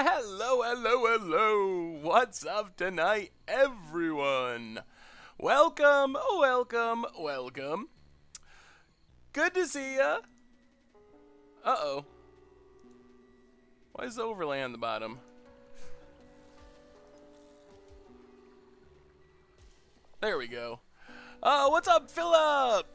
Hello. What's up tonight, everyone? Welcome. Good to see ya. Uh-oh. Why is the overlay on the bottom? There we go. What's up, Philip?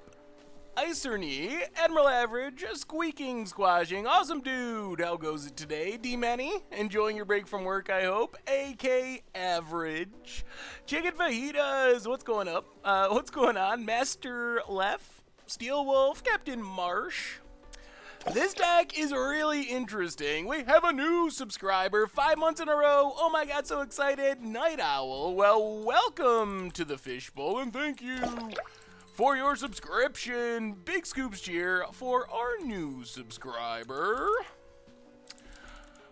Icerny, Admiral Average, Squeaking Squashing, Awesome Dude, how goes it today? D-Manny, enjoying your break from work, I hope. AK Average, Chicken Fajitas, what's going up? What's going on? Master Left, Steel Wolf, Captain Marsh. This deck is really interesting. We have a new subscriber, 5 months in a row. Oh my god, so excited. Night Owl, well, welcome to the Fishbowl, and thank you for your subscription. Big scoops cheer for our new subscriber.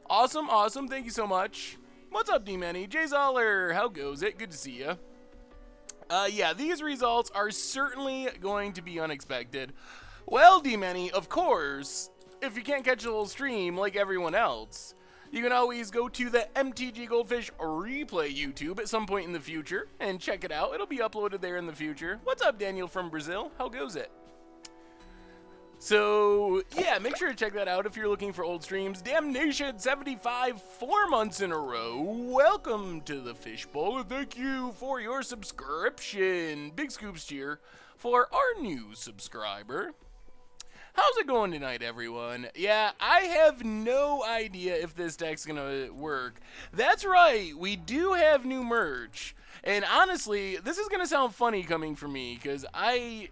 Awesome. Thank you so much. What's up, D-Manny? Jay Zoller, how goes it? Good to see ya. Yeah, these results are certainly going to be unexpected. Well, D-Manny, of course, if you can't catch the whole stream like everyone else, you can always go to the MTG Goldfish replay YouTube at some point in the future and check it out. It'll be uploaded there in the future. What's up, Daniel from Brazil? How goes it? So, yeah, make sure to check that out if you're looking for old streams. Damnation 75, 4 months in a row. Welcome to the Fishbowl, and thank you for your subscription. Big scoops cheer for our new subscriber. How's it going tonight, everyone? Yeah, I have no idea if this deck's gonna work. That's right, we do have new merch. And honestly, this is gonna sound funny coming from me, because I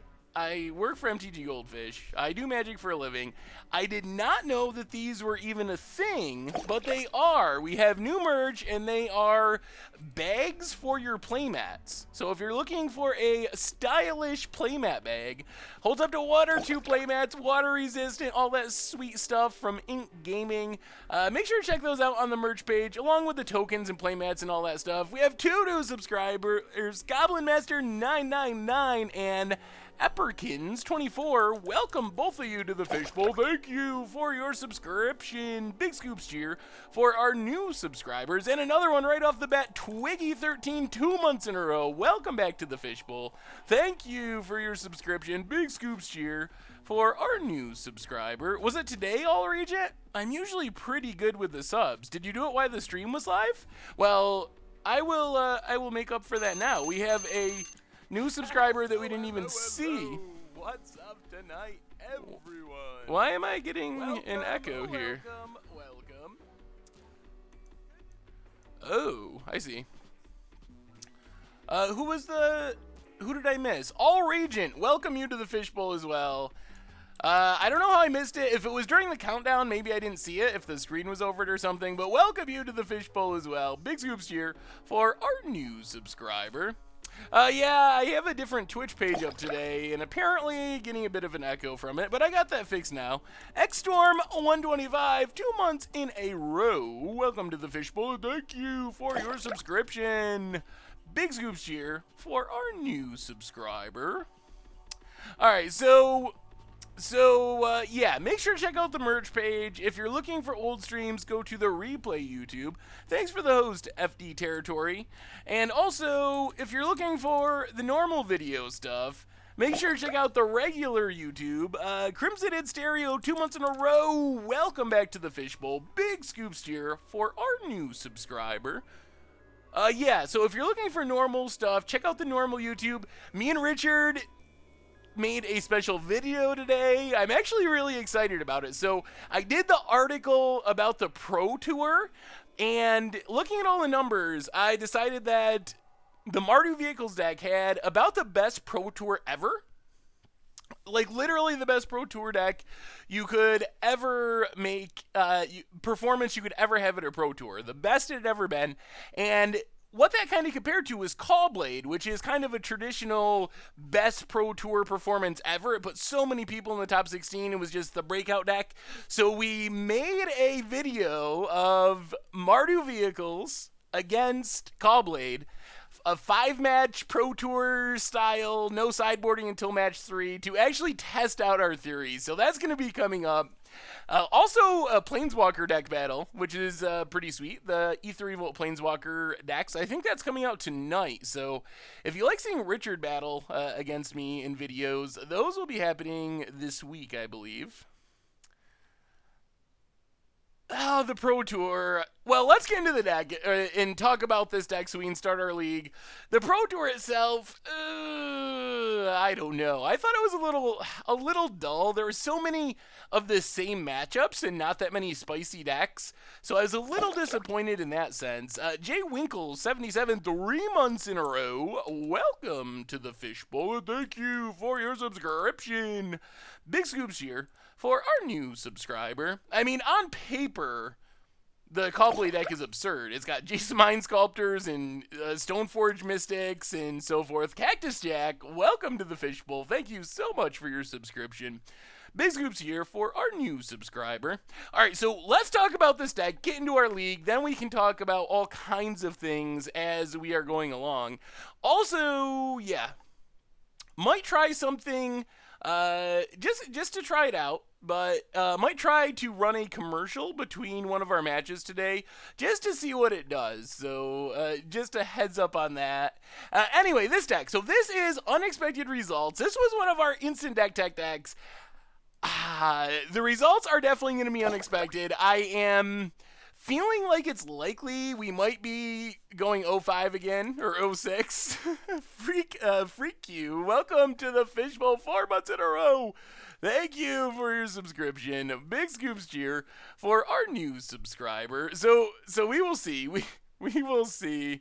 work for MTG Goldfish. I do Magic for a living. I did not know that these were even a thing, but they are. We have new merch, and they are bags for your playmats. So if you're looking for a stylish playmat bag, holds up to water, 2 playmats, water resistant, all that sweet stuff from Ink Gaming. Make sure to check those out on the merch page, along with the tokens and playmats and all that stuff. We have 2 new subscribers, Goblin Master 999 and Epperkins24, welcome both of you to the Fishbowl. Thank you for your subscription. Big scoops cheer for our new subscribers. And another one right off the bat, Twiggy13, 2 months in a row. Welcome back to the Fishbowl. Thank you for your subscription. Big scoops cheer for our new subscriber. Was it today, All Regent? I'm usually pretty good with the subs. Did you do it while the stream was live? Well, I will make up for that now. We have a new subscriber that we didn't even see. What's up tonight, everyone? Why am I getting an echo here? Welcome. Oh, I see. Who did I miss? All Regent, welcome you to the Fishbowl as well. I don't know how I missed it. If it was during the countdown, maybe I didn't see it, if the screen was over it or something, but welcome you to the Fishbowl as well. Big scoops here for our new subscriber. Yeah, I have a different Twitch page up today, and apparently getting a bit of an echo from it, but I got that fixed now. Xstorm125, 2 months in a row. Welcome to the Fishbowl. Thank you for your subscription. Big scoops cheer for our new subscriber. Alright, yeah, make sure to check out the merch page. If you're looking for old streams, go to the replay YouTube. Thanks for the host, FD Territory. And also, if you're looking for the normal video stuff, make sure to check out the regular YouTube. Crimson in Stereo, 2 months in a row. Welcome back to the Fishbowl. Big scoops here for our new subscriber. Yeah, so if you're looking for normal stuff, check out the normal YouTube. Me and Richard made a special video today. I'm actually really excited about it. So I did the article about the Pro Tour, and looking at all the numbers, I decided that the Mardu Vehicles deck had about the best Pro Tour ever. Like, literally the best Pro Tour deck you could ever make, performance you could ever have at a Pro Tour. The best it had ever been. And what that kind of compared to was Callblade, which is kind of a traditional best Pro Tour performance ever. It put so many people in the top 16. It was just the breakout deck. So we made a video of Mardu Vehicles against Callblade, a 5-match Pro Tour style, no sideboarding until match 3, to actually test out our theories. So that's going to be coming up. Also, a Planeswalker deck battle, which is pretty sweet. The Ether Revolt Planeswalker decks. I think that's coming out tonight. So, if you like seeing Richard battle against me in videos, those will be happening this week, I believe. Oh, the Pro Tour. Well, let's get into the deck and talk about this deck so we can start our league. The Pro Tour itself, I don't know. I thought it was a little dull. There were so many of the same matchups and not that many spicy decks. So I was a little disappointed in that sense. Jay Winkle, 77, 3 months in a row. Welcome to the Fishbowl, and thank you for your subscription. Big scoops here for our new subscriber. I mean, on paper, the Callplay deck is absurd. It's got Jason Mind Sculptors and Stoneforge Mystics and so forth. Cactus Jack, welcome to the Fishbowl. Thank you so much for your subscription. Big scoops here for our new subscriber. All right, so let's talk about this deck, get into our league, then we can talk about all kinds of things as we are going along. Also, yeah, might try something just to try it out. But might try to run a commercial between one of our matches today just to see what it does. So just a heads up on that. Anyway, this deck. So this is Unexpected Results. This was one of our instant deck tech decks. The results are definitely going to be unexpected. I am feeling like it's likely we might be going 05 again, or 06. Freak you. Welcome to the Fishbowl 4 months in a row. Thank you for your subscription. Big scoops cheer for our new subscriber. So we will see. We will see.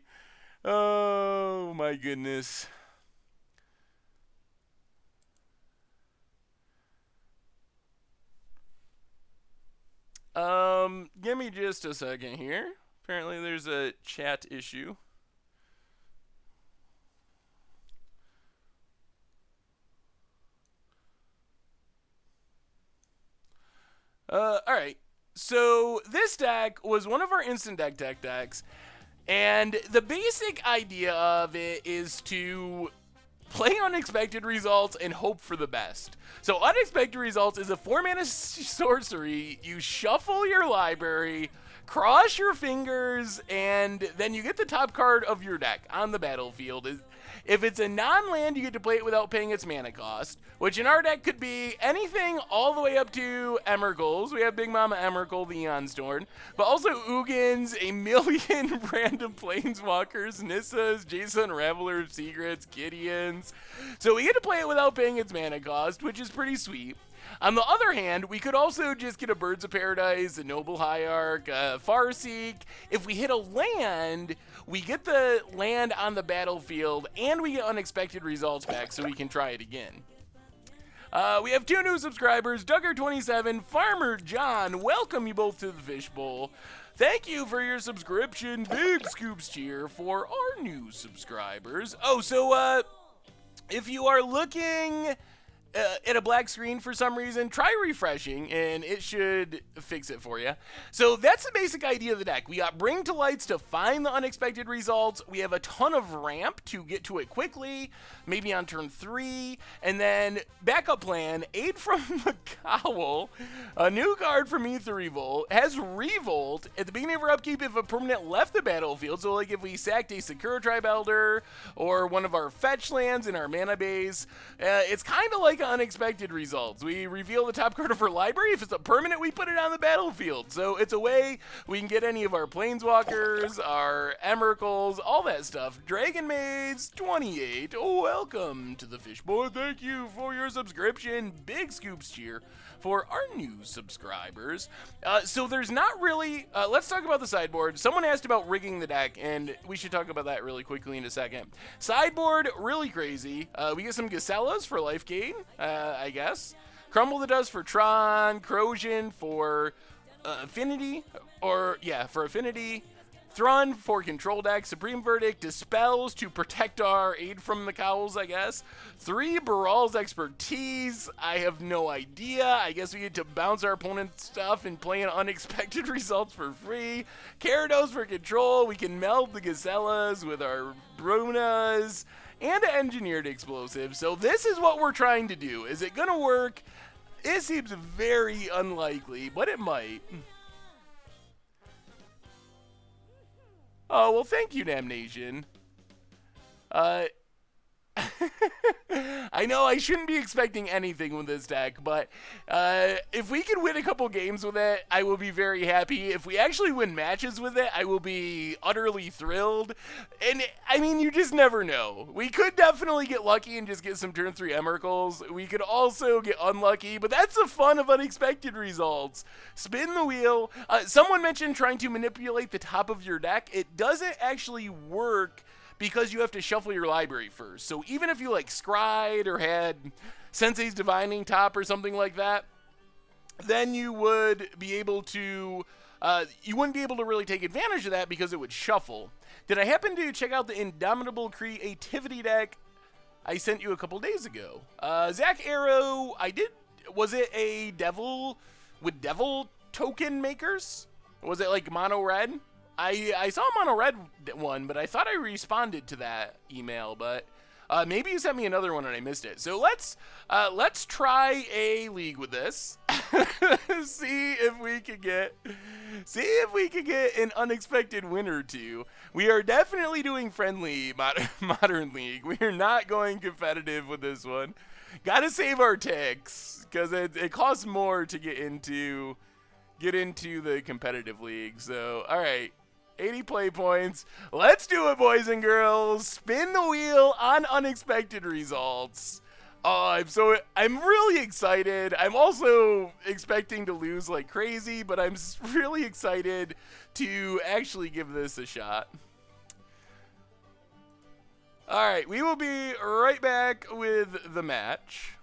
Oh my goodness. Give me just a second here. Apparently there's a chat issue. Alright. So this deck was one of our instant deck tech decks, and the basic idea of it is to play Unexpected Results and hope for the best. So Unexpected Results is a 4-mana sorcery. You shuffle your library, cross your fingers, and then you get the top card of your deck on the battlefield. If it's a non-land, you get to play it without paying its mana cost, which in our deck could be anything all the way up to Emrakuls. We have Big Mama Emrakul, the Eonstorm, but also Ugins, a million random Planeswalkers, Nissas, Jason Unravelers, Secrets, Gideons. So we get to play it without paying its mana cost, which is pretty sweet. On the other hand, we could also just get a Birds of Paradise, a Noble Hierarch, a Farseek. If we hit a land, we get the land on the battlefield, and we get Unexpected Results back so we can try it again. We have 2 new subscribers, Duggar27, Farmer John. Welcome you both to the Fishbowl. Thank you for your subscription. Big scoops cheer for our new subscribers. Oh, so if you are looking at a black screen for some reason, try refreshing and it should fix it for you. So that's the basic idea of the deck. We got Bring to Lights to find the Unexpected Results. We have a ton of ramp to get to it quickly, maybe on turn 3, and then backup plan, Aid from the Cowl, a new card from Ether Revolt, has Revolt at the beginning of our upkeep if a permanent left the battlefield. So like if we sacked a Sakura Tribe Elder or one of our fetch lands in our mana base, it's kind of like Unexpected Results. We reveal the top card of our library. If it's a permanent, we put it on the battlefield. So it's a way we can get any of our Planeswalkers, our Emrakuls, all that stuff. Dragon Maids 28, welcome to the Fishbowl. Thank you for your subscription. Big scoops cheer for our new subscribers. So there's not really, let's talk about the sideboard. Someone asked about rigging the deck, and we should talk about that really quickly in a second. Sideboard, really crazy. We get some Gacellas for life gain, I guess. Crumble the Dust for Tron, Corrosion for Affinity, for Affinity. Thrun for control deck, Supreme Verdict, Dispels to protect our Aid from the Cowls, I guess. 3 Baral's Expertise, I have no idea. I guess we get to bounce our opponent's stuff and play an Unexpected Results for free. Gyarados for control, we can meld the Gazellas with our Brunas, and Engineered Explosive. So this is what we're trying to do. Is it gonna work? It seems very unlikely, but it might. Oh, well, thank you, Damnation. I know I shouldn't be expecting anything with this deck, but if we can win a couple games with it, I will be very happy. If we actually win matches with it, I will be utterly thrilled. And, I mean, you just never know. We could definitely get lucky and just get some turn 3 Emrakuls. We could also get unlucky, but that's the fun of unexpected results. Spin the wheel. Someone mentioned trying to manipulate the top of your deck. It doesn't actually work because you have to shuffle your library first. So even if you like Scryed or had Sensei's Divining Top or something like that, then you would be able to, you wouldn't be able to really take advantage of that because it would shuffle. Did I happen to check out the Indomitable Creativity deck I sent you a couple days ago? Zach Arrow, I did, was it a Devil with Devil token makers? Was it like mono red? I saw a mono red one, but I thought I responded to that email, but maybe you sent me another one and I missed it. So let's try a league with this. see if we can get an unexpected win or two. We are definitely doing friendly modern league. We are not going competitive with this one. Gotta save our ticks because it costs more to get into the competitive league. So all right. 80 play points. Let's do it, boys and girls. Spin the wheel on unexpected results. Oh, I'm really excited. I'm also expecting to lose like crazy, but I'm really excited to actually give this a shot. All right, we will be right back with the match.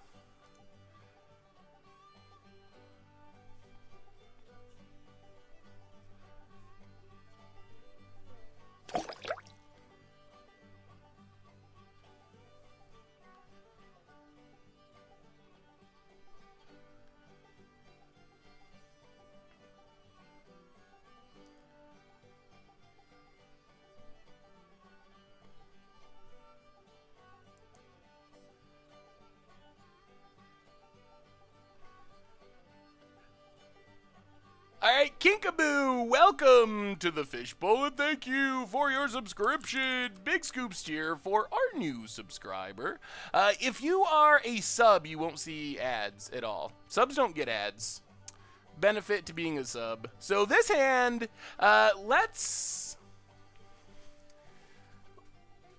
All right, Kinkaboo, welcome to the Fishbowl, and thank you for your subscription. Big scoops here for our new subscriber. If you are a sub, you won't see ads at all. Subs don't get ads. Benefit to being a sub. So this hand, let's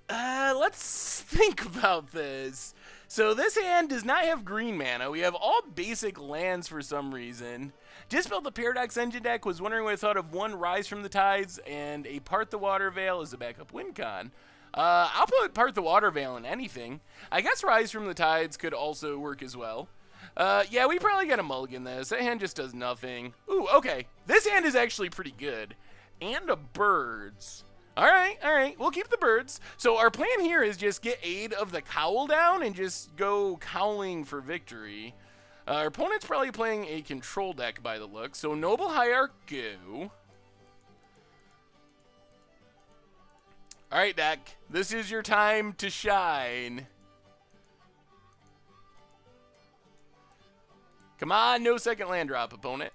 think about this. So this hand does not have green mana. We have all basic lands for some reason. Just built the Paradox Engine deck, was wondering what I thought of one Rise from the Tides and a Part the Water Veil as a backup win con. I'll put Part the Water Veil in anything. I guess Rise from the Tides could also work as well. Yeah, we probably gotta mulligan this. That hand just does nothing. Ooh, okay. This hand is actually pretty good. And a birds. Alright, we'll keep the birds. So our plan here is just get Aid of the Cowl down and just go cowling for victory. Our opponent's probably playing a control deck by the look. So Noble Hierarch, go. Alright, deck. This is your time to shine. Come on, no second land drop, opponent.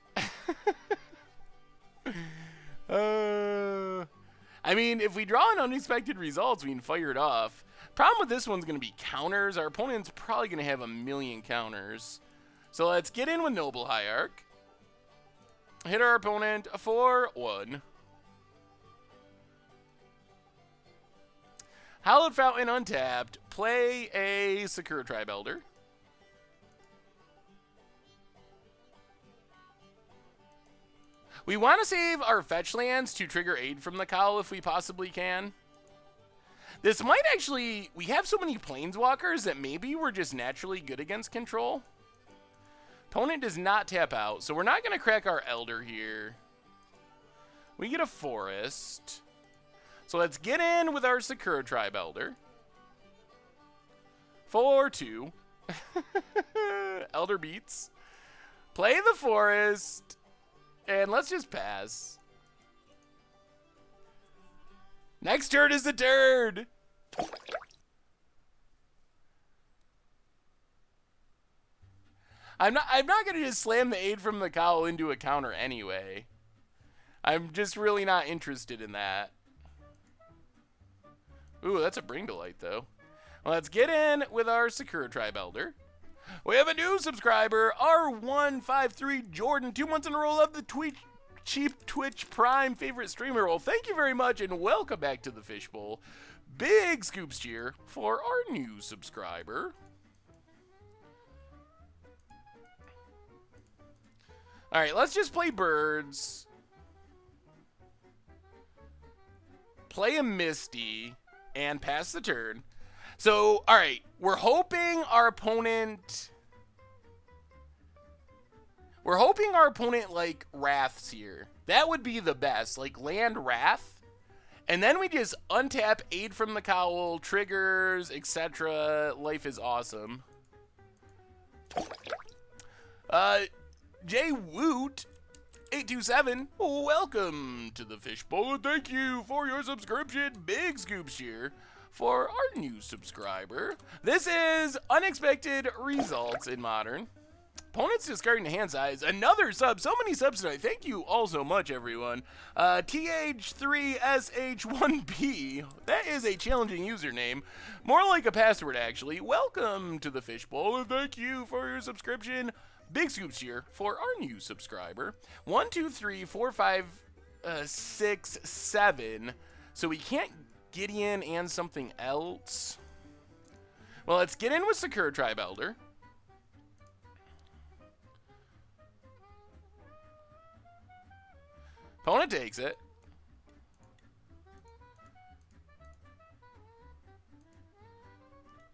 I mean, if we draw an unexpected results, we can fire it off. Problem with this one's going to be counters. Our opponent's probably going to have a million counters. So let's get in with Noble Hierarch. Hit our opponent for 1. Hallowed Fountain untapped. Play a Sakura Tribe Elder. We want to save our fetch lands to trigger Aid from the Cowl if we possibly can. This might actually... We have so many Planeswalkers that maybe we're just naturally good against control. Opponent does not tap out, so we're not going to crack our Elder here. We get a Forest. So let's get in with our Sakura Tribe Elder. For 2. Elder beats. Play the Forest. And let's just pass. Next turn is the turd. I'm not gonna just slam the Aid from the Cowl into a counter anyway. I'm just really not interested in that. Ooh, that's a Bring to Light though. Let's get in with our Sakura Tribe Elder. We have a new subscriber, R153 Jordan, 2 months in a row of the Cheap Twitch Prime favorite streamer role. Thank you very much and welcome back to the Fishbowl. Big scoops cheer for our new subscriber. All right, let's just play birds. Play a Misty and pass the turn. So, all right, we're hoping our opponent like Wraths here. That would be the best, like land Wrath. And then we just untap Aid from the Cowl, triggers, etc. Life is awesome. Jay Woot 827, welcome to the Fishbowl. Thank you for your subscription. Big scoop cheer for our new subscriber. This is unexpected results in Modern. Opponents discarding the hand size. Another sub. So many subs tonight. Thank you all so much, everyone. TH3SH1B. That is a challenging username. More like a password, actually. Welcome to the Fishbowl, and thank you for your subscription. Big scoops here for our new subscriber. 1, 2, 3, 4, 5, 6, 7. So we can't Gideon and something else. Well, let's get in with Sakura Tribe Elder. Opponent takes it.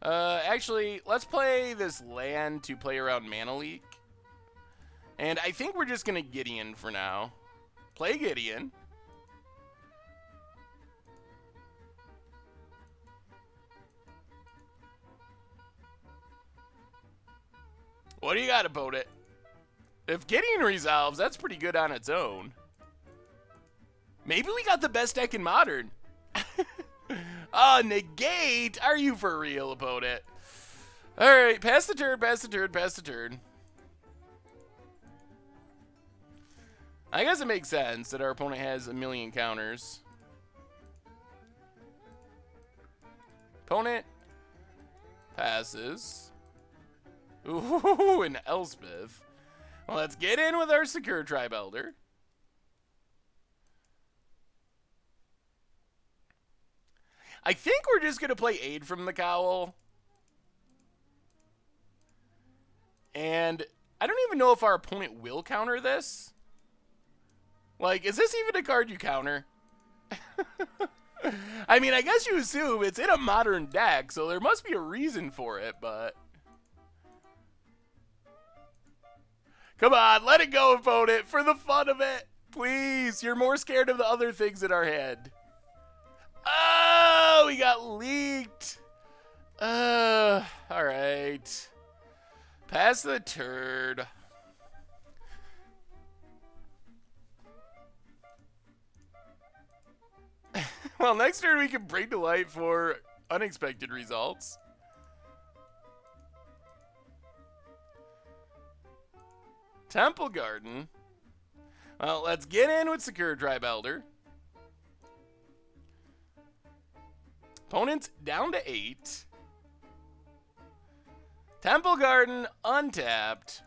Actually, let's play this land to play around Mana Leak. And I think we're just going to Gideon for now. Play Gideon. What do you got, opponent? If Gideon resolves, that's pretty good on its own. Maybe we got the best deck in Modern. Negate? Are you for real, opponent? Alright, pass the turn, pass the turn, pass the turn. I guess it makes sense that our opponent has a million counters. Opponent passes. Ooh, an Elspeth. Well, let's get in with our Sakura Tribe Elder. I think we're just going to play Aid from the Cowl. And I don't even know if our opponent will counter this. Like, is this even a card you counter? I mean, I guess you assume it's in a Modern deck, so there must be a reason for it, but... Come on, let it go, opponent, for the fun of it. Please, you're more scared of the other things in our head. Oh, we got leaked. All right. Pass the turd. Well, next turn we can Bring to Light for unexpected results. Temple Garden. Well, let's get in with Sakura Tribe Elder. Opponent's down to 8. Temple Garden untapped.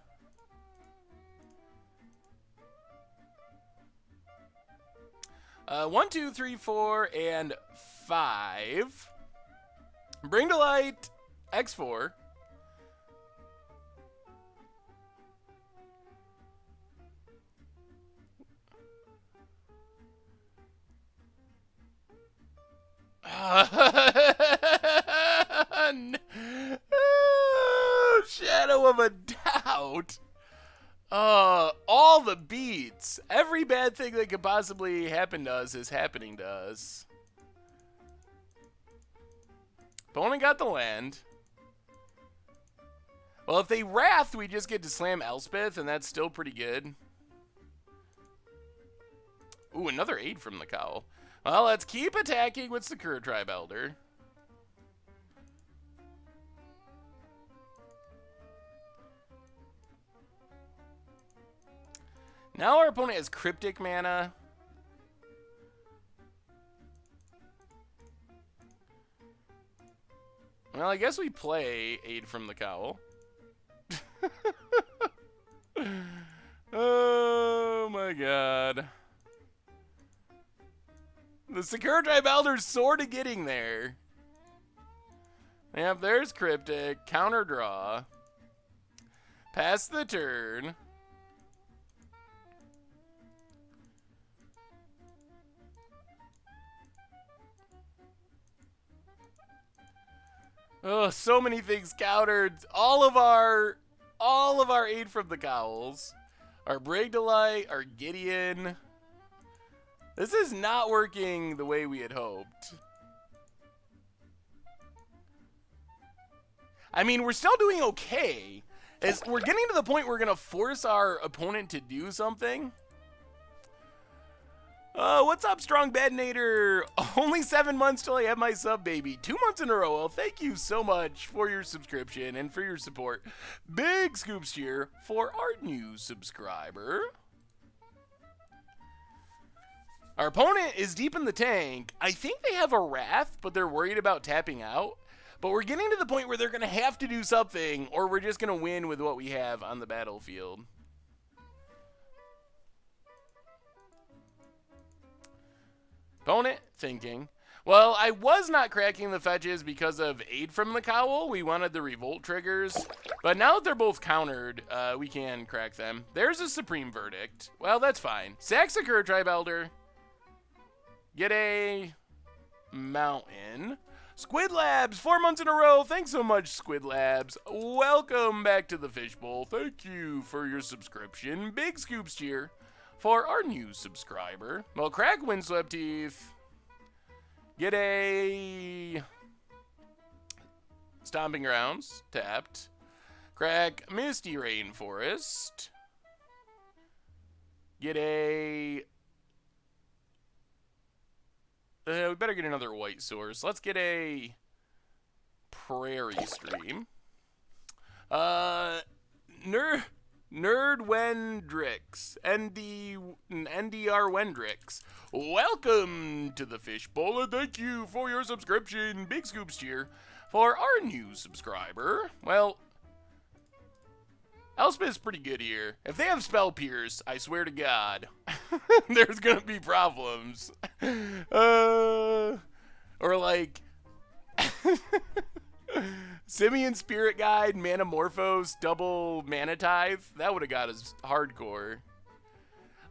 One, 2, 3, 4, and 5. Bring to Light X4. Shadow of a doubt. All the beats. Every bad thing that could possibly happen to us is happening to us. Opponent got the land. Well, if they Wrath, we just get to slam Elspeth, and that's still pretty good. Ooh, another Aid from the Cowl. Well, let's keep attacking with Sakura Tribe Elder. Now our opponent has Cryptic mana. Well, I guess we play Aid from the Cowl. Oh my god. The Sakura-Tribe Elder's sort of getting there. Yep, there's Cryptic. Counter draw. Pass the turn. Oh, so many things countered. All of our Aid from the Cowls. Our Brigdolite, our Gideon. This is not working the way we had hoped. I mean, we're still doing okay. As we're getting to the point where we're going to force our opponent to do something. What's up, Strong Badinator? Only 7 months till I have my sub, baby. 2 months in a row. Well, thank you so much for your subscription and for your support. Big scoops here for our new subscriber. Our opponent is deep in the tank. I think they have a Wrath, but they're worried about tapping out. But we're getting to the point where they're going to have to do something, or we're just going to win with what we have on the battlefield. Opponent thinking, well, I was not cracking the fetches because of Aid from the Cowl. We wanted the Revolt triggers. But now that they're both countered, we can crack them. There's a Supreme Verdict. Well, that's fine. Sack Sakura-Tribe Elder. Get a Mountain. Squid Labs, 4 months in a row. Thanks so much, Squid Labs. Welcome back to the Fishbowl. Thank you for your subscription. Big scoops here for our new subscriber. Well, crack Windswept Teeth. Get a Stomping Grounds, tapped. Crack Misty Rainforest. Get a... we better get another white source. Let's get a Prairie Stream. Nerd Wendrix. NDR Wendrix. Welcome to the Fishbowl, and thank you for your subscription. Big scoops here for our new subscriber. Well, Elspeth's pretty good here. If they have Spell Pierce, I swear to God, there's gonna be problems. Or like Simian Spirit Guide, Manamorphose, double Mana Tithe. That would have got us hardcore.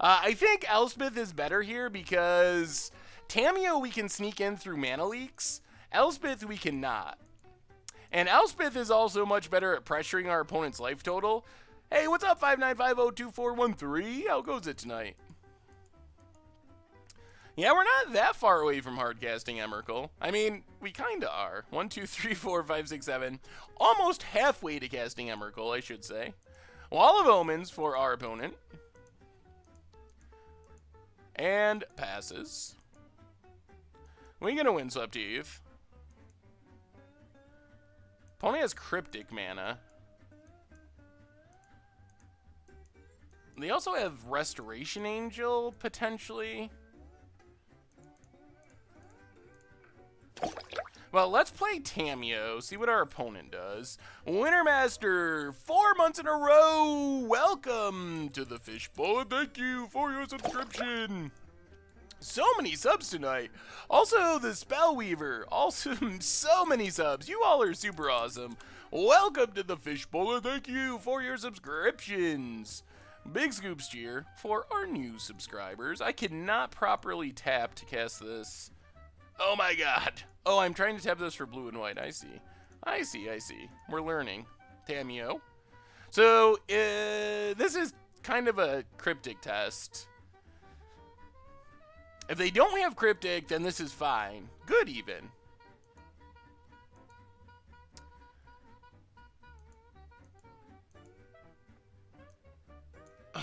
I think Elspeth is better here because Tamio we can sneak in through Mana Leaks. Elspeth we cannot. And Elspeth is also much better at pressuring our opponent's life total. Hey, what's up, 59502413? How goes it tonight? Yeah, we're not that far away from hardcasting Emrakul. I mean, we kinda are. 1, 2, 3, 4, 5, 6, 7. Almost halfway to casting Emrakul, I should say. Wall of Omens for our opponent. And passes. We get a Windswept Teeth. Opponent has Cryptic mana. They also have Restoration Angel, potentially. Well, let's play Tamio, see what our opponent does. Wintermaster, 4 months in a row! Welcome to the Fishbowl, and thank you for your subscription! So many subs tonight. Also, the Spellweaver. Also, so many subs. You all are super awesome. Welcome to the Fishbowl, and thank you for your subscriptions. Big scoops cheer for our new subscribers. I cannot properly tap to cast this. Oh my god. Oh, I'm trying to tap this for blue and white. I see. I see. We're learning. Tamio. So, this is kind of a cryptic test. If they don't have Cryptic, then this is fine. Good, even.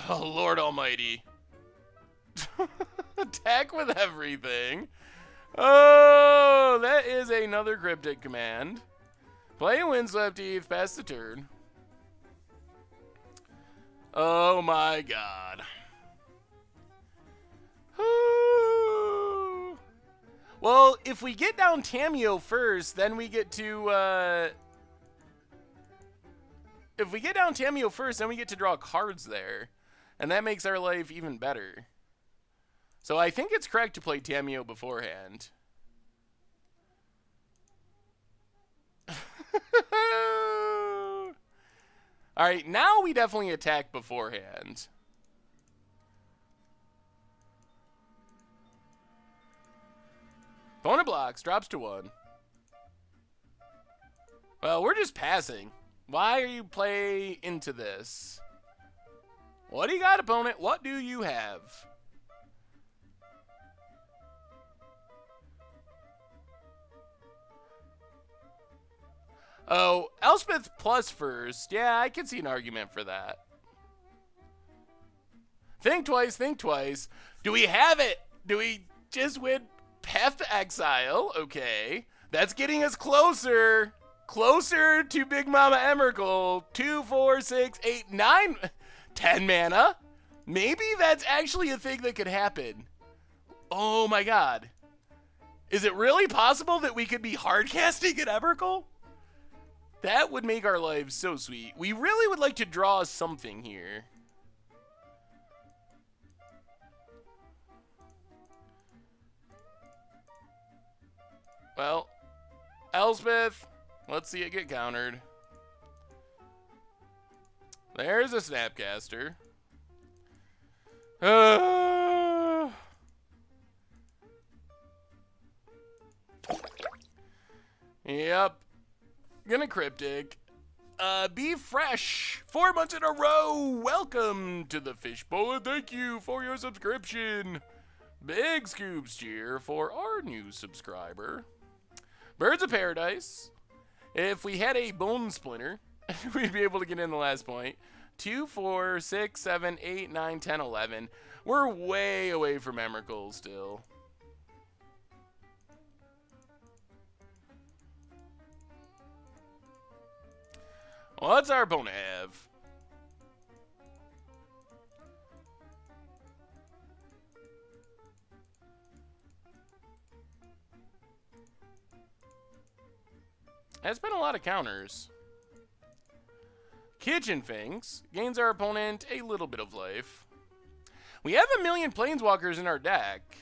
Oh, Lord Almighty. Attack with everything. Oh, that is another Cryptic command. Play Windswept Teeth, pass the turn. Oh, my God. Well, if we get down Tamio first, then we get to, if we get down Tamio first, then we get to draw cards there. And that makes our life even better. So I think it's correct to play Tamio beforehand. Alright, now we definitely attack beforehand. Opponent blocks, drops to 1. Well, we're just passing. Why are you play into this? What do you got, opponent? What do you have? Oh, Elspeth plus first. Yeah, I can see an argument for that. Think twice, think twice. Do we have it? Do we just win Path to Exile? Okay. That's getting us closer. Closer to Big Mama Emrakul. 2, 4, 6, 8, 9, 10 mana. Maybe that's actually a thing that could happen. Oh my god. Is it really possible that we could be hardcasting at Emrakul? That would make our lives so sweet. We really would like to draw something here. Well, Elspeth, let's see it get countered. There's a Snapcaster. Yep. Gonna Cryptic. Be fresh. 4 months in a row. Welcome to the Fishbowl, and thank you for your subscription. Big scoops cheer for our new subscriber. Birds of Paradise. If we had a bone splinter, we'd be able to get in the last point. 2, 4, 6, 7, 8, 9, 10, 11. We're way away from Emrakul still. What's our opponent have? That's been a lot of counters. Kitchen Finks gains our opponent a little bit of life. We have a million Planeswalkers in our deck.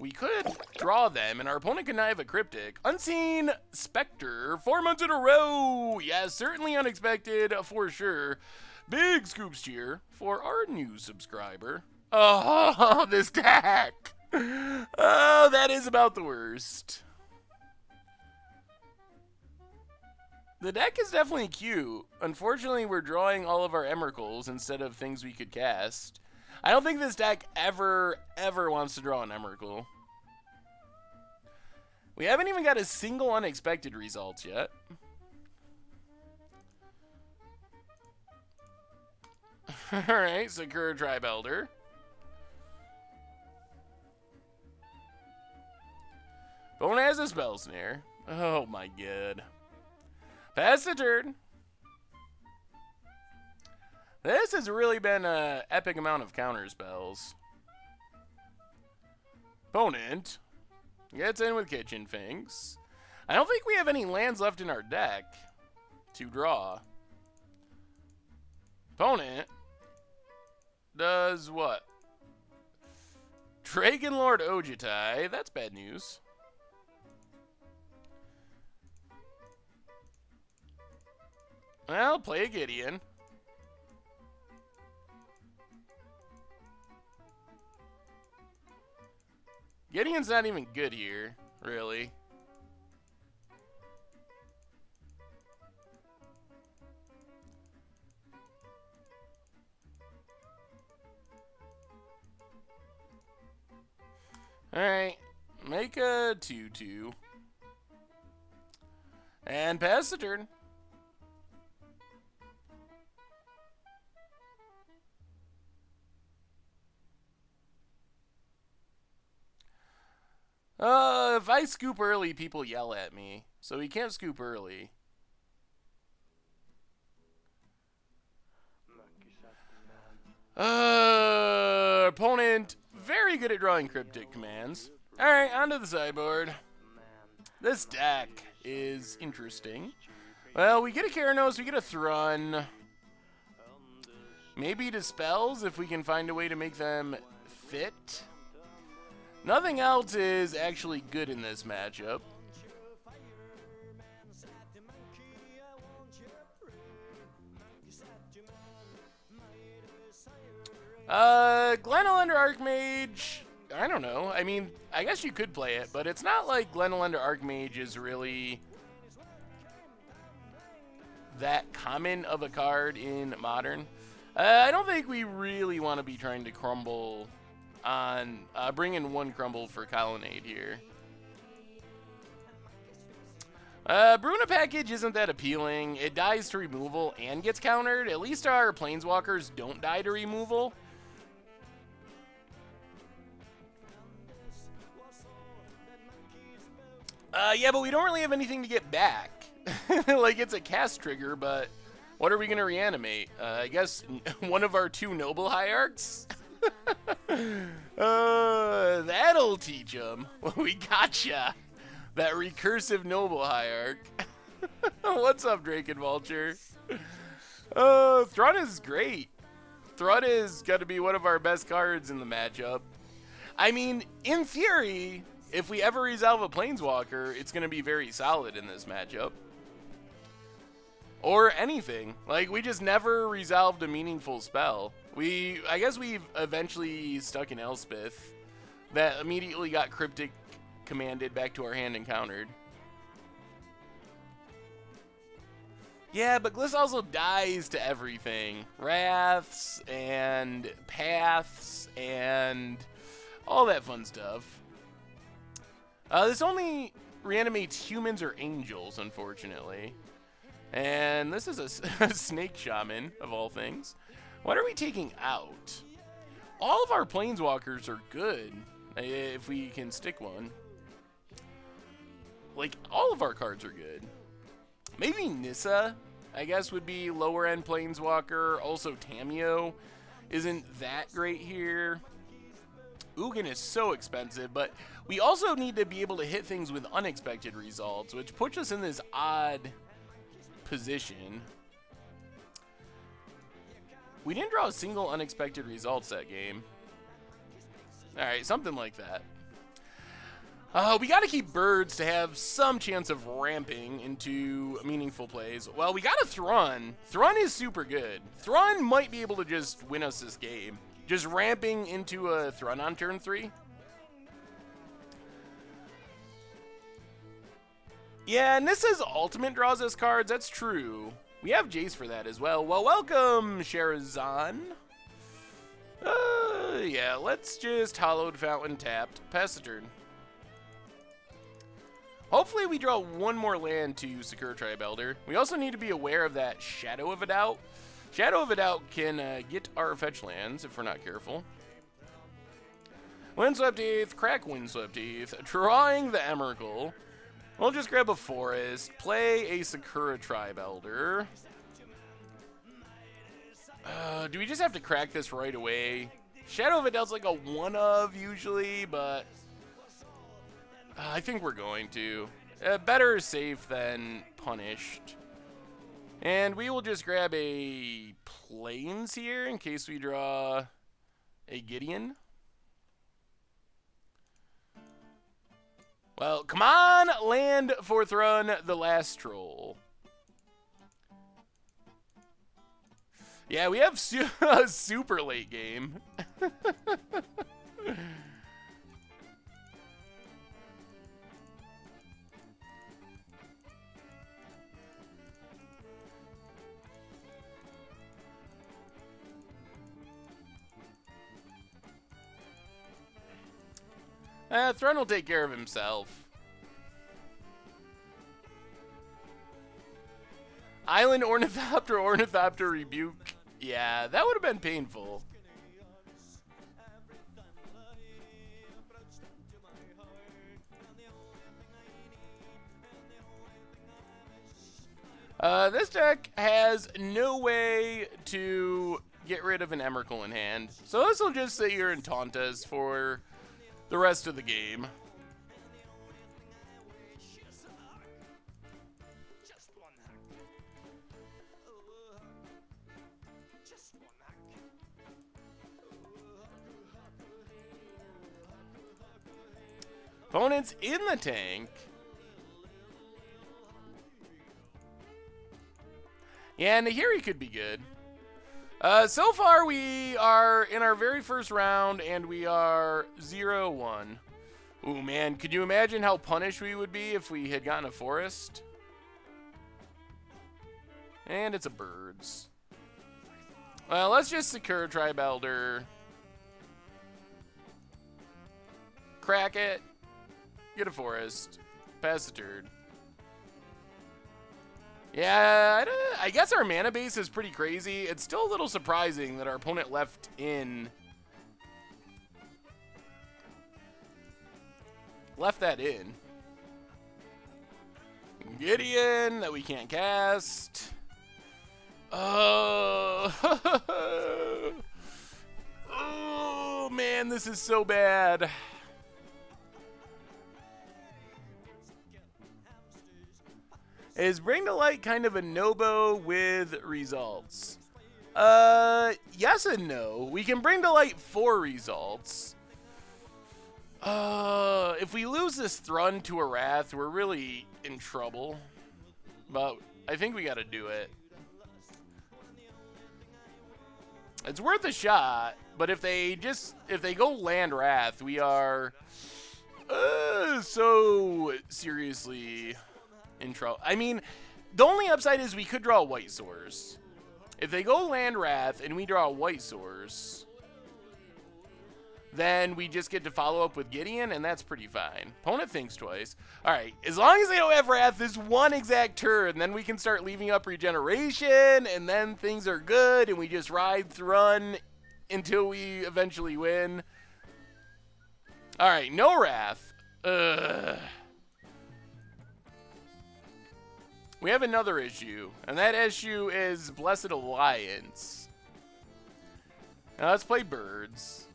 We could draw them, and our opponent could not have a Cryptic. Unseen Spectre, 4 months in a row. Yes, certainly unexpected for sure. Big scoops cheer for our new subscriber. Oh, this deck. Oh, that is about the worst. The deck is definitely cute. Unfortunately, we're drawing all of our Emrakuls instead of things we could cast. I don't think this deck ever wants to draw an Emrakul. We haven't even got a single unexpected result yet. Alright, Sakura Tribe Elder. Bone has a Spell Snare. Oh my god. Pass the turn. This has really been an epic amount of counter spells. Opponent gets in with Kitchen Finks. I don't think we have any lands left in our deck to draw. Opponent does what? Dragon Lord Ojitai. That's bad news. Well, play a Gideon. Gideon's not even good here, really. Alright, make a 2/2. And pass the turn. If I scoop early, people yell at me. So we can't scoop early. Opponent, very very good at drawing cryptic commands. Alright, onto the sideboard. This deck is interesting. Well, we get a Keranos, we get a Thrun. Maybe Dispels if we can find a way to make them fit. Nothing else is actually good in this matchup. Glenelender Archmage, I don't know. I mean, I guess you could play it, but it's not like Glenelender Archmage is really that common of a card in Modern. I don't think we really want to be trying to crumble on, bring in one crumble for Colonnade here. Bruna package isn't that appealing. It dies to removal and gets countered. At least our Planeswalkers don't die to removal. Yeah, but we don't really have anything to get back. Like, it's a cast trigger, but what are we going to reanimate? I guess one of our 2 Noble Hierarchs? That'll teach them. We gotcha. That recursive Noble Hierarch. What's up, Drake and Vulture? Thrun is great. Thrun is going to be one of our best cards in the matchup. I mean, in theory, if we ever resolve a Planeswalker, it's going to be very solid in this matchup. Or anything. Like, we just never resolved a meaningful spell. I guess we've eventually stuck in Elspeth. That immediately got Cryptic commanded back to our hand and countered. Yeah, but Gliss also dies to everything. Wraths and Paths and all that fun stuff. This only reanimates humans or angels, unfortunately. And this is a Snake Shaman, of all things. What are we taking out? All of our Planeswalkers are good, if we can stick one. Like, all of our cards are good. Maybe Nissa, I guess, would be lower-end Planeswalker. Also, Tameo isn't that great here. Ugin is so expensive, but we also need to be able to hit things with unexpected results, which puts us in this odd position. We didn't draw a single unexpected results that game. Alright, something like that. We got to keep birds to have some chance of ramping into meaningful plays. Well, we got a Thrun. Thrun is super good. Thrun might be able to just win us this game. Just ramping into a Thrun on turn 3. Yeah, Nissa's ultimate draws us cards. That's true. We have Jace for that as well. Well, welcome, Sherazan. Yeah, let's just Hallowed Fountain tapped. Pass the turn. Hopefully we draw one more land to Sakura Tribe Elder. We also need to be aware of that Shadow of a Doubt. Shadow of a Doubt can get our fetch lands if we're not careful. Windswept Heath, crack Windswept Heath, drawing the Emrakul. We'll just grab a Forest, play a Sakura Tribe Elder. Do we just have to crack this right away? Shadow of a Doubt's like a one of usually, but I think we're going to. Better safe than punished. And we will just grab a Plains here in case we draw a Gideon. Well, come on, land for Thrun, the last troll. Yeah, we have a super late game. Thrun will take care of himself. Island Ornithopter, Ornithopter Rebuke. Yeah, that would have been painful. This deck has no way to get rid of an Emrakul in hand. So this will just sit here and taunt us for the rest of the game. Opponent's in the tank. Yeah, Nahiri could be good. So far, we are in our very first round, and we are 0-1. Ooh, man, could you imagine how punished we would be if we had gotten a forest? And it's a birds. Well, let's just secure Tribe Elder. Crack it. Get a forest. Pass the turn. Yeah, I guess our mana base is pretty crazy. It's still a little surprising that our opponent left that in. Gideon that we can't cast. Oh, oh man, this is so bad. Is Bring to Light kind of a no-bo with results? Yes and no. We can Bring to Light for results. If we lose this Thrun to a Wrath, we're really in trouble. But I think we gotta do it. It's worth a shot, but if they go land Wrath, we are so seriously in trouble. I mean, the only upside is we could draw a White Source. If they go land Wrath and we draw a White Source, then we just get to follow up with Gideon, and that's pretty fine. Opponent thinks twice. All right, as long as they don't have Wrath this one exact turn, then we can start leaving up regeneration, and then things are good, and we just ride Thrun until we eventually win. All right, no Wrath. We have another issue, and that issue is Blessed Alliance. Now let's play birds.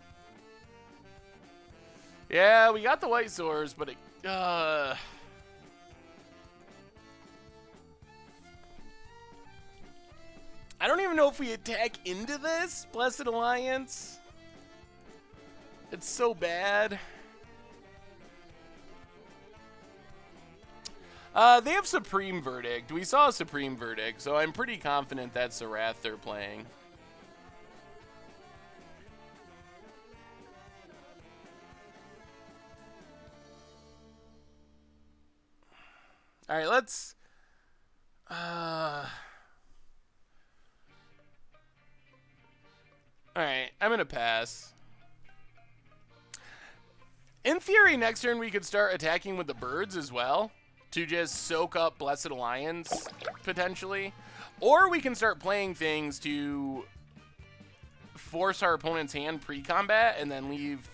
Yeah, we got the White Source, but it, I don't even know if we attack into this Blessed Alliance. It's so bad. They have Supreme Verdict. We saw Supreme Verdict, so I'm pretty confident that's the Wrath they're playing. All right, let's... All right, I'm going to pass. In theory, next turn we could start attacking with the birds as well, to just soak up Blessed Alliance, potentially. Or we can start playing things to force our opponent's hand pre-combat and then leave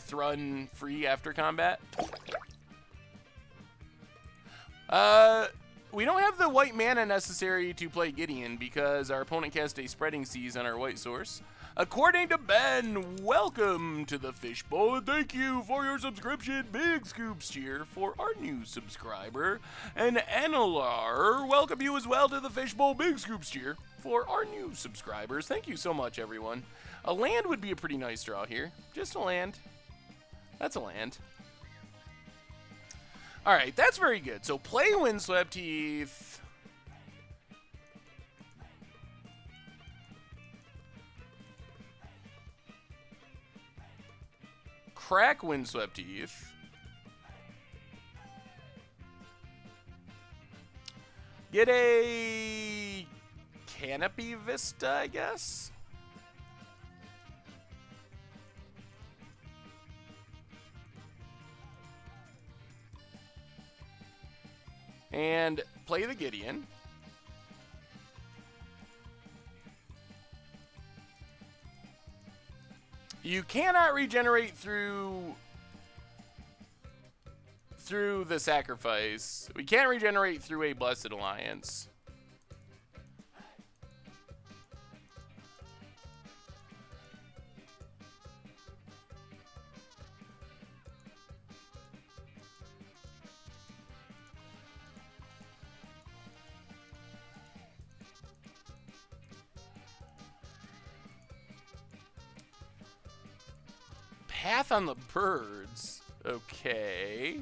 Thrun free after combat. We don't have the white mana necessary to play Gideon because our opponent cast a Spreading Seas on our White Source. According to Ben, welcome to the Fishbowl, and thank you for your subscription. Big scoops cheer for our new subscriber. And Analar, welcome you as well to the Fishbowl. Big scoops cheer for our new subscribers. Thank you so much, everyone. A land would be a pretty nice draw here. Just a land. That's a land. All right, that's very good. So play Windswept Heath. Crack Windswept Heath. Get a Canopy Vista, I guess. And play the Gideon. You cannot regenerate through the sacrifice. We can't regenerate through a Blessed Alliance. Path on the birds. Okay.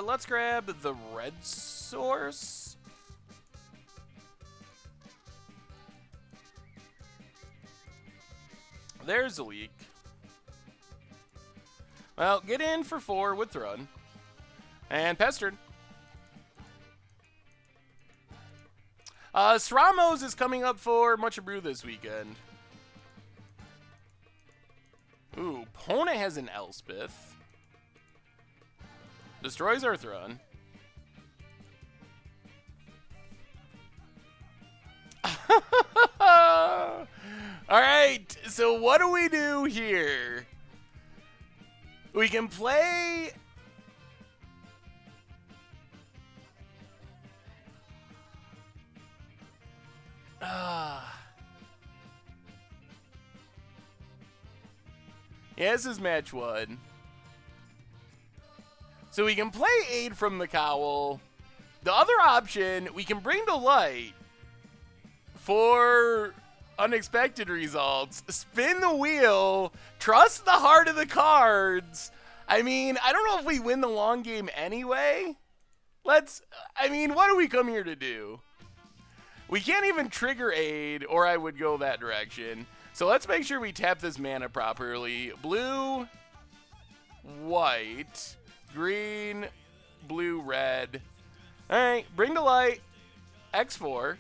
Let's grab the red source. There's a leak. Well, get in for 4 with Thrun. And Pestered. Sramos is coming up for Much Brew this weekend. Ooh, Pona has an Elspeth. Destroys our Thrun. Alright, so what do we do here? We can play... Yeah, this is match 1. So we can play Aid from the Cowl. The other option, we can bring to light for unexpected results. Spin the wheel. Trust the heart of the cards. I mean, I don't know if we win the long game anyway. What do we come here to do? We can't even trigger Aid, or I would go that direction. So let's make sure we tap this mana properly. Blue, white, green, blue, red. All right, bring to light, X4.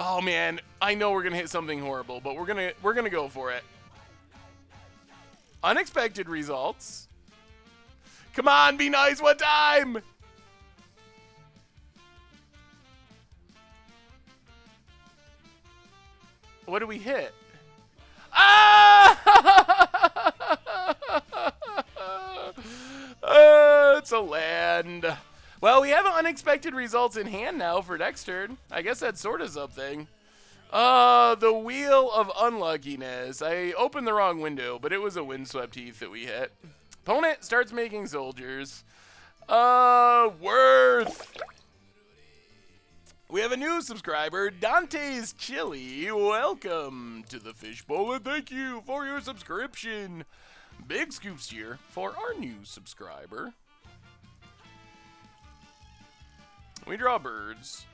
Oh man, I know we're gonna hit something horrible, but we're gonna go for it. Unexpected results. Come on, be nice one time. What do we hit? Ah! It's a land. Well, we have unexpected results in hand now for next turn. I guess that's sort of something. The Wheel of Unluckiness. I opened the wrong window, but it was a Windswept Heath that we hit. Opponent starts making soldiers. Worth. We have a new subscriber, Dante's Chili. Welcome to the Fishbowl, and thank you for your subscription. Big scoops here for our new subscriber. We draw birds.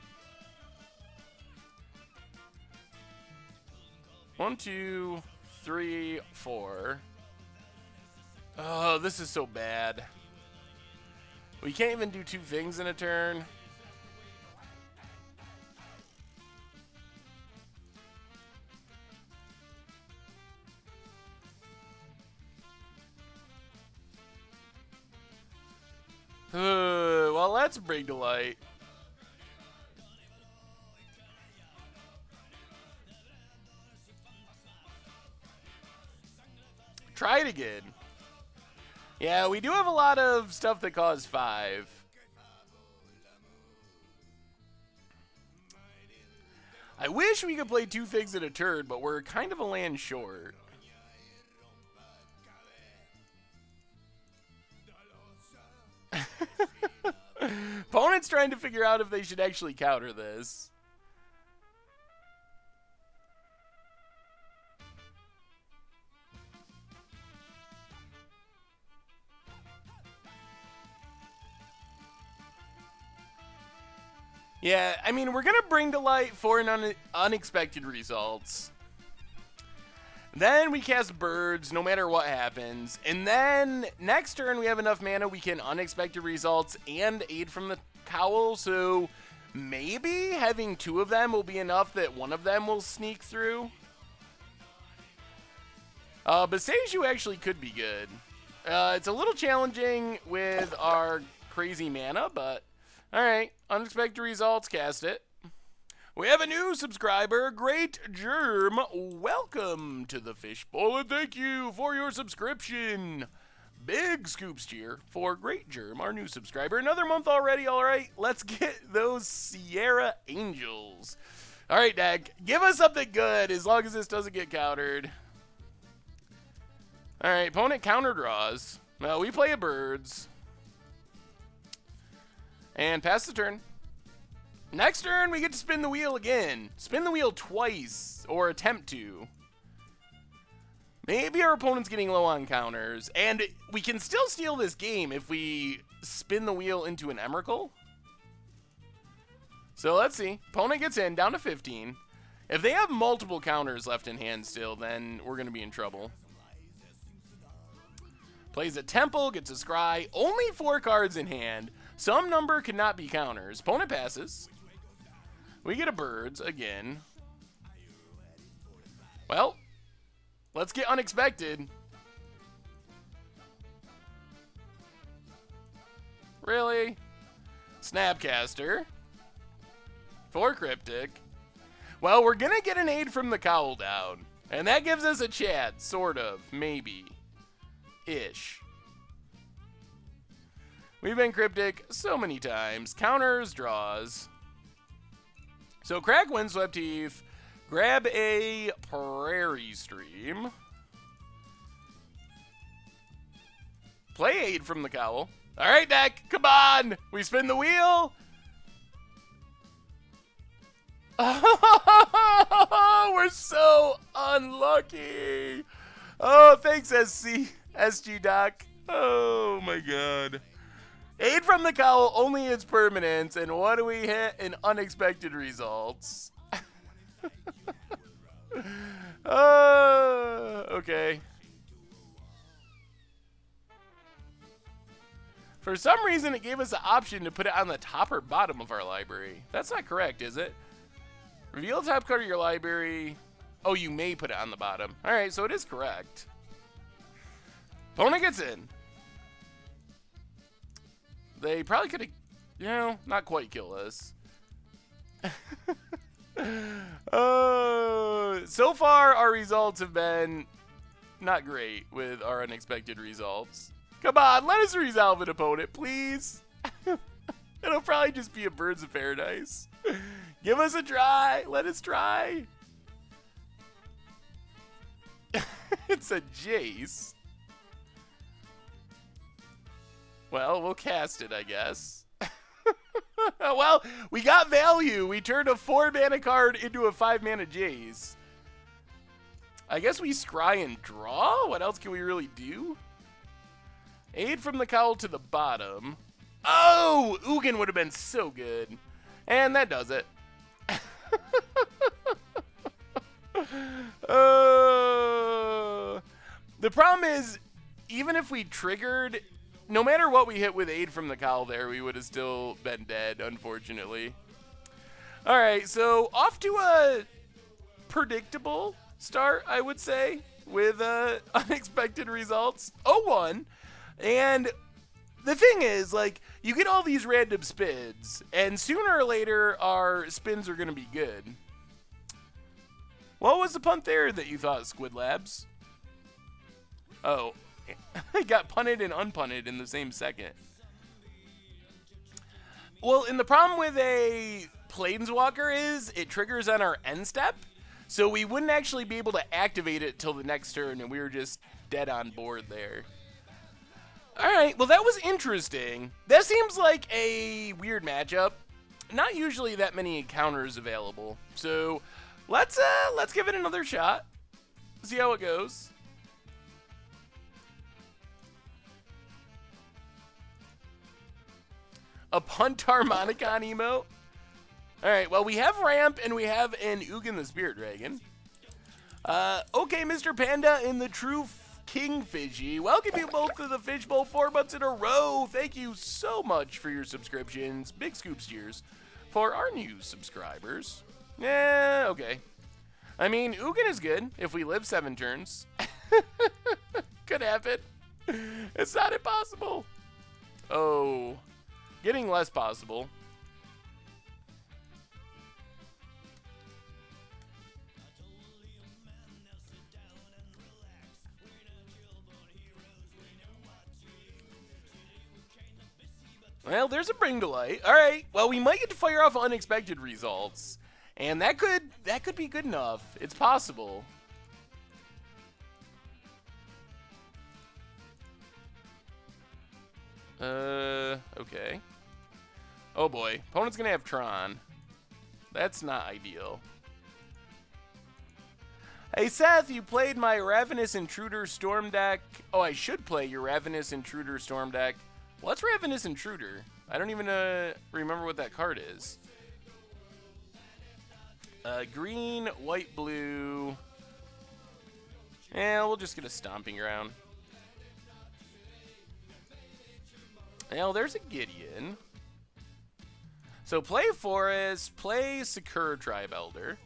1, 2, 3, 4. Oh, this is so bad. We can't even do 2 things in a turn. Well, let's bring to light. Try it again. Yeah, we do have a lot of stuff that costs 5. I wish we could play 2 things in a turn, but we're kind of a land short. Opponent's trying to figure out if they should actually counter this. Yeah, I mean, we're going to bring to light for an unexpected results. Then we cast birds no matter what happens. And then next turn we have enough mana we can unexpected results and Aid from the Cowl. So maybe having 2 of them will be enough that one of them will sneak through. But Seiju actually could be good. It's a little challenging with our crazy mana, but alright. Unexpected results, cast it. We have a new subscriber, Great Germ. Welcome to the Fishbowl, and thank you for your subscription. Big scoops cheer for Great Germ, our new subscriber. Another month already, all right. Let's get those Sierra Angels. All right, Dag, give us something good as long as this doesn't get countered. Alright, opponent counter draws. Well, we play a birds. And pass the turn. Next turn, we get to spin the wheel again. Spin the wheel twice, or attempt to. Maybe our opponent's getting low on counters, and we can still steal this game if we spin the wheel into an Emrakul. So let's see. Opponent gets in, down to 15. If they have multiple counters left in hand still, then we're going to be in trouble. Plays a Temple, gets a Scry. Only 4 cards in hand. Some number cannot be counters. Opponent passes. We get a birds again. Well, let's get unexpected. Really? Snapcaster. 4 cryptic. Well, we're gonna get an aid from the cowl down. And that gives us a chance, sort of, maybe. Ish. We've been cryptic so many times. Counters, draws. So crack Windswept Teeth. Grab a Prairie Stream. Play aid from the cowl. Alright, deck, come on! We spin the wheel. Oh, we're so unlucky. Oh, thanks, SG Doc. Oh, my God. Aid from the cowl only hits permanents, and what do we hit? An unexpected results. Okay. For some reason, it gave us the option to put it on the top or bottom of our library. That's not correct, is it? Reveal the top card of your library. Oh, you may put it on the bottom. All right, so it is correct. Opponent gets in. They probably could have, you know, not quite kill us. So far, our results have been not great with our unexpected results. Come on, let us resolve it, opponent, please. It'll probably just be a Birds of Paradise. Give us a try. Let us try. It's a Jace. Well, we'll cast it, I guess. Well, we got value. We turned a 4-mana card into a 5-mana Jace. I guess we scry and draw? What else can we really do? Aid from the cowl to the bottom. Oh, Ugin would have been so good. And that does it. The problem is, even if we triggered, no matter what we hit with aid from the cowl there, we would have still been dead, unfortunately. All right, so off to a predictable start, I would say, with unexpected results. 0-1. And the thing is, like, you get all these random spins, and sooner or later, our spins are going to be good. What was the punt there that you thought, Squid Labs? Oh, I got punted and unpunted in the same second. Well, and the problem with a Planeswalker is it triggers on our end step, so we wouldn't actually be able to activate it till the next turn, and we were just dead on board there. Alright, well that was interesting. That seems like a weird matchup. Not usually that many counters available. So let's give it another shot. See how it goes. A punt Harmonicon emote. Alright, well we have ramp and we have an Ugin the Spirit Dragon. Okay, Mr. Panda in the true King Fishy. Welcome you both to the Fishbowl 4 months in a row. Thank you so much for your subscriptions. Big scoops cheers for our new subscribers. Yeah, okay. I mean, Ugin is good if we live 7 turns. Could happen. It's not impossible. Oh, getting less possible. Well, there's a Bring to Light. All right. Well, we might get to fire off unexpected results, and that could be good enough. It's possible. Okay. Oh boy. Opponent's gonna have Tron. That's not ideal. Hey Seth, you played my Ravenous Intruder Storm deck. Oh, I should play your Ravenous Intruder Storm deck. What's Ravenous Intruder? I don't even remember what that card is. Green, white, blue. We'll just get a Stomping Ground. Well, there's a Gideon. So play Forest, play Secure Tribe Elder.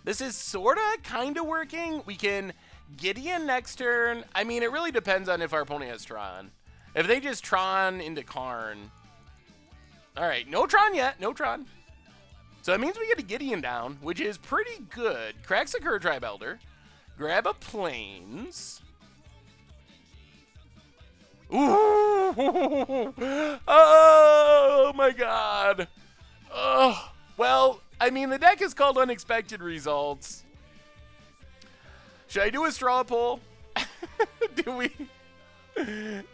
This is sorta, kinda working. We can Gideon next turn. I mean, it really depends on if our opponent has Tron. If they just Tron into Karn. Alright, no Tron yet, no Tron. So that means we get a Gideon down, which is pretty good. Crack Secure Tribe Elder. Grab a Plains. Ooh! Oh my god! Oh, well, I mean, the deck is called Unexpected Results. Should I do a straw poll? Do we?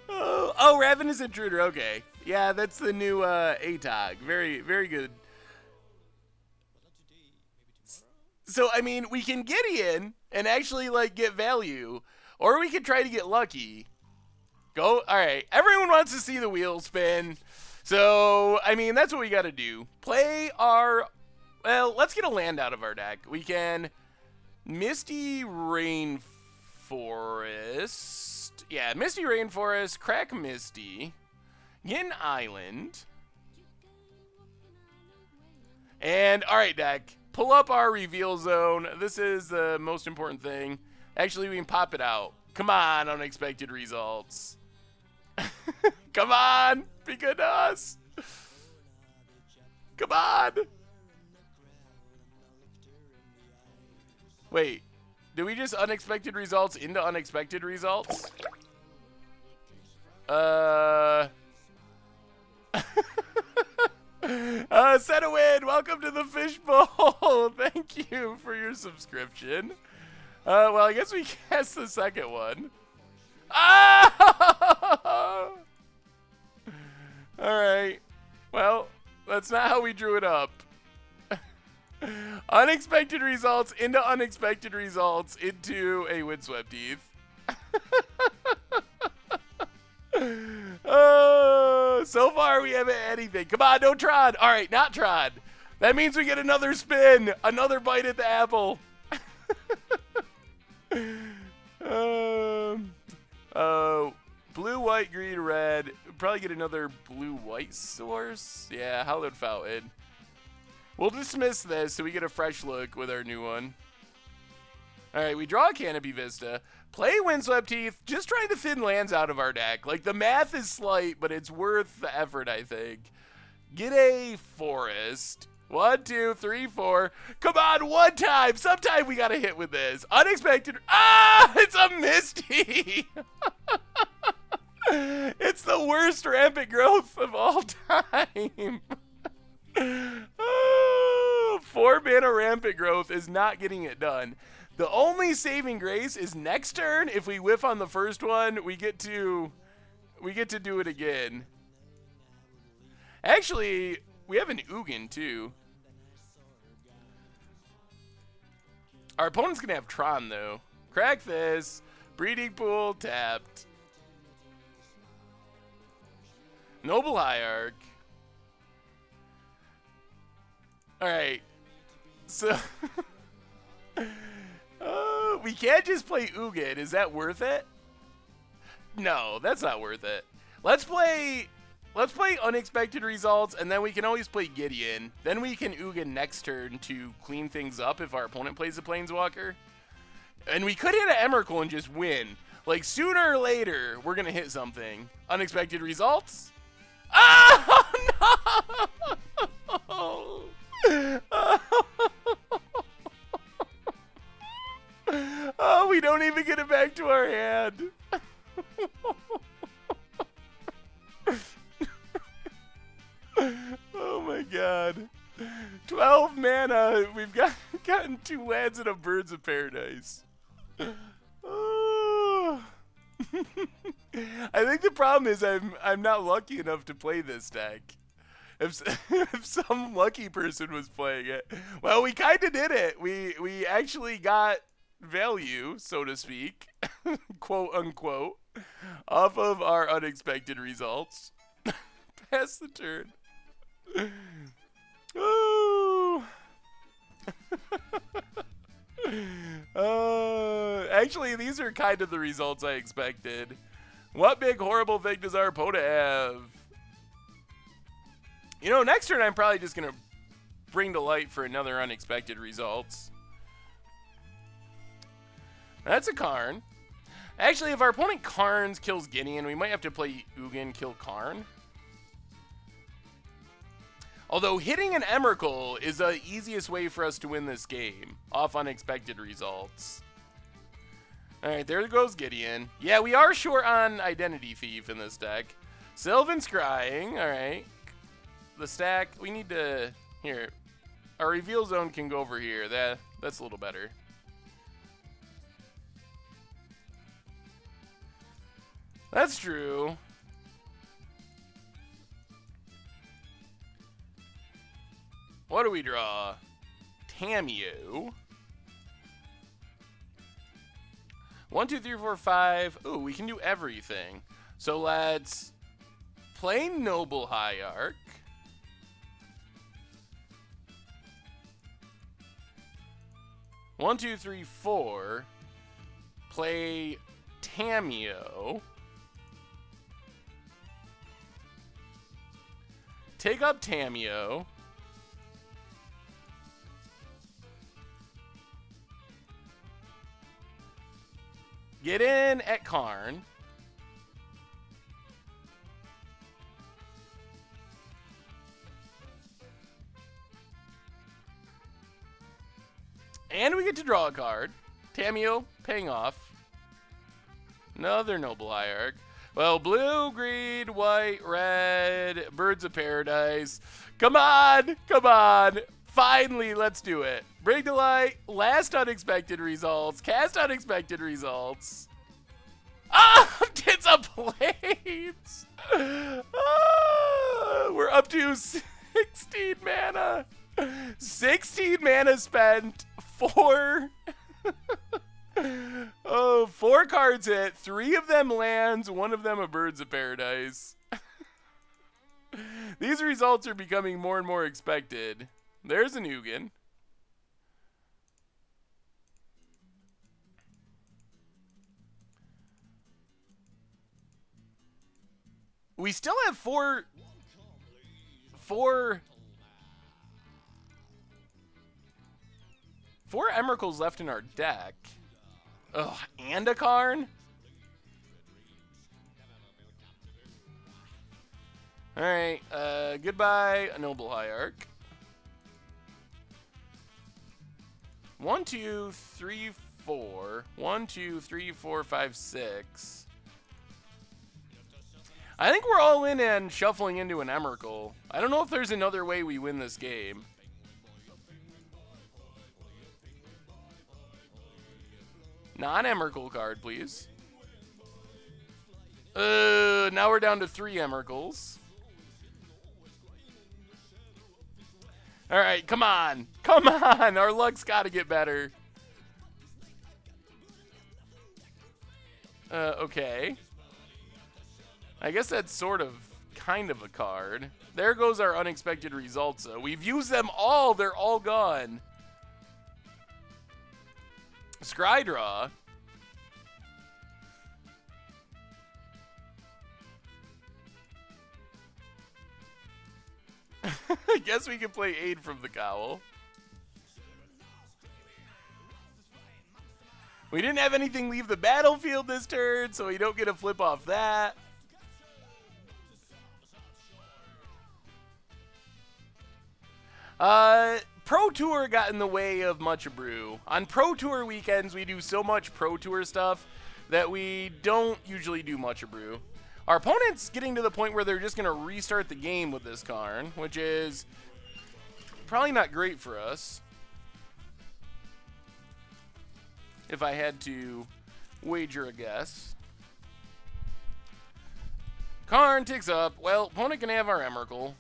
Oh, Ravenous Intruder. Okay, yeah, that's the new ATOG. Very, very good. So I mean, we can Gideon and actually like get value, or we could try to get lucky. Go. All right. Everyone wants to see the wheel spin. So, I mean, that's what we got to do. Play our... Well, let's get a land out of our deck. We can Misty Rainforest. Yeah, Misty Rainforest. Crack Misty. Get an island. And, all right, deck. Pull up our reveal zone. This is the most important thing. Actually, we can pop it out. Come on, Unexpected Results. Come on, be good to us. Come on. Wait, do we just Unexpected Results into Unexpected Results? Set a win. Welcome to the fishbowl. Thank you for your subscription. Well, I guess we cast the second one. Ah! Alright. Well, that's not how we drew it up. Unexpected Results into Unexpected Results into a Windswept Heath. So far we haven't had anything. Come on, no Tron. Alright, not Tron. That means we get another spin. Another bite at the apple. Blue, white, green, red. Probably get another blue-white source. Yeah, Hallowed Fountain. We'll dismiss this so we get a fresh look with our new one. Alright, we draw a Canopy Vista. Play Windswept Heath. Just trying to thin lands out of our deck. Like, the math is slight, but it's worth the effort, I think. Get a Forest. 1, 2, 3, 4. Come on, one time. Sometime we got to hit with this. Unexpected. Ah, it's a Misty. It's the worst rampant growth of all time. 4 mana rampant growth is not getting it done. The only saving grace is next turn. If we whiff on the first one, we get to do it again. Actually, we have an Ugin too. Our opponent's gonna have Tron though. Crack this. Breeding Pool tapped. Noble Hierarch. Alright. So we can't just play Ugin. Is that worth it? No, that's not worth it. Let's play Unexpected Results, and then we can always play Gideon. Then we can Ugin next turn to clean things up if our opponent plays a Planeswalker. And we could hit an Emrakul and just win. Like, sooner or later, we're going to hit something. Unexpected Results? Oh, no! Oh, we don't even get it back to our hand. Oh my god. 12 mana. We've gotten 2 lands and a Birds of Paradise. Oh. I think the problem is I'm not lucky enough to play this deck. If some lucky person was playing it, well, we kind of did it. We actually got value, so to speak, quote unquote, off of our unexpected results. Pass the turn. Ooh. Actually, these are kind of the results I expected. What big horrible thing does our opponent have? You know, next turn I'm probably just going to bring to light for another unexpected results. That's a Karn. Actually, if our opponent Karns kills Gideon, we might have to play Ugin kill Karn. Although hitting an Emrakul is the easiest way for us to win this game, off unexpected results. Alright, there goes Gideon. Yeah, we are short on Identity Thief in this deck. Sylvan Scrying, alright. The stack, we need to... Here, our reveal zone can go over here. That's a little better. That's true. What do we draw? Tamiyo. 1, 2, 3, 4, 5. Ooh, we can do everything. So let's play Noble Hierarch. One, two, three, four. Play Tamiyo. Take up Tamiyo. Get in at Karn. And we get to draw a card. Tamiyo paying off. Another Noble Hierarch. Well, blue, green, white, red, Birds of Paradise. Come on! Come on! Finally, let's do it. Bring to light, last unexpected results, cast unexpected results. Ah! Tits of Plains! Ah, we're up to 16 mana. 16 mana spent. 4 oh, 4 cards hit. 3 of them lands. 1 of them a Birds of Paradise. These results are becoming more and more expected. There's an Ugin. We still have 4 Emrakuls left in our deck. Ugh, and a Karn? Alright, goodbye, Noble Hierarch. 1, 2, 3, 4. 1, 2, 3, 4, 5, 6. I think we're all in and shuffling into an Emrakul. I don't know if there's another way we win this game. Non-Emrakul card, please. Now we're down to 3 Emrakuls. Alright, come on. Come on. Our luck's got to get better. Okay. I guess that's sort of, kind of a card. There goes our unexpected results, though. We've used them all. They're all gone. Scry draw. I guess we can play Aid from the Cowl. We didn't have anything leave the battlefield this turn, so we don't get a flip off that. Pro Tour got in the way of Much Brew. On Pro Tour weekends, we do so much Pro Tour stuff that we don't usually do Much Brew. Our opponent's getting to the point where they're just going to restart the game with this Karn, which is probably not great for us. If I had to wager a guess. Karn ticks up. Well, opponent can have our Emrakul.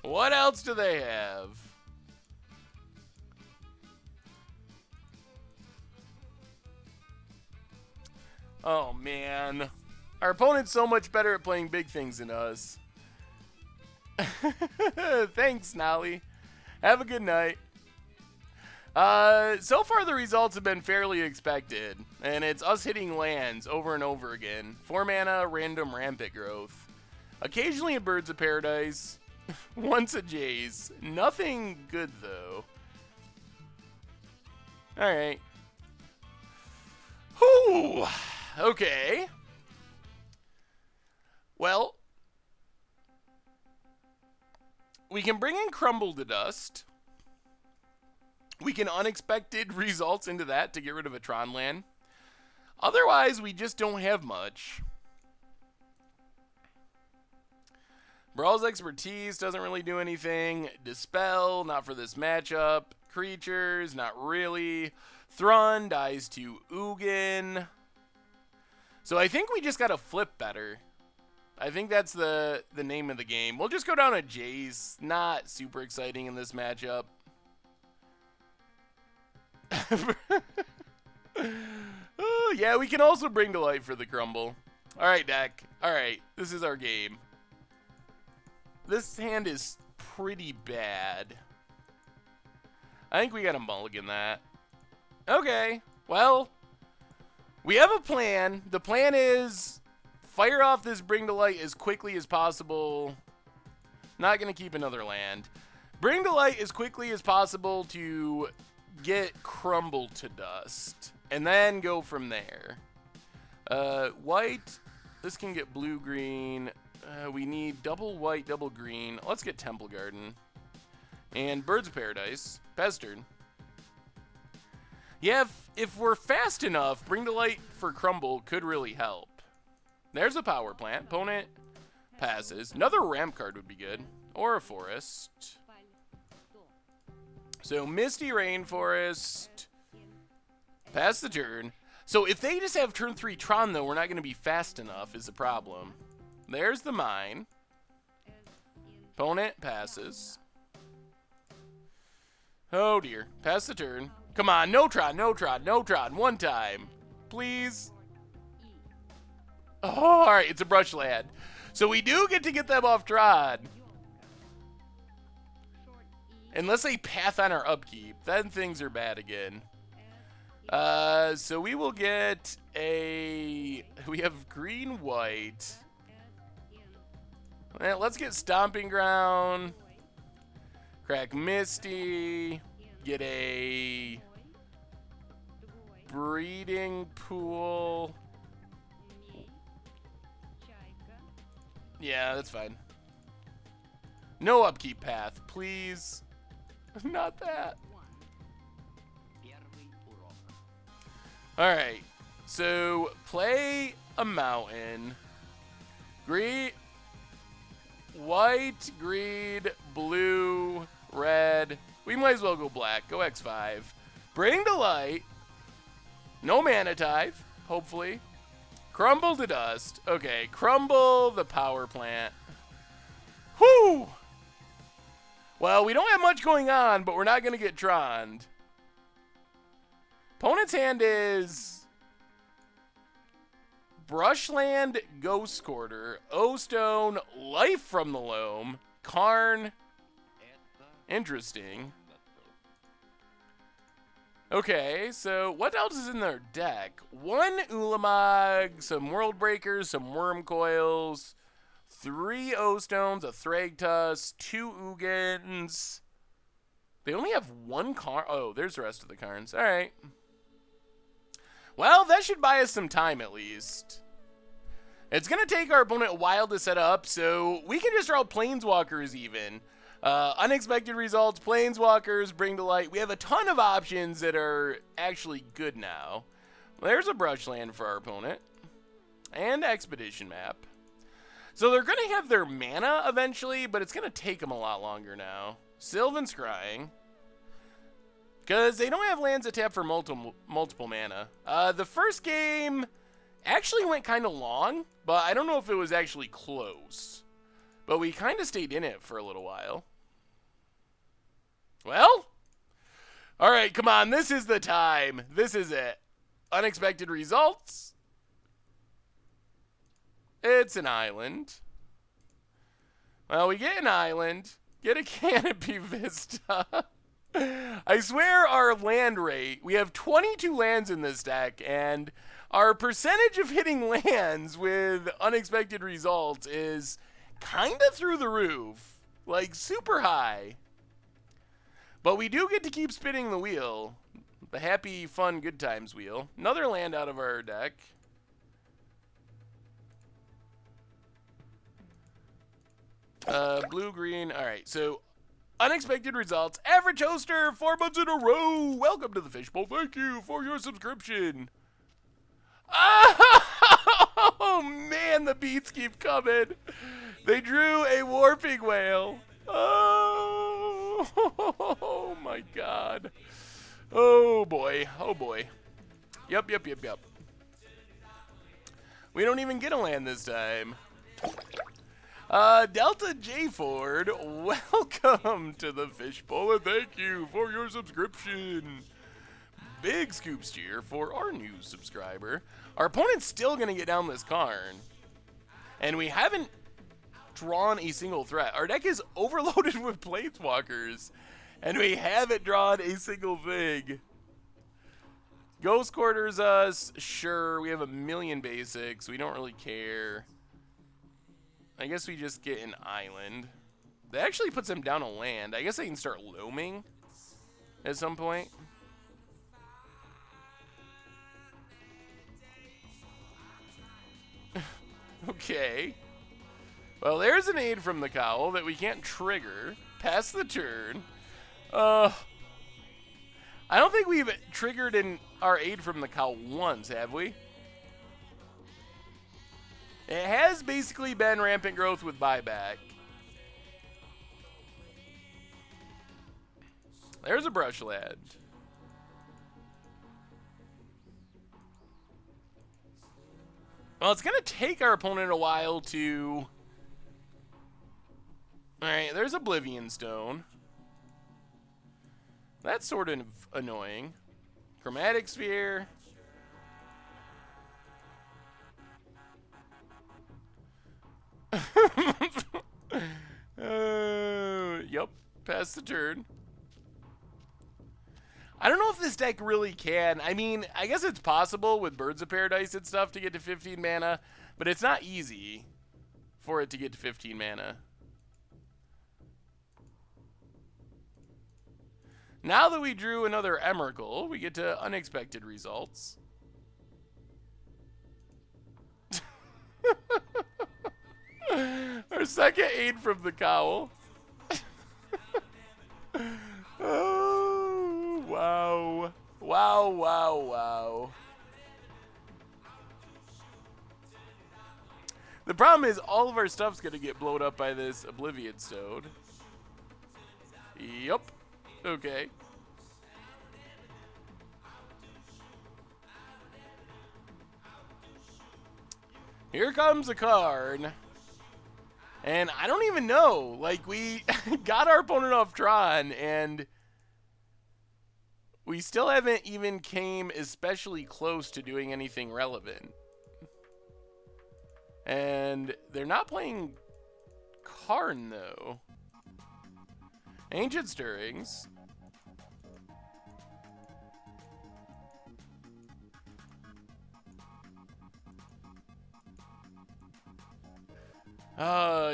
What else do they have? Oh, man. Our opponent's so much better at playing big things than us. Thanks, Nolly. Have a good night. So far the results have been fairly expected, and it's us hitting lands over and over again. 4 mana, random rampant growth. Occasionally a Birds of Paradise. Once a Jace. Nothing good, though. Alright. Whew. Okay. Well, we can bring in Crumble to Dust. We can unexpected results into that to get rid of a Tron land. Otherwise, we just don't have much. Brawl's Expertise doesn't really do anything. Dispel, not for this matchup. Creatures, not really. Thrun dies to Ugin. So I think we just gotta flip better. I think that's the name of the game. We'll just go down to Jace. Not super exciting in this matchup. Yeah, we can also bring to light for the Crumble. Alright, deck. Alright, this is our game. This hand is pretty bad. I think we gotta mulligan that. Okay, well, we have a plan. The plan is fire off this Bring to Light as quickly as possible. Not gonna keep another land. Bring to Light as quickly as possible to get Crumble to Dust. And then go from there. White. This can get blue-green. We need double white, double green. Let's get Temple Garden. And Birds of Paradise. Pestered. Yeah, if we're fast enough, Bring to Light for Crumble could really help. There's a power plant. Opponent passes. Another ramp card would be good. Or a forest. So Misty Rainforest. Pass the turn. So if they just have turn 3 Tron, though, we're not going to be fast enough is the problem. There's the mine. Opponent passes. Oh, dear. Pass the turn. Come on. No Tron, no Tron, no Tron. One time. Please. Oh, all right. It's a brush land. So we do get to get them off Tron. Unless they path on our upkeep. Then things are bad again. So we will get a... We have green-white. Well, let's get Stomping Ground. Crack Misty. Get a... Breeding Pool. Yeah, that's fine. No upkeep path, please. Not that. Alright, so play a mountain. Green, white, green, blue, red. We might as well go black. Go X5. Bring to Light. No mana type, hopefully. Crumble to Dust. Okay, Crumble the power plant. Whew! Well, we don't have much going on, but we're not going to get Troned. Opponent's hand is Brushland, Ghost Quarter, O-Stone, Life from the Loam, Karn. Interesting. Okay, so what else is in their deck? 1 Ulamog, some World Breakers, some Worm Coils, 3 O-Stones, a Thragtusk, 2 Ugins. They only have 1 Karn. Oh, there's the rest of the Karns. All right. Well, that should buy us some time at least. It's going to take our opponent a while to set up, so we can just draw Planeswalkers even. Unexpected results, Planeswalkers, Bring to Light. We have a ton of options that are actually good now. There's a Brushland for our opponent. And Expedition Map. So they're going to have their mana eventually, but it's going to take them a lot longer now. Sylvan Scrying. Because they don't have lands that tap for multiple mana. The first game Actually went kind of long, but I don't know if it was actually close. But we kind of stayed in it for a little while. Well, all right, come on. This is the time. This is it. Unexpected results. It's an island. Well, we get an island. Get a canopy vista. I swear our land rate, we have 22 lands in this deck, and our percentage of hitting lands with unexpected results is kind of through the roof. Like, super high. But we do get to keep spinning the wheel. The happy, fun, good times wheel. Another land out of our deck. Blue, green. All right, so unexpected results. Average hoster, 4 months in a row. Welcome to the Fishbowl. Thank you for your subscription. Oh, man, the beats keep coming. They drew a warping whale. Oh, my God. Oh, boy. Oh, boy. Yep. We don't even get a land this time. Delta J Ford, welcome to the Fishbowl, and thank you for your subscription. Big scoops cheer for our new subscriber. Our opponent's still going to get down this Karn, and we haven't drawn a single threat. Our deck is overloaded with Planeswalkers, and we haven't drawn a single thing. Ghost Quarters us, sure, we have a million basics, we don't really care. I guess we just get an island. That actually puts them down a land. I guess they can start looming at some point. Okay. Well, there's an aid from the cowl that we can't trigger. Pass the turn. I don't think we've triggered in our aid from the cowl once, have we? It has basically been rampant growth with buyback. There's a brush lad. Well, it's going to take our opponent a while to... Alright, there's Oblivion Stone. That's sort of annoying. Chromatic Sphere. Yep, pass the turn. I don't know if this deck really can. I mean, I guess it's possible with Birds of Paradise and stuff to get to 15 mana, but it's not easy for it to get to 15 mana. Now that we drew another Emrakul, we get to unexpected results. Our second aid from the cowl. Oh, wow. Wow. The problem is all of our stuff's going to get blown up by this Oblivion Stone. Yup. Okay. Here comes a card. And I don't even know. Like, we got our opponent off Tron, and we still haven't even came especially close to doing anything relevant. And they're not playing Karn, though. Ancient Stirrings.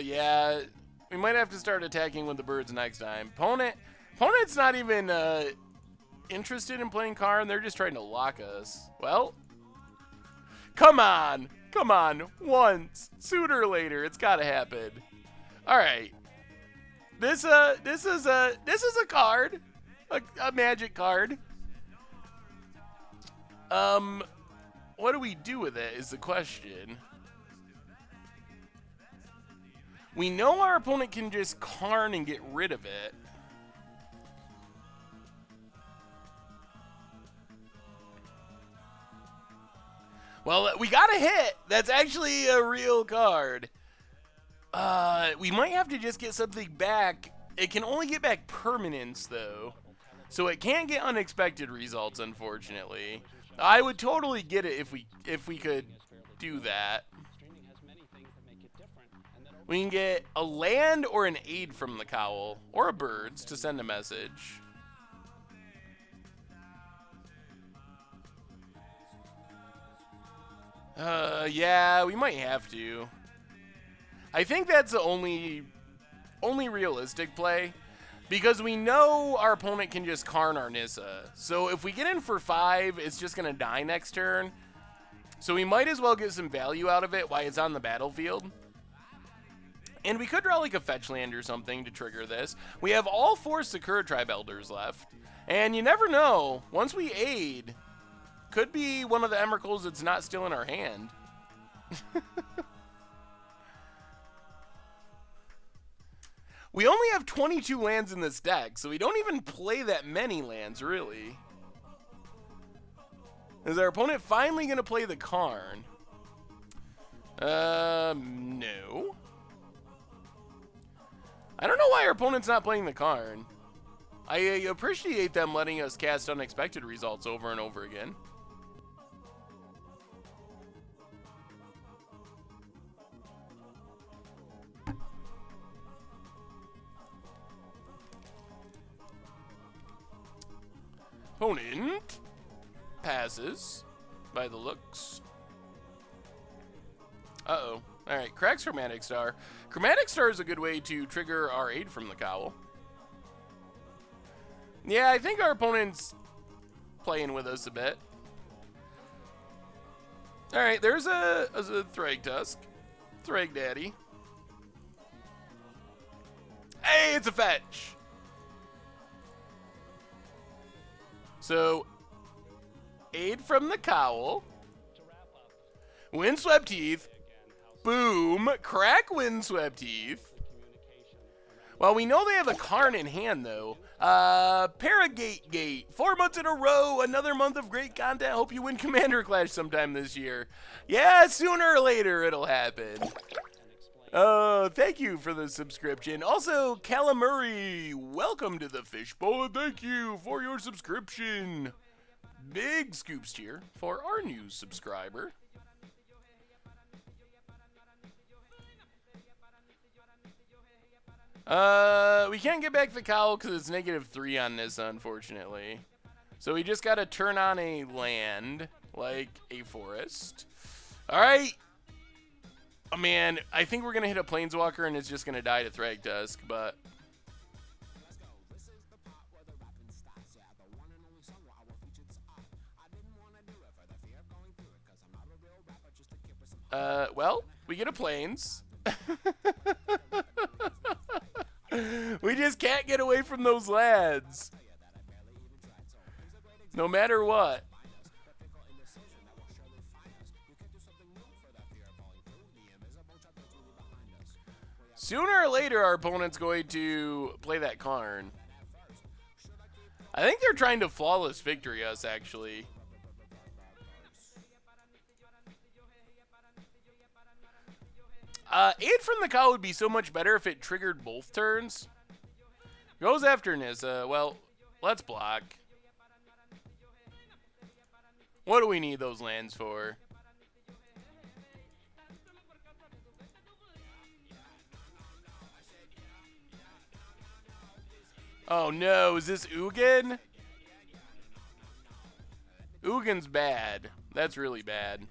Yeah. We might have to start attacking with the birds next time. Opponent's not even interested in playing Karn. They're just trying to lock us. Well, come on. Once. Sooner or later, it's got to happen. All right. This is a card. A magic card. What do we do with it is the question. We know our opponent can just Karn and get rid of it. Well, we got a hit. That's actually a real card. We might have to just get something back. It can only get back permanents, though. So it can't get unexpected results, unfortunately. I would totally get it if we could do that. We can get a land or an aid from the cowl, or a birds to send a message. Yeah, we might have to. I think that's the only realistic play, because we know our opponent can just Karn our Nissa. So if we get in for 5, it's just going to die next turn. So we might as well get some value out of it while it's on the battlefield. And we could draw like a fetch land or something to trigger this. We have all 4 Sakura Tribe Elders left. And you never know, once we aid, could be one of the Emrakuls that's not still in our hand. We only have 22 lands in this deck, so we don't even play that many lands, really. Is our opponent finally going to play the Karn? No. I don't know why our opponent's not playing the Karn. I appreciate them letting us cast unexpected results over and over again. Opponent passes by the looks. Uh-oh. Alright, cracks Chromatic Star. Chromatic Star is a good way to trigger our aid from the cowl. Yeah, I think our opponent's playing with us a bit. Alright, there's a Thragtusk. Thrag Daddy. Hey, it's a fetch! So, aid from the cowl. Windswept Heath. Boom. Crack Windswept Heath. Well, we know they have a Karn in hand, though. Paragate Gate. 4 months in a row. Another month of great content. Hope you win Commander Clash sometime this year. Yeah, sooner or later it'll happen. Oh, thank you for the subscription. Also, Calamari, welcome to the Fishbowl. Thank you for your subscription. Big scoops cheer for our new subscriber. We can't get back the cowl because it's -3 on this, unfortunately. So we just got to turn on a land, like a forest. All right. Oh, man, I think we're going to hit a Planeswalker and it's just going to die to Thragtusk, but... well, we get a Plains. We just can't get away from those lads. No matter what. Sooner or later, our opponent's going to play that Karn. I think they're trying to flawless victory us, actually. Aid from the cow would be so much better if it triggered both turns. Goes after Nissa. Well, let's block. What do we need those lands for? Oh no, is this Ugin? Ugin's bad. That's really bad.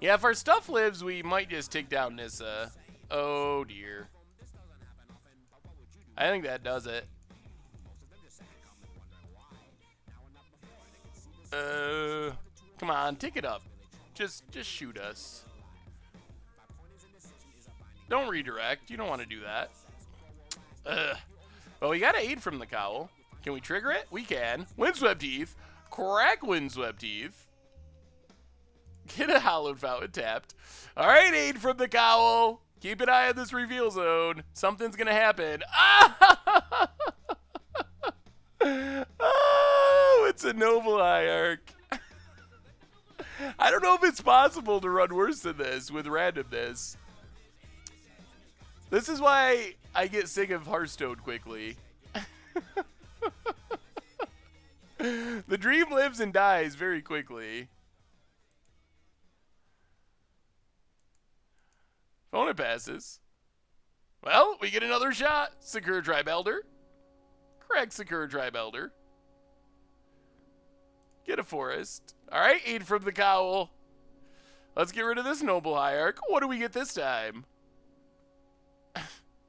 Yeah, if our stuff lives, we might just take down Nissa. Oh dear. I think that does it. Come on, take it up. Just shoot us. Don't redirect. You don't want to do that. Well, we got to aid from the cowl. Can we trigger it? We can. Windswept Heath. Crack Windswept Heath. Get a Hallowed Fountain tapped. All right, aid from the cowl. Keep an eye on this reveal zone. Something's going to happen. It's a noble hierarch. I don't know if it's possible to run worse than this with randomness. This is why I get sick of Hearthstone quickly. The dream lives and dies very quickly. Opponent passes. Well, we get another shot. Secure Tribe Elder. Correct, Secure Tribe Elder. Get a forest. Alright, aid from the cowl. Let's get rid of this noble hierarch. What do we get this time?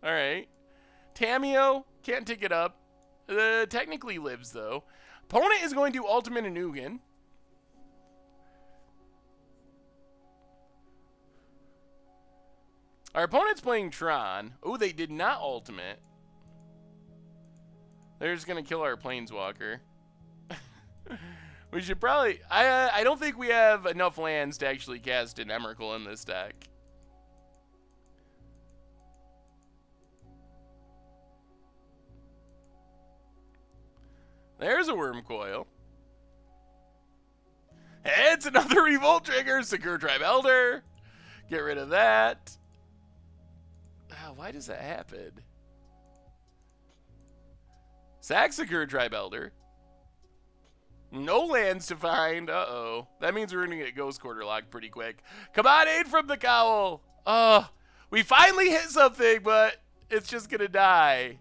Alright. Tamio, can't take it up. Technically lives, though. Opponent is going to ultimate a Nugan. Our opponent's playing Tron. Oh, they did not ultimate. They're just going to kill our Planeswalker. We should probably... I don't think we have enough lands to actually cast an Emrakul in this deck. There's a Worm Coil. It's another Revolt Trigger. Secure Tribe Elder. Get rid of that. Why does that happen? Sack Secure Tribe Elder. No lands to find. Uh-oh. That means we're going to get Ghost Quarter locked pretty quick. Come on, aid from the cowl. Oh, we finally hit something, but it's just going to die.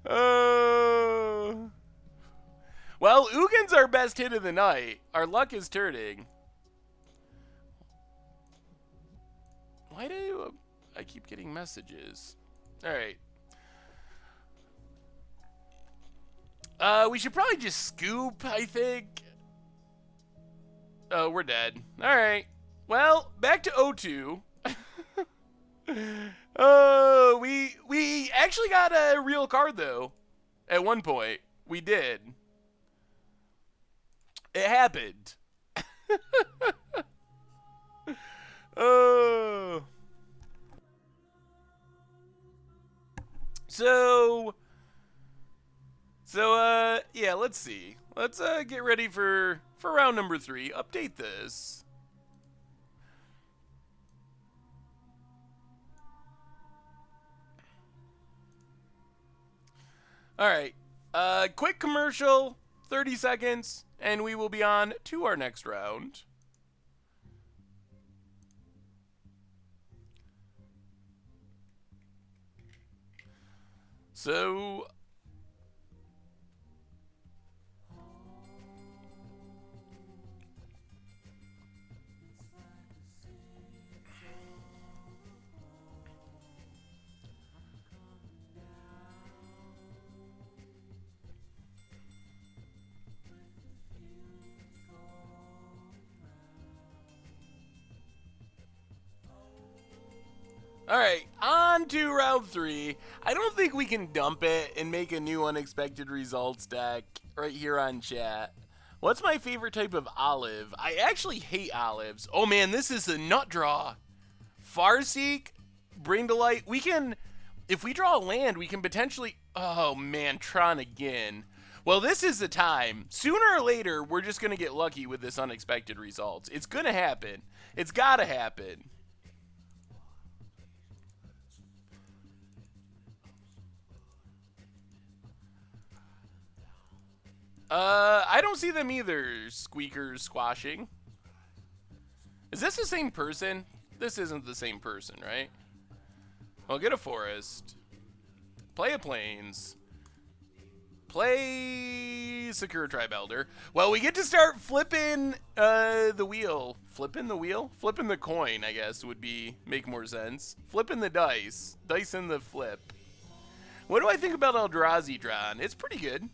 Oh. Well, Ugin's our best hit of the night. Our luck is turning. Why do I keep getting messages? All right. We should probably just scoop, I think. Oh, we're dead. All right. Well, back to O2. Oh, we actually got a real card, though. At one point. We did. It happened. Oh. So, yeah, let's see. Let's, get ready for round number 3. Update this. All right. Quick commercial, 30 seconds, and we will be on to our next round. So, all right, on to round 3. I don't think we can dump it and make a new unexpected results deck right here on chat. What's my favorite type of olive? I actually hate olives. Oh man, this is a nut draw. Farseek, Bring to Light. We can, if we draw a land, we can potentially, oh man, Tron again. Well, this is the time. Sooner or later, we're just going to get lucky with this unexpected results. It's going to happen. It's got to happen. I don't see them either, Squeakers squashing. Is this the same person? This isn't the same person, right? Well, get a forest. Play a plains. Play Secure Tribe Elder. Well, we get to start flipping the wheel. Flipping the wheel? Flipping the coin, I guess, would make more sense. Flipping the dice. Dice in the flip. What do I think about Eldrazi Tron? It's pretty good.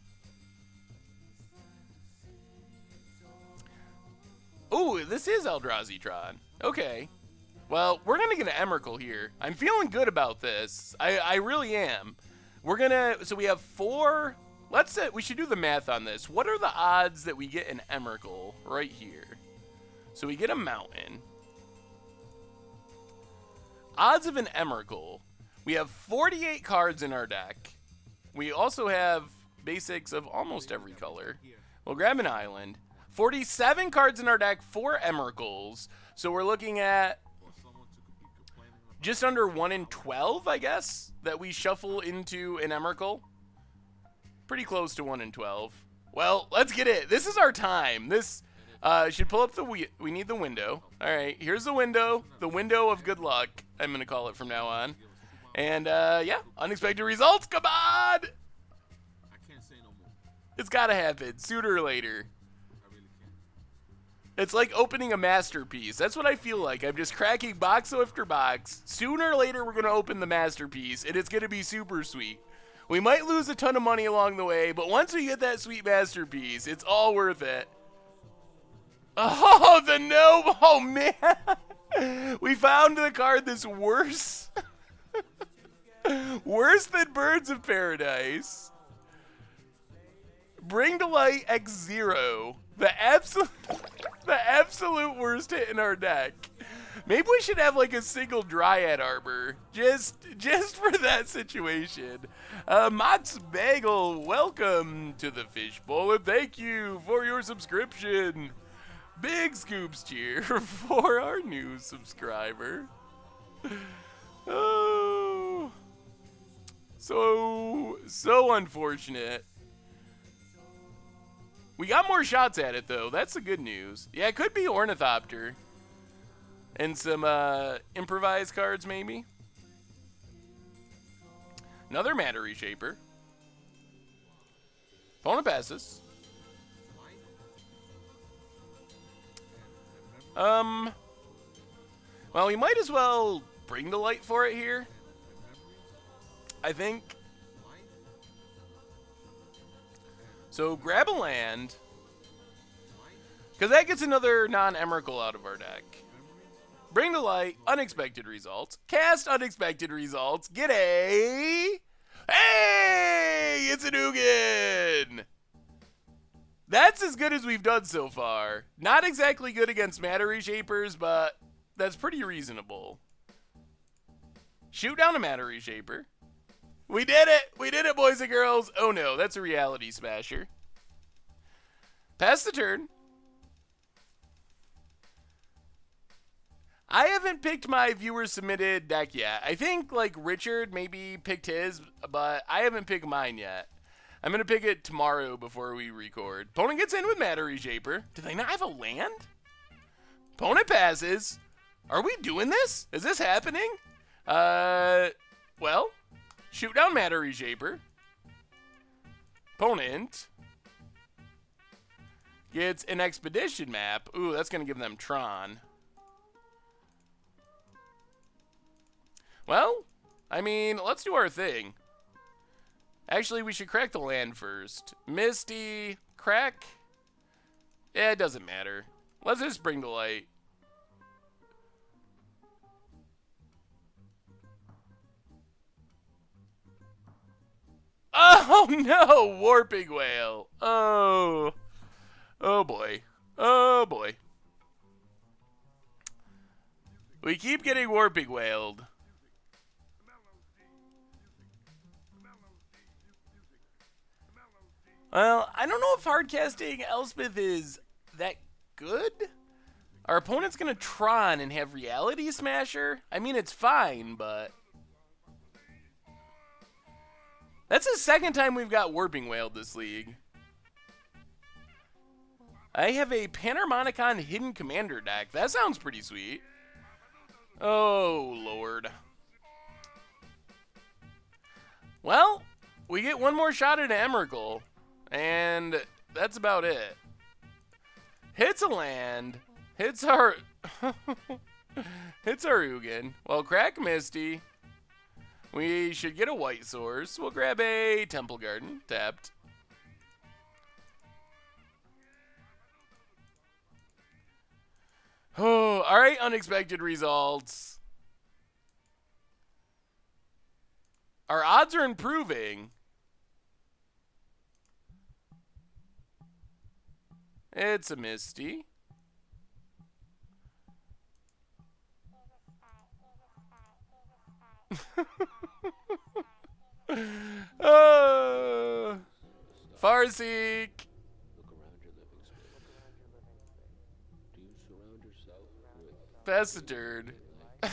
Oh, this is Eldrazi Tron. Okay. Well, we're going to get an Emrakul here. I'm feeling good about this. I really am. We're going to... So we have 4... Let's we should do the math on this. What are the odds that we get an Emrakul right here? So we get a mountain. Odds of an Emrakul. We have 48 cards in our deck. We also have basics of almost every color. We'll grab an island. 47 cards in our deck, 4 Emrakuls. So we're looking at just under 1 in 12, I guess, that we shuffle into an Emrakul. Pretty close to 1 in 12. Well, let's get it. This is our time. This should pull up the... We need the window. All right, here's the window. The window of good luck, I'm going to call it from now on. And, yeah, unexpected results. Come on! It's got to happen sooner or later. It's like opening a masterpiece. That's what I feel like. I'm just cracking box after box. Sooner or later, we're going to open the masterpiece, and it's going to be super sweet. We might lose a ton of money along the way, but once we get that sweet masterpiece, it's all worth it. Oh, the no. Oh, man. We found the card that's worse. Worse than Birds of Paradise. Bring to Light X0. The absolute worst hit in our deck. Maybe we should have like a single Dryad Arbor. Just for that situation. Mott's Bagel, welcome to the Fishbowl, and thank you for your subscription. Big scoops cheer for our new subscriber. Oh, so unfortunate. We got more shots at it, though. That's the good news. Yeah, it could be Ornithopter. And some improvised cards, maybe. Another Matter Reshaper. Opponent passes. Well, we might as well bring the light for it here. I think. So grab a land, because that gets another non-Emrakul out of our deck. Bring to light, unexpected results. Cast unexpected results. Get a... Hey! It's an Ugin! That's as good as we've done so far. Not exactly good against Matter Reshapers, but that's pretty reasonable. Shoot down a Matter Reshaper. We did it! We did it, boys and girls! Oh no, that's a Reality Smasher. Pass the turn. I haven't picked my viewer-submitted deck yet. I think, like, Richard maybe picked his, but I haven't picked mine yet. I'm going to pick it tomorrow before we record. Opponent gets in with Matter Reshaper. Do they not have a land? Opponent passes. Are we doing this? Is this happening? Well... Shoot down Matter Reshaper. Opponent gets an Expedition map. Ooh, that's going to give them Tron. Well, I mean, let's do our thing. Actually, we should crack the land first. Misty, crack. Yeah, it doesn't matter. Let's just bring to light. Oh no, Warping Whale. Oh. Oh boy. Oh boy. We keep getting Warping Whaled. Well, I don't know if hardcasting Elspeth is that good. Our opponent's gonna Tron and have Reality Smasher. I mean, it's fine, but... That's the second time we've got Warping Whaled this league. I have a Panharmonicon Hidden Commander deck. That sounds pretty sweet. Oh, Lord. Well, we get one more shot at Emrakul, and that's about it. Hits a land. Hits our... hits our Ugin. Well, crack Misty. We should get a white source. We'll grab a Temple Garden, tapped. Oh, all right, unexpected results. Our odds are improving. It's a Misty. Farseek. Look around your living space. Do you surround yourself with Passturn. like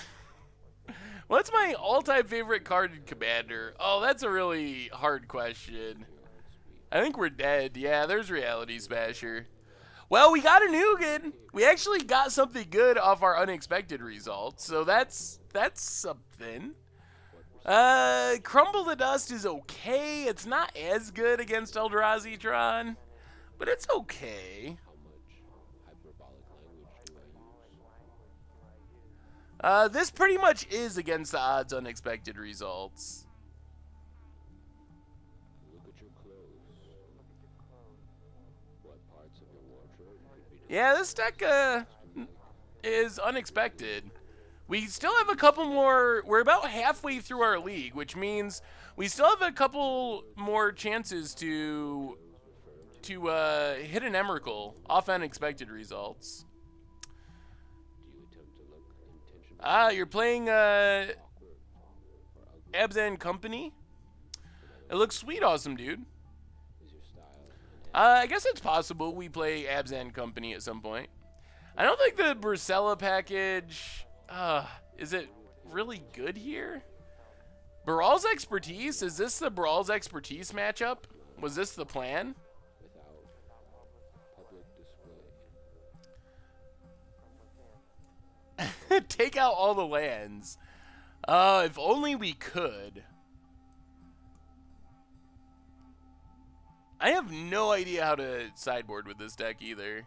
What's my all-time favorite card in Commander? Oh, that's a really hard question. your own sweet I think we're dead. Yeah, there's Reality Smasher. Well, we got a Nugan. We actually got something good off our unexpected results, so that's something. Crumble the Dust is okay. It's not as good against Eldrazi Tron, but it's okay. how much hyperbolic language do I use? This pretty much is against the odds unexpected results. Look at your clothes. What parts of your wardrobe could be Yeah, this deck is unexpected. We still have a couple more. We're about halfway through our league, which means we still have a couple more chances to hit an Emrakul off unexpected results. Do you attempt to look intentionally You're playing awkward or ugly? Abs and Company. It looks sweet, awesome, dude. Is your style I guess it's possible we play Abs and Company at some point. I don't think the Bracella package. Is it really good here? Brawl's Expertise? Is this the Brawl's Expertise matchup? Was this the plan? without public display? Take out all the lands. If only we could. I have no idea how to sideboard with this deck either.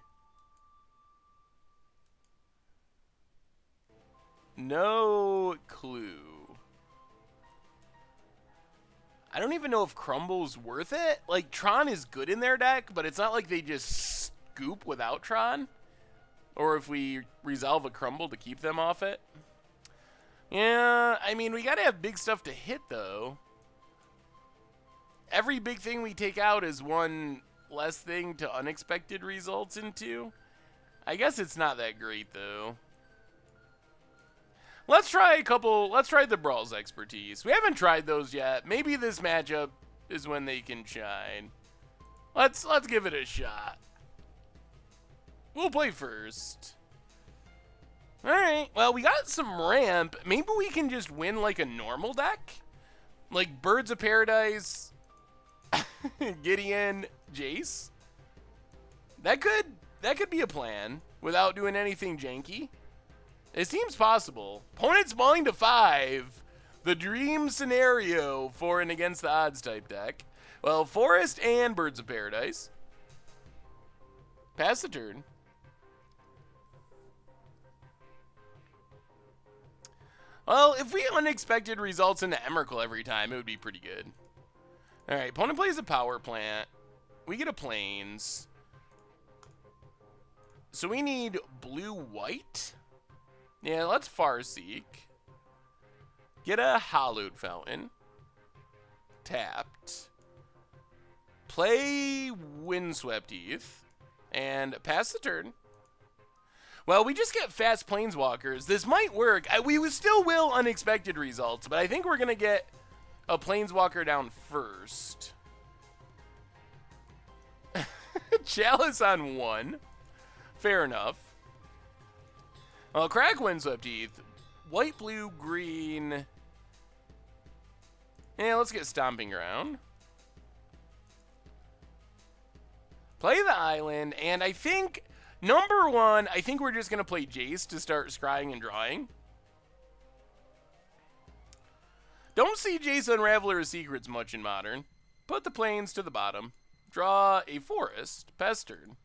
No clue. I don't even know if Crumble's worth it. Like, Tron is good in their deck, but it's not like they just scoop without Tron. Or if we resolve a Crumble to keep them off it. Yeah, I mean, we gotta have big stuff to hit, though. Every big thing we take out is one less thing to unexpected results into. I guess it's not that great, though. Let's try the Brawl's Expertise. We haven't tried those yet. Maybe this matchup is when they can shine. Let's give it a shot. We'll play first. Alright, well, we got some ramp. Maybe we can just win like a normal deck? Like Birds of Paradise, Gideon, Jace. That could be a plan without doing anything janky. It seems possible. Opponent's falling to 5. The dream scenario for an against the odds type deck. Well, Forest and Birds of Paradise. Pass the turn. Well, if we unexpected results into Emrakul every time, it would be pretty good. Alright, opponent plays a power plant. We get a plains. So we need blue-white. Yeah, let's Farseek. Get a Hallowed Fountain. Tapped. Play Windswept Heath. And pass the turn. Well, we just get fast Planeswalkers. This might work. We still will unexpected results, but I think we're going to get a Planeswalker down first. Chalice on 1. Fair enough. Well, crack Windswept Heath. White, blue, green. Yeah, let's get Stomping Ground. Play the island, and I think, number 1, I think we're just going to play Jace to start scrying and drawing. Don't see Jace Unraveler of Secrets much in Modern. Put the plains to the bottom. Draw a forest. Pass turn.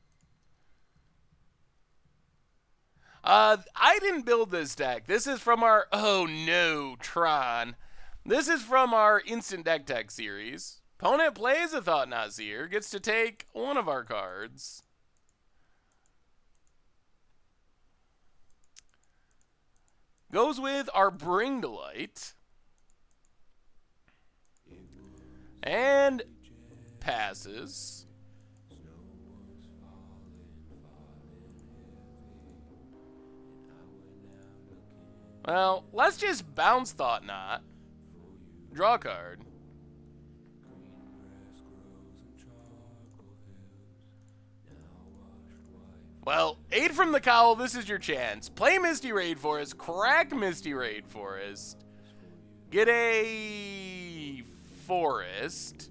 I didn't build this deck. This is from our, oh no, Tron. This is from our Instant Deck Tech series. Opponent plays a Thought Nazir, gets to take one of our cards. Goes with our Bring to Light. And passes. Well, let's just bounce Thought Knot. Draw a card. Well, Aid from the Cowl, this is your chance. Play Misty Raid Forest, crack Misty Raid Forest, get a forest,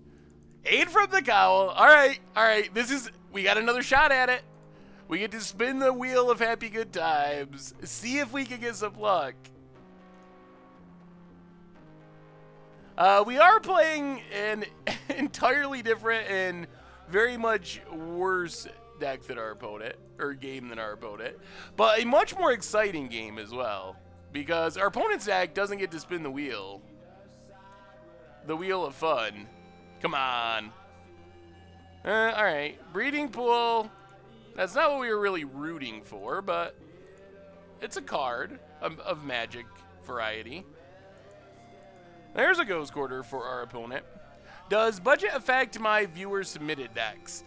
Aid from the Cowl. All right, we got another shot at it. We get to spin the wheel of happy good times, see if we can get some luck. We are playing an entirely different and very much worse deck than our opponent, or game than our opponent, but a much more exciting game as well, because our opponent's deck doesn't get to spin the wheel of fun. Come on. Alright, breeding pool. That's not what we were really rooting for, but it's a card of magic variety. There's a Ghost Quarter for our opponent. Does budget affect my viewer submitted decks?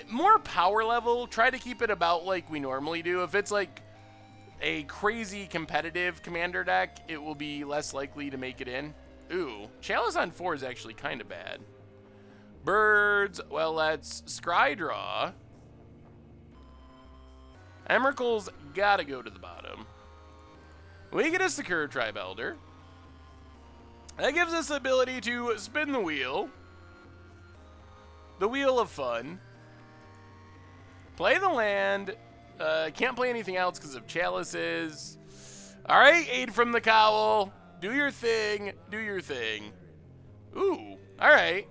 More power level. Try to keep it about like we normally do. If it's like a crazy competitive commander deck, it will be less likely to make it in. Ooh, Chalice on 4 is actually kind of bad. Birds, well, let's scry draw. Emrakul's gotta go to the bottom. We get a Secure Tribe Elder. That gives us the ability to spin the wheel of fun. Play the land. Can't play anything else because of chalices. Alright, Aid from the Cowl. Do your thing. Do your thing. Ooh, alright.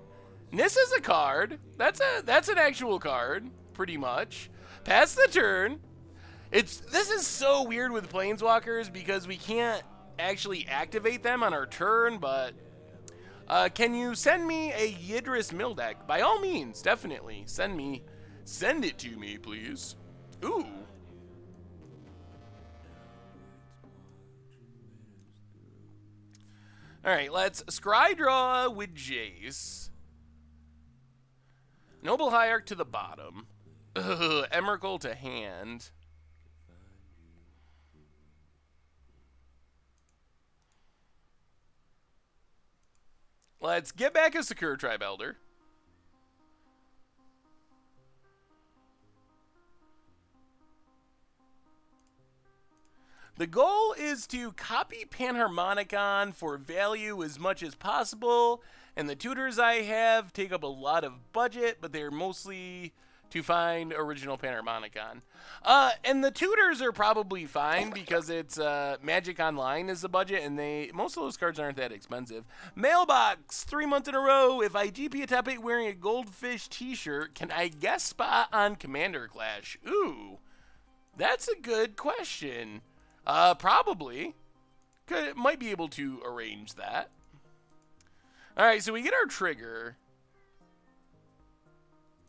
Nissa's a card. That's an actual card, pretty much. Pass the turn. This is so weird with Planeswalkers because we can't actually activate them on our turn, but can you send me a Yidris Mill deck? By all means, definitely. Send it to me, please. Ooh. Alright, let's scry draw with Jace. Noble Hierarch to the bottom. Ugh, Emrakul to hand. Let's get back a Secure Tribe Elder. The goal is to copy Panharmonicon for value as much as possible, and the tutors I have take up a lot of budget, but they're mostly to find original Panharmonicon. And the tutors are probably fine because it's Magic Online is the budget, and most of those cards aren't that expensive. Mailbox, 3 months in a row. If I GP a top 8 wearing a goldfish t-shirt, can I guest spot on Commander Clash? Ooh, that's a good question. Probably. Might be able to arrange that. Alright, so we get our trigger.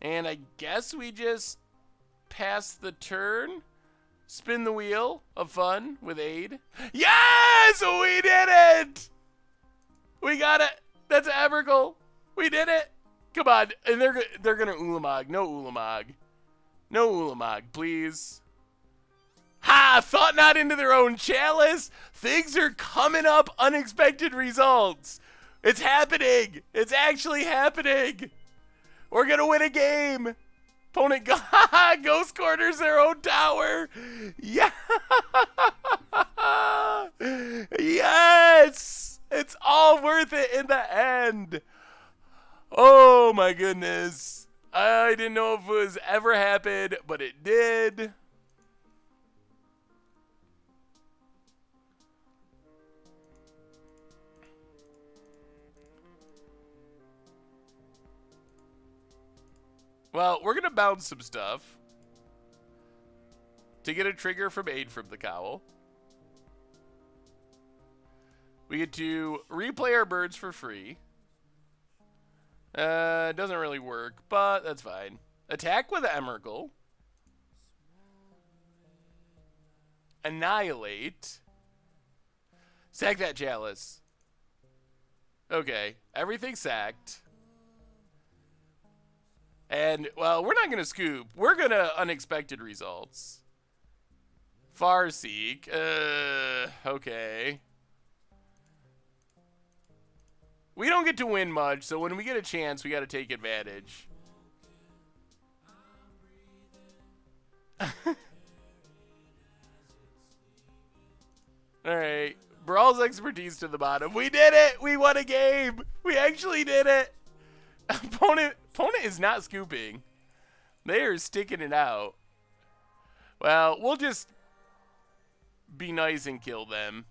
And I guess we just pass the turn. Spin the wheel of fun with Aid. Yes! We did it! We got it. That's Emrakul. We did it. Come on. And they're gonna Ulamog. No Ulamog. No Ulamog, please. Ha! Thought not into their own chalice. Things are coming up. Unexpected results. It's happening. It's actually happening. We're going to win a game. Opponent Ghost Quarters their own tower. Yeah. Yes. It's all worth it in the end. Oh, my goodness. I didn't know if it was ever happened, but it did. Well, we're going to bounce some stuff to get a trigger from Aid from the Cowl. We get to replay our birds for free. It doesn't really work, but that's fine. Attack with Emrakul. Annihilate. Sack that chalice. Okay, everything's sacked. And, well, we're not going to scoop. We're going to unexpected results. Farseek. Okay. We don't get to win much, so when we get a chance, we got to take advantage. Alright. Brawl's expertise to the bottom. We did it! We won a game! We actually did it! Opponent is not scooping. They are sticking it out. Well, we'll just be nice and kill them.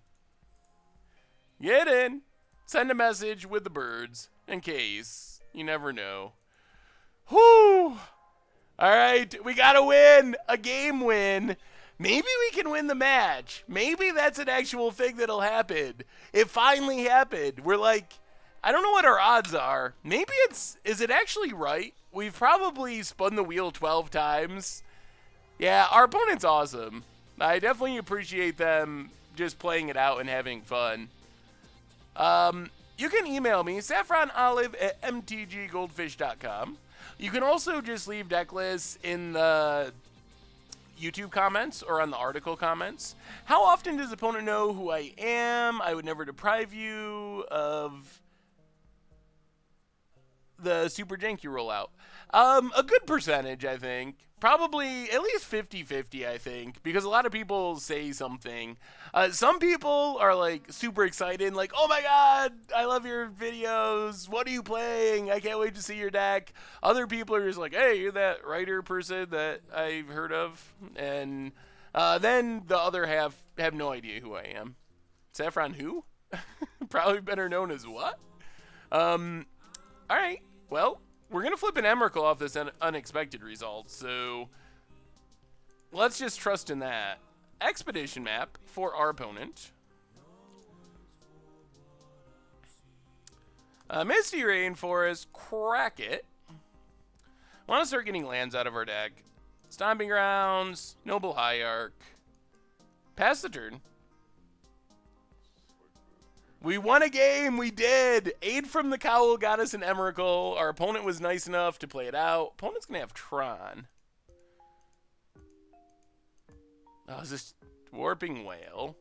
Get in. Send a message with the birds. In case. You never know. Whoo! Alright, we gotta win! A game win! Maybe we can win the match. Maybe that's an actual thing that'll happen. It finally happened. We're like, I don't know what our odds are. Maybe is it actually right? We've probably spun the wheel 12 times. Yeah, our opponent's awesome. I definitely appreciate them just playing it out and having fun. You can email me, saffronolive@mtggoldfish.com. You can also just leave deck lists in the YouTube comments or on the article comments. How often does the opponent know who I am? I would never deprive you of the Super Janky rollout. A good percentage, I think. Probably at least 50-50, I think, because a lot of people say something. Some people are like super excited, like, oh my god, I love your videos. What are you playing? I can't wait to see your deck. Other people are just like, hey, you're that writer person that I've heard of. And then the other half have no idea who I am. Saffron who? Probably better known as what? All right, well, we're going to flip an Emrakul off this unexpected result, so let's just trust in that. Expedition map for our opponent. Misty Rainforest, crack it. I want to start getting lands out of our deck. Stomping Grounds, Noble Hierarch. Pass the turn. We won a game. We did. Aid from the Cowl got us an Emrakul. Our opponent was nice enough to play it out. Opponent's going to have Tron. Oh, is this Warping Whale?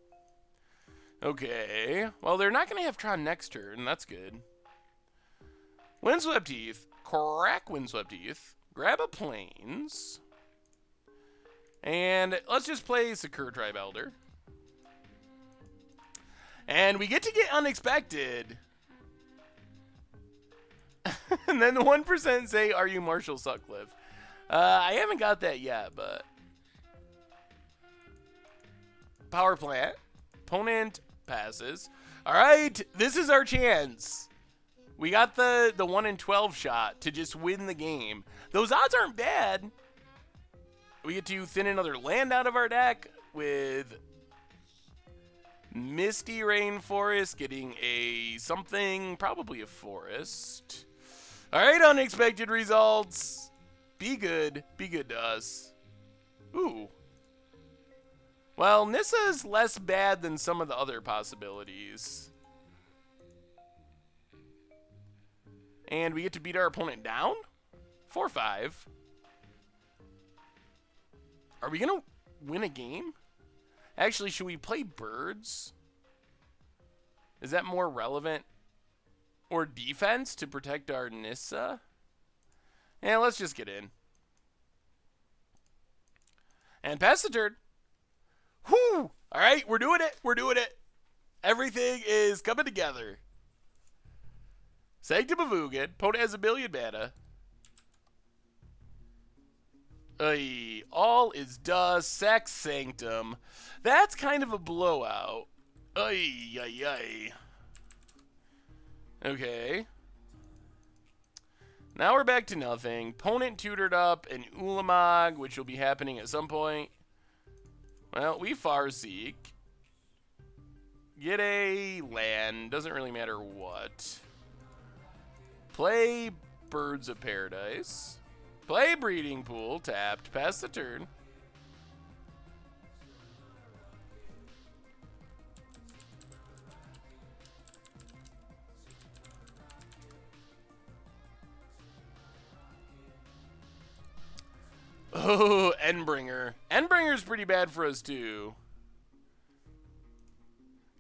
Okay. Well, they're not going to have Tron next turn. That's good. Windswept Heath. Crack Windswept Heath. Grab a Plains. And let's just play Secure Tribe Elder. And we get to get unexpected. And then the 1% say, are you Marshall Sutcliffe? I haven't got that yet, but. Power plant. Opponent passes. All right, this is our chance. We got the 1 in 12 shot to just win the game. Those odds aren't bad. We get to thin another land out of our deck with Misty Rainforest getting a something, probably a forest. All right, unexpected results. Be good. Be good to us. Ooh. Well, Nissa's less bad than some of the other possibilities. And we get to beat our opponent down? 4-5. Are we going to win a game? Actually, should we play birds? Is that more relevant? Or defense to protect our Nissa? Yeah, let's just get in. And pass the turn. Whoo! All right, we're doing it. We're doing it. Everything is coming together. Sanctum of Ugin. Opponent has 1 million mana. All is dust. Sex Sanctum. That's kind of a blowout. Okay. Now we're back to nothing. Opponent tutored up an Ulamog, which will be happening at some point. Well, we Farseek. Get a land. Doesn't really matter what. Play Birds of Paradise. Play Breeding Pool. Tapped. Pass the turn. Oh, Endbringer. Endbringer's pretty bad for us, too.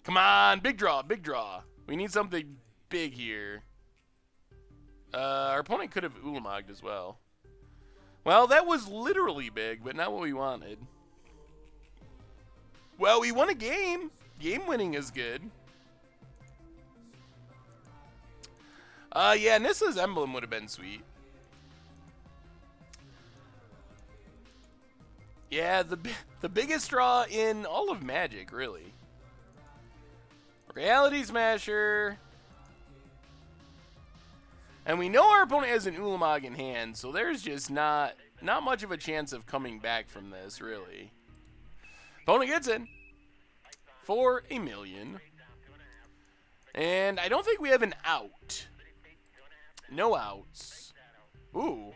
Come on. Big draw. Big draw. We need something big here. Our opponent could have Ulamogged as well. Well, that was literally big, but not what we wanted. Well, we won a game. Game winning is good. Yeah, Nissa's emblem would have been sweet. Yeah, the biggest draw in all of Magic, really. Reality Smasher. And we know our opponent has an Ulamog in hand, so there's just not much of a chance of coming back from this, really. Opponent gets in for $1 million. And I don't think we have an out. No outs. Ooh.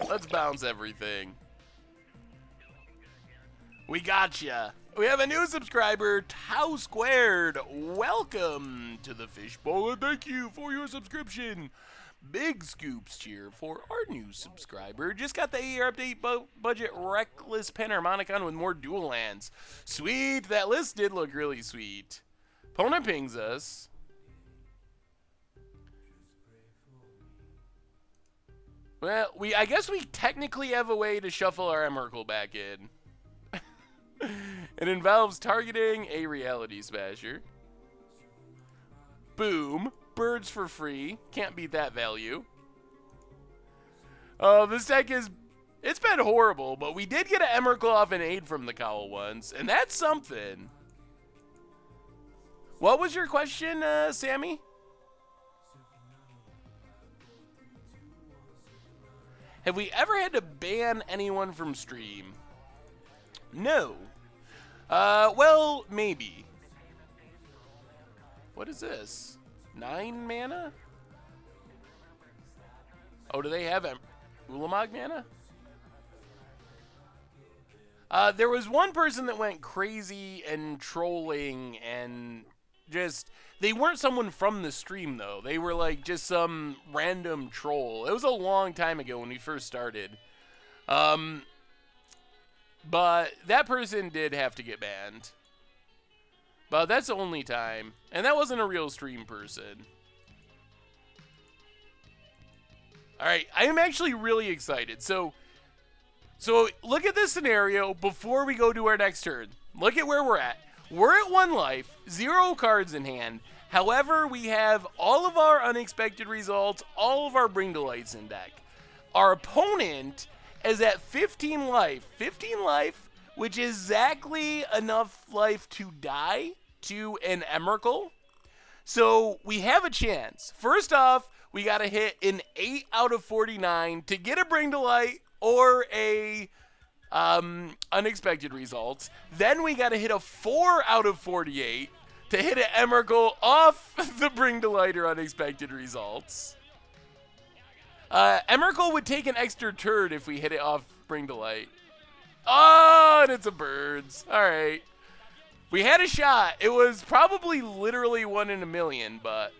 Let's bounce everything. We gotcha. We have a new subscriber, Tau Squared. Welcome to the Fishbowl, and thank you for your subscription. Big scoops cheer for our new subscriber. Just got the AR update budget Reckless Panharmonicon with more dual lands. Sweet. That list did look really sweet. Opponent pings us. Well, I guess we technically have a way to shuffle our Emrakul back in. It involves targeting a Reality Smasher. Boom. Birds for free. Can't beat that value. This deck it's been horrible, but we did get an Emrakul off an aid from the cowl once, and that's something. What was your question, Sammy? Have we ever had to ban anyone from stream? No. Well, maybe. What is this? 9 mana? Oh, do they have Ulamog mana? There was one person that went crazy and trolling and just... They weren't someone from the stream, though. They were, like, just some random troll. It was a long time ago when we first started. But that person did have to get banned. But that's the only time. And that wasn't a real stream person. Alright, I am actually really excited. So look at this scenario before we go to our next turn. Look at where we're at. We're at 1 life, 0 cards in hand. However, we have all of our unexpected results, all of our Bring to Lights in deck. Our opponent is at 15 life. 15 life, which is exactly enough life to die to an Emrakul. So we have a chance. First off, we got to hit an 8 out of 49 to get a Bring to Light or a unexpected results. Then we got to hit a 4 out of 48 to hit an Emrakul off the Bring to Light or unexpected results. Emrakul would take an extra turn if we hit it off Bring to Light. Oh, and it's a birds. All right. We had a shot. It was probably literally 1 in a million, but...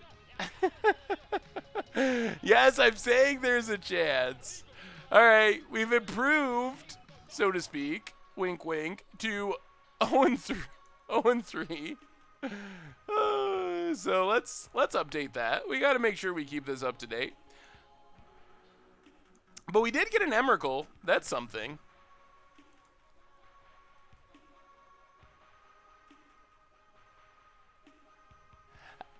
Yes, I'm saying there's a chance. All right, we've improved, so to speak, wink wink, to 0-3. 0-3. So let's update that. We got to make sure we keep this up to date. But we did get an Emrakul. That's something.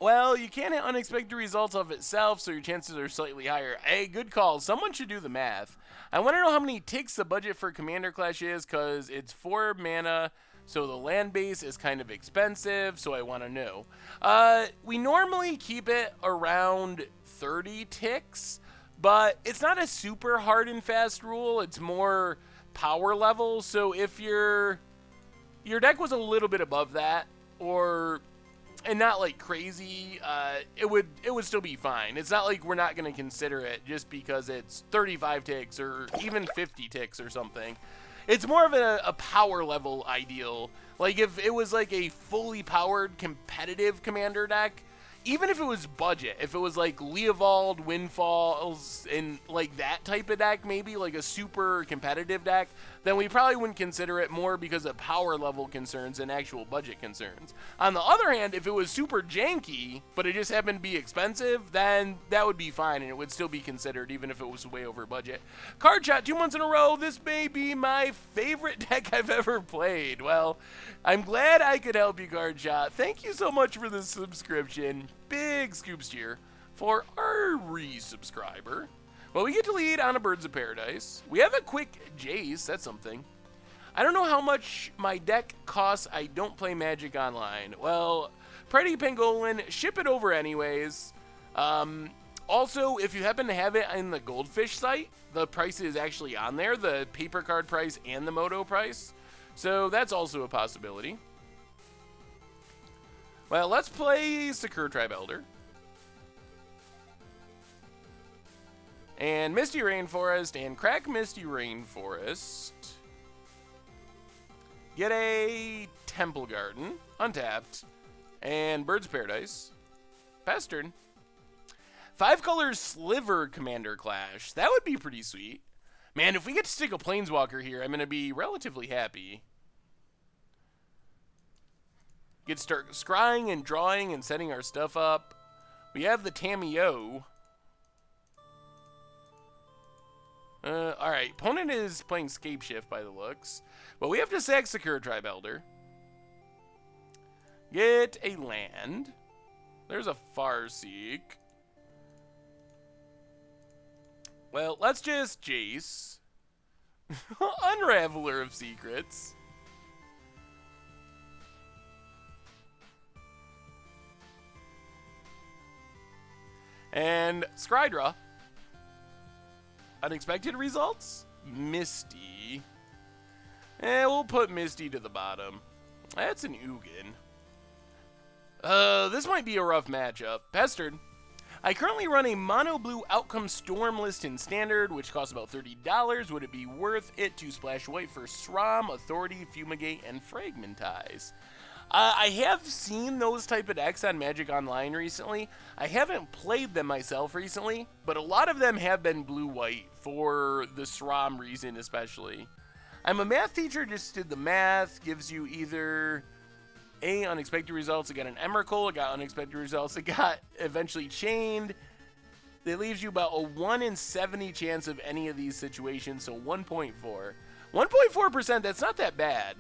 Well, you can't hit unexpected results of itself, so your chances are slightly higher. Hey, good call. Someone should do the math. I want to know how many ticks the budget for Commander Clash is, because it's 4 mana, so the land base is kind of expensive, so I want to know. We normally keep it around 30 ticks, but it's not a super hard and fast rule. It's more power level, so if your deck was a little bit above that, and not like crazy, it would still be fine. It's not like we're not going to consider it just because it's 35 ticks or even 50 ticks or something. It's more of a power level ideal. Like if it was like a fully powered competitive commander deck, even if it was budget, if it was like Leovold, Windfalls, and like that type of deck, maybe like a super competitive deck, then we probably wouldn't consider it more because of power level concerns and actual budget concerns. On the other hand, if it was super janky, but it just happened to be expensive, then that would be fine and it would still be considered even if it was way over budget. Card Shot, 2 months in a row. This may be my favorite deck I've ever played. Well, I'm glad I could help you, Card Shot. Thank you so much for the subscription. Big scoops cheer for our resubscriber. Well, we get to lead on a Birds of Paradise. We have a quick Jace, that's something. I don't know how much my deck costs. I don't play Magic Online. Well, Pretty Pangolin, ship it over anyways. Also, if you happen to have it in the Goldfish site, the price is actually on there, the paper card price and the Moto price. So that's also a possibility. Well, let's play Sakura Tribe Elder. And Misty Rainforest and Crack Misty Rainforest. Get a Temple Garden, untapped, and Birds of Paradise. Pass turn. 5 colors Sliver Commander Clash. That would be pretty sweet. Man, if we get to stick a Planeswalker here, I'm going to be relatively happy. Get to start scrying and drawing and setting our stuff up. We have the Tamiyo. Alright, opponent is playing Scape Shift by the looks. But we have to sack Sakura Tribe Elder. Get a land. There's a Farseek. Well, let's just Jace. Unraveler of Secrets. And Skrydraw. Unexpected results? Misty. We'll put Misty to the bottom. That's an Ugin. This might be a rough matchup. Pestered. I currently run a mono blue Outcome Storm list in Standard, which costs about $30. Would it be worth it to splash white for SRAM, Authority, Fumigate, and Fragmentize? I have seen those type of decks on Magic Online recently. I haven't played them myself recently, but a lot of them have been blue-white for the SRAM reason especially. I'm a math teacher, just did the math, gives you either A, unexpected results, I got an Emrakul, I got unexpected results, I got eventually chained. That leaves you about a 1 in 70 chance of any of these situations, so 1.4. 1.4%, that's not that bad.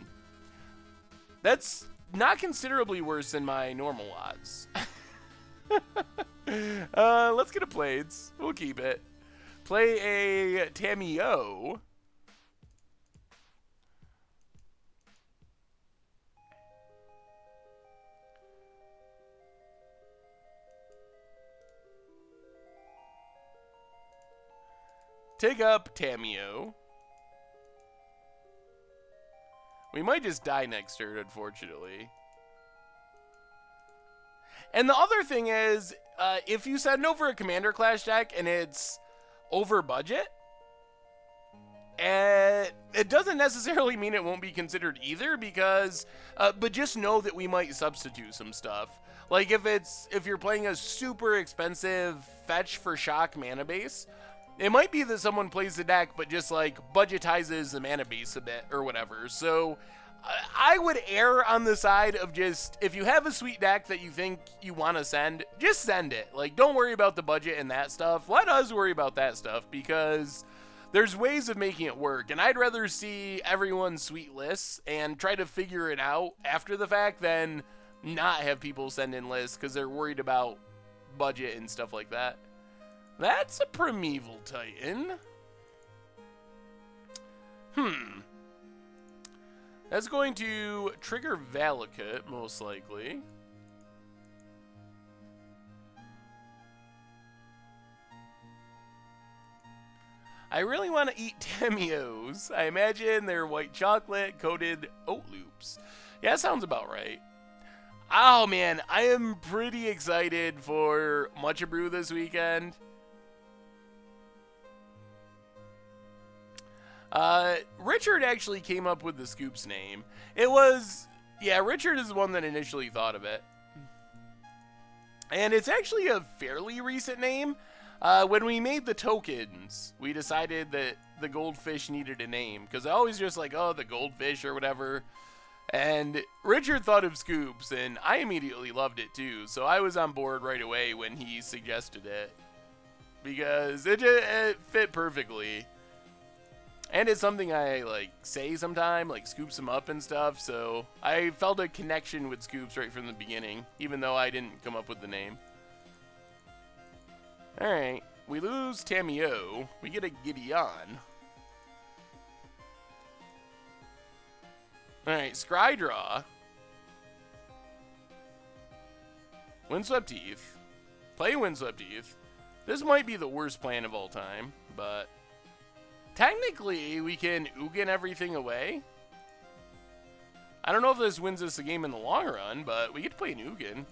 That's not considerably worse than my normal odds. Let's get a Blades. We'll keep it. Play a Tamiyo. Take up Tamiyo. We might just die next turn, unfortunately. And the other thing is, if you send over a Commander Clash deck and it's over budget, it doesn't necessarily mean it won't be considered either, because, but just know that we might substitute some stuff. Like if you're playing a super expensive fetch for shock mana base, it might be that someone plays the deck but just like budgetizes the mana base a bit or whatever. So I would err on the side of just, if you have a sweet deck that you think you want to send, just send it. Like, don't worry about the budget and that stuff. Let us worry about that stuff, because there's ways of making it work. And I'd rather see everyone's sweet lists and try to figure it out after the fact than not have people send in lists because they're worried about budget and stuff like that. That's a Primeval Titan. That's going to trigger Valakut, most likely. I really want to eat Tamiyos. I imagine they're white chocolate coated oat loops. Yeah, that sounds about right. Oh man, I am pretty excited for Mucha Brew this weekend. Richard actually came up with the Scoops name. It was, yeah, Richard is the one that initially thought of it. And it's actually a fairly recent name. When we made the tokens, we decided that the goldfish needed a name. Because I always just like, oh, the goldfish or whatever. And Richard thought of Scoops, and I immediately loved it too. So I was on board right away when he suggested it. Because it fit perfectly. And it's something I like say sometime, like scoops them up and stuff. So I felt a connection with Scoops right from the beginning, even though I didn't come up with the name. Alright, we lose Tamio. We get a Gideon. Alright, Scrydraw. Windswept Heath. Play Windswept Heath. This might be the worst plan of all time, but technically we can Ugin everything away. I don't know if this wins us the game in the long run, but we get to play an Ugin.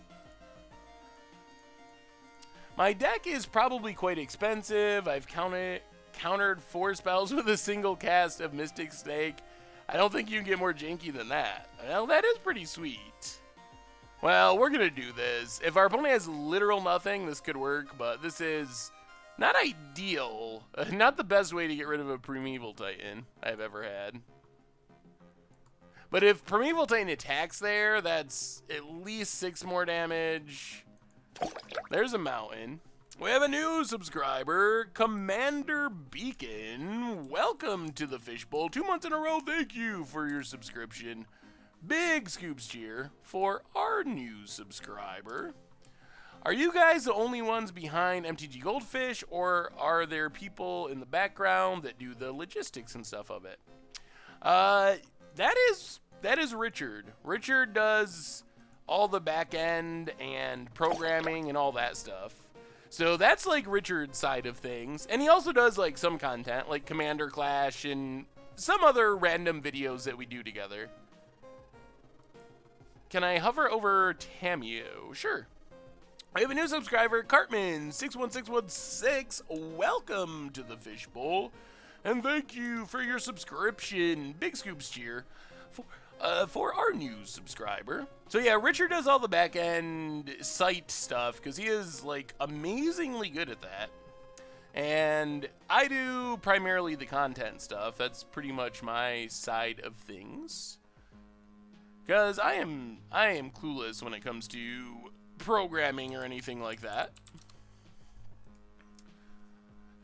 My deck is probably quite expensive. I've countered 4 spells with a single cast of Mystic Snake. I don't think you can get more janky than that. Well, that is pretty sweet. Well, we're going to do this. If our opponent has literal nothing, this could work, but this is not ideal. Not the best way to get rid of a Primeval Titan I've ever had. But if Primeval Titan attacks there, that's at least 6 more damage. There's a mountain. We have a new subscriber, Commander Beacon. Welcome to the Fishbowl. 2 months in a row. Thank you for your subscription. Big Scoops cheer for our new subscriber. Are you guys the only ones behind MTG Goldfish, or are there people in the background that do the logistics and stuff of it? That is Richard. Richard does all the back end and programming and all that stuff. So that's like Richard's side of things. And he also does like some content like Commander Clash and some other random videos that we do together. Can I hover over Tamio? Sure. I have a new subscriber, Cartman61616. Welcome to the Fishbowl. And thank you for your subscription. Big Scoops cheer for our new subscriber. So yeah, Richard does all the back end site stuff because he is like amazingly good at that. And I do primarily the content stuff. That's pretty much my side of things. Because I am clueless when it comes to programming or anything like that.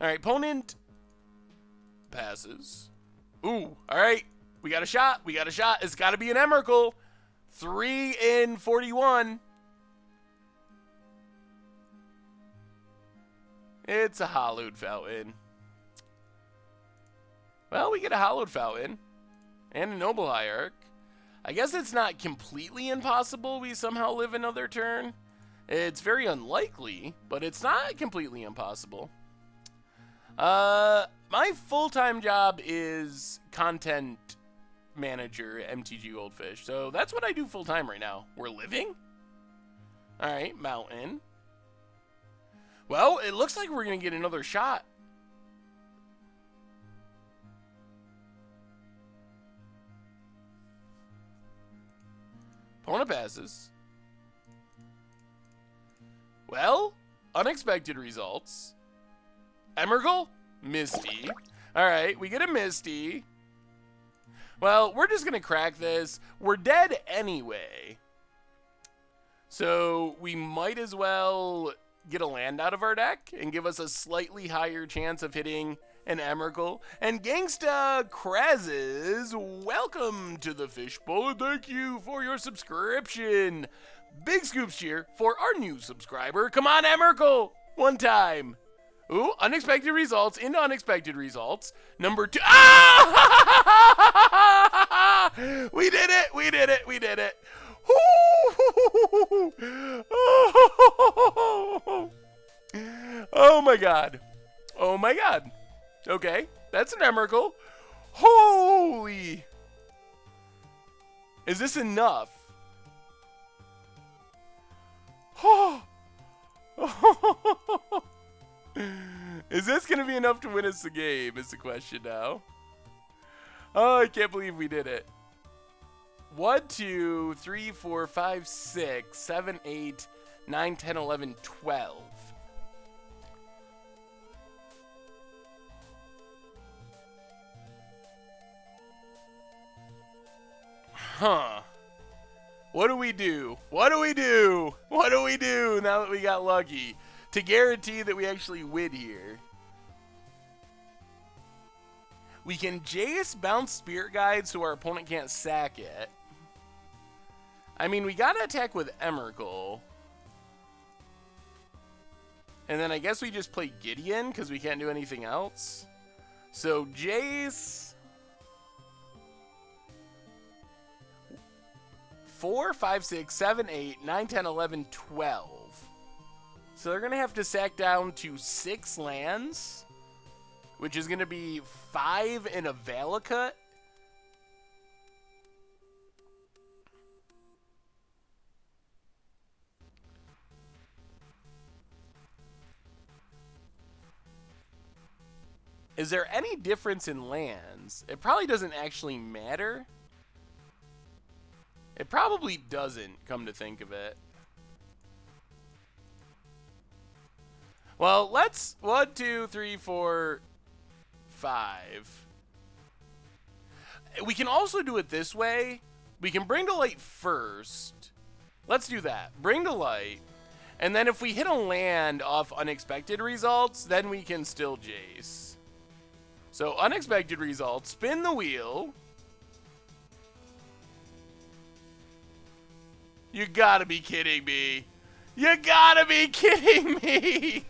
Alright, opponent passes. Ooh, alright. We got a shot. We got a shot. It's got to be an Emrakul. 3 in 41. It's a Hallowed Fountain. Well, we get a Hallowed Fountain. And a Noble Hierarch. I guess it's not completely impossible we somehow live another turn. It's very unlikely, but it's not completely impossible. My full-time job is content manager at MTG Goldfish, so that's what I do full-time right now. We're living? Alright, mountain. Well, it looks like we're going to get another shot. Opponent passes. Well, unexpected results. Emrakul? Misty. Alright, we get a Misty. Well, we're just going to crack this. We're dead anyway. So we might as well get a land out of our deck and give us a slightly higher chance of hitting an Emrakul. And Gangsta Krazes, welcome to the Fishbowl. Thank you for your subscription. Big Scoops cheer for our new subscriber. Come on, Emrakul. One time. Ooh, unexpected results into unexpected results. Number 2. Ah! We did it. We did it. We did it. Oh my god. Oh my god. Okay, that's an Emrakul. Holy. Is this enough? Is this going to be enough to win us the game is the question now. Oh, I can't believe we did it. 1, 2, 3, 4, 5, 6, 7, 8, 9, 10, 11, 12. Huh. What do we do? What do we do? What do we do now that we got lucky to guarantee that we actually win here? We can Jace bounce Spirit Guide so our opponent can't sack it. I mean, we gotta attack with Emrakul. And then I guess we just play Gideon because we can't do anything else. So Jace... 4, 5, 6, 7, 8, 9, 10, 11, 12. So they're going to have to sack down to 6 lands, which is going to be 5 in a Valakut. Is there any difference in lands? It probably doesn't actually matter. It probably doesn't, come to think of it. Well, let's 1, 2, 3, 4, 5. We can also do it this way. We can bring to light first. Let's do that. Bring to light. And then if we hit a land off unexpected results, then we can still Jace. So unexpected results, spin the wheel. You gotta be kidding me. You gotta be kidding me.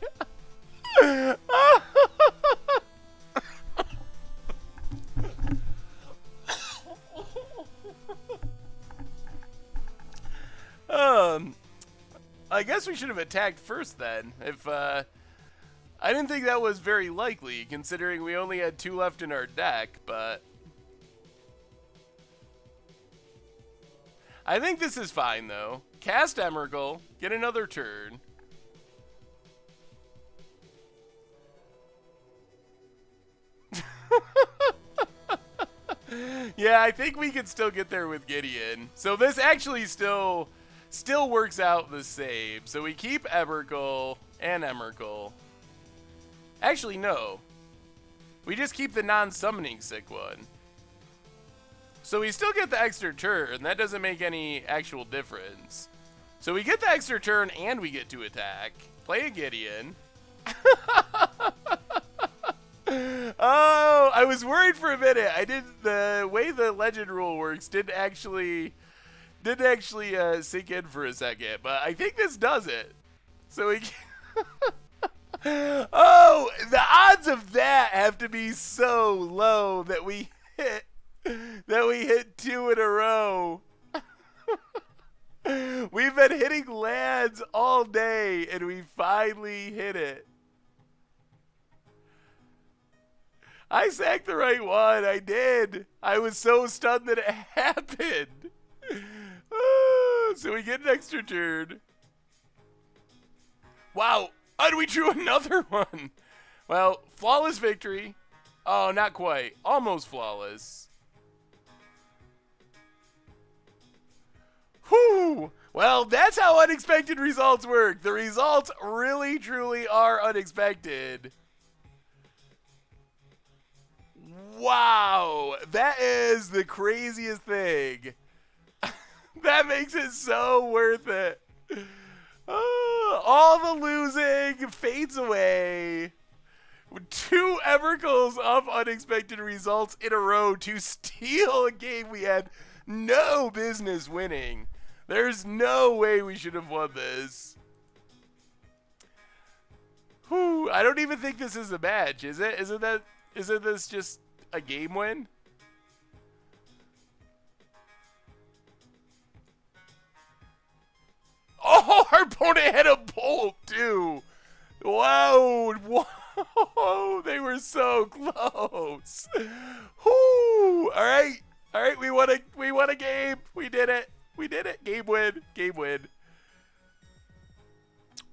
I guess we should have attacked first then. If I didn't think that was very likely, considering we only had 2 left in our deck, but I think this is fine, though. Cast Emrakul, get another turn. Yeah, I think we can still get there with Gideon. So this actually still works out the same. So we keep Emrakul and Emrakul. Actually, no. We just keep the non-summoning sick one. So we still get the extra turn. That doesn't make any actual difference. So we get the extra turn and we get to attack. Play a Gideon. Oh, I was worried for a minute. The way the legend rule works didn't actually sink in for a second, but I think this does it. So we oh, the odds of that have to be so low that we hit 2 in a row. We've been hitting lands all day and we finally hit it. I sacked the right one. I did. I was so stunned that it happened. So we get an extra turn. Wow. And we drew another one. Well, flawless victory. Oh, not quite. Almost flawless. Whew. Well, that's how unexpected results work. The results really, truly are unexpected. Wow. That is the craziest thing. That makes it so worth it. All the losing fades away. 2 Emrakuls off unexpected results in a row to steal a game we had no business winning. There's no way we should have won this. Whew, I don't even think this is a match, is it? Isn't this just a game win? Oh, our opponent had a bolt too. Wow. Whoa, they were so close. Whoo. All right, we won a game. We did it. Game win.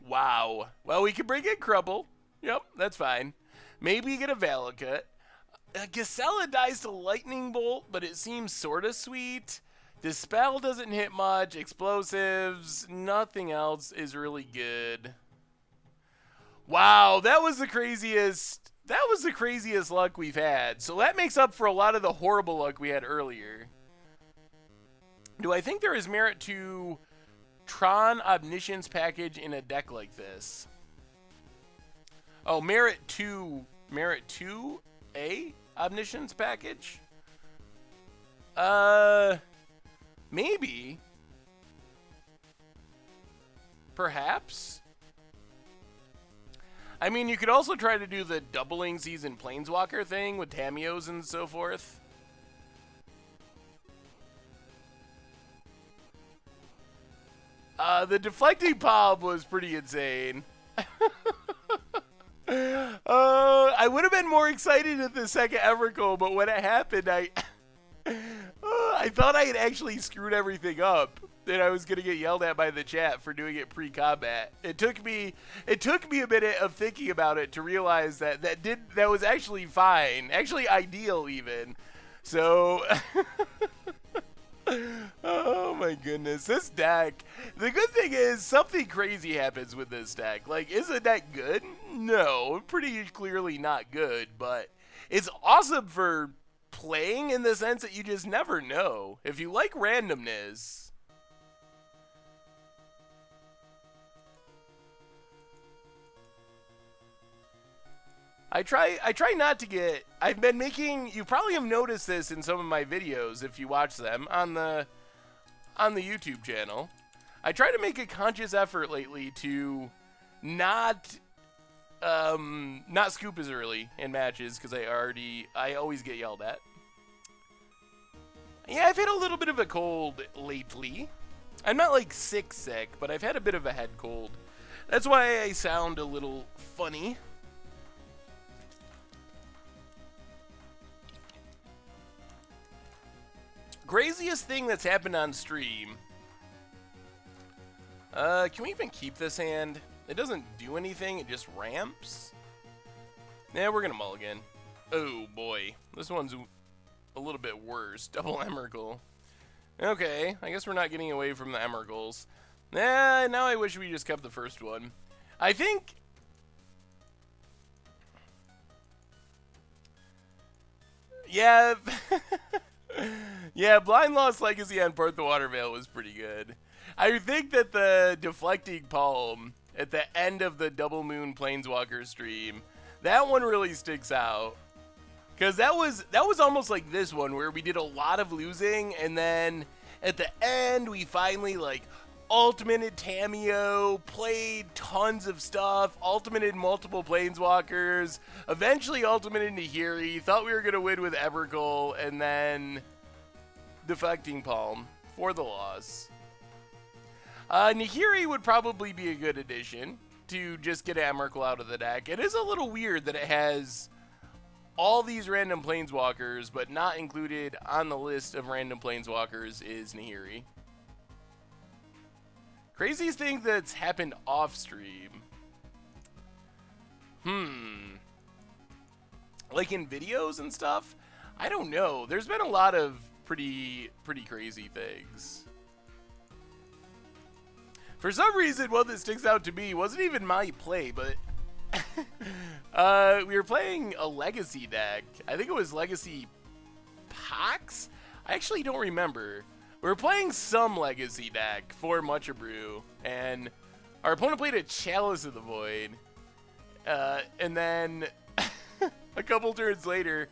Wow. Well, we can bring in Crumble. Yep, that's fine. Maybe get a Valakut. Gisela dies to Lightning Bolt, but it seems sort of sweet. Dispel doesn't hit much. Explosives, nothing else is really good. Wow, that was the craziest. That was the craziest luck we've had. So that makes up for a lot of the horrible luck we had earlier. Do I think there is merit to Tron Omniscience package in a deck like this? Oh, merit to a Omniscience package? Maybe. Perhaps. I mean, you could also try to do the doubling season Planeswalker thing with Tamios and so forth. The deflecting pop was pretty insane. I would have been more excited at the second Emrakul, but when it happened, I thought I had actually screwed everything up, and I was gonna get yelled at by the chat for doing it pre-combat. It took me a minute of thinking about it to realize that that was actually fine, actually ideal even. So. Oh my goodness, this deck. The good thing is something crazy happens with this deck. Like, is the deck good? No, pretty clearly not good, but it's awesome for playing in the sense that you just never know. If you like randomness. I try not to get. I've been making. You probably have noticed this in some of my videos if you watch them on the YouTube channel. I try to make a conscious effort lately to not scoop as early in matches because I always get yelled at. Yeah, I've had a little bit of a cold lately. I'm not like sick, but I've had a bit of a head cold. That's why I sound a little funny. Craziest thing that's happened on stream. Can we even keep this hand? It doesn't do anything, it just ramps. Yeah, we're gonna mulligan. Oh boy, this one's a little bit worse. Double Emrakul. Okay, I guess we're not getting away from the Emrakuls. Nah, now I wish we just kept the first one. I think... Yeah... Yeah, Blind Lost Legacy on Port the Watervale was pretty good. I think that the Deflecting Palm at the end of the Double Moon Planeswalker stream, that one really sticks out. Because that was almost like this one, where we did a lot of losing, and then at the end, we finally, like, ultimated Tamiyo, played tons of stuff, ultimated multiple Planeswalkers, eventually ultimated Nahiri, thought we were going to win with Emrakul, and then Deflecting Palm for the loss. Nahiri would probably be a good addition to just get Emrakul out of the deck. It is a little weird that it has all these random Planeswalkers, but not included on the list of random Planeswalkers is Nahiri. Craziest thing that's happened off stream. Like in videos and stuff? I don't know. There's been a lot of pretty crazy things. For some reason, one that sticks out to me wasn't even my play, but we were playing a Legacy deck. I think it was Legacy Pox? I actually don't remember. We were playing some Legacy deck for Mucha Brew, and our opponent played a Chalice of the Void. And then a couple turns later,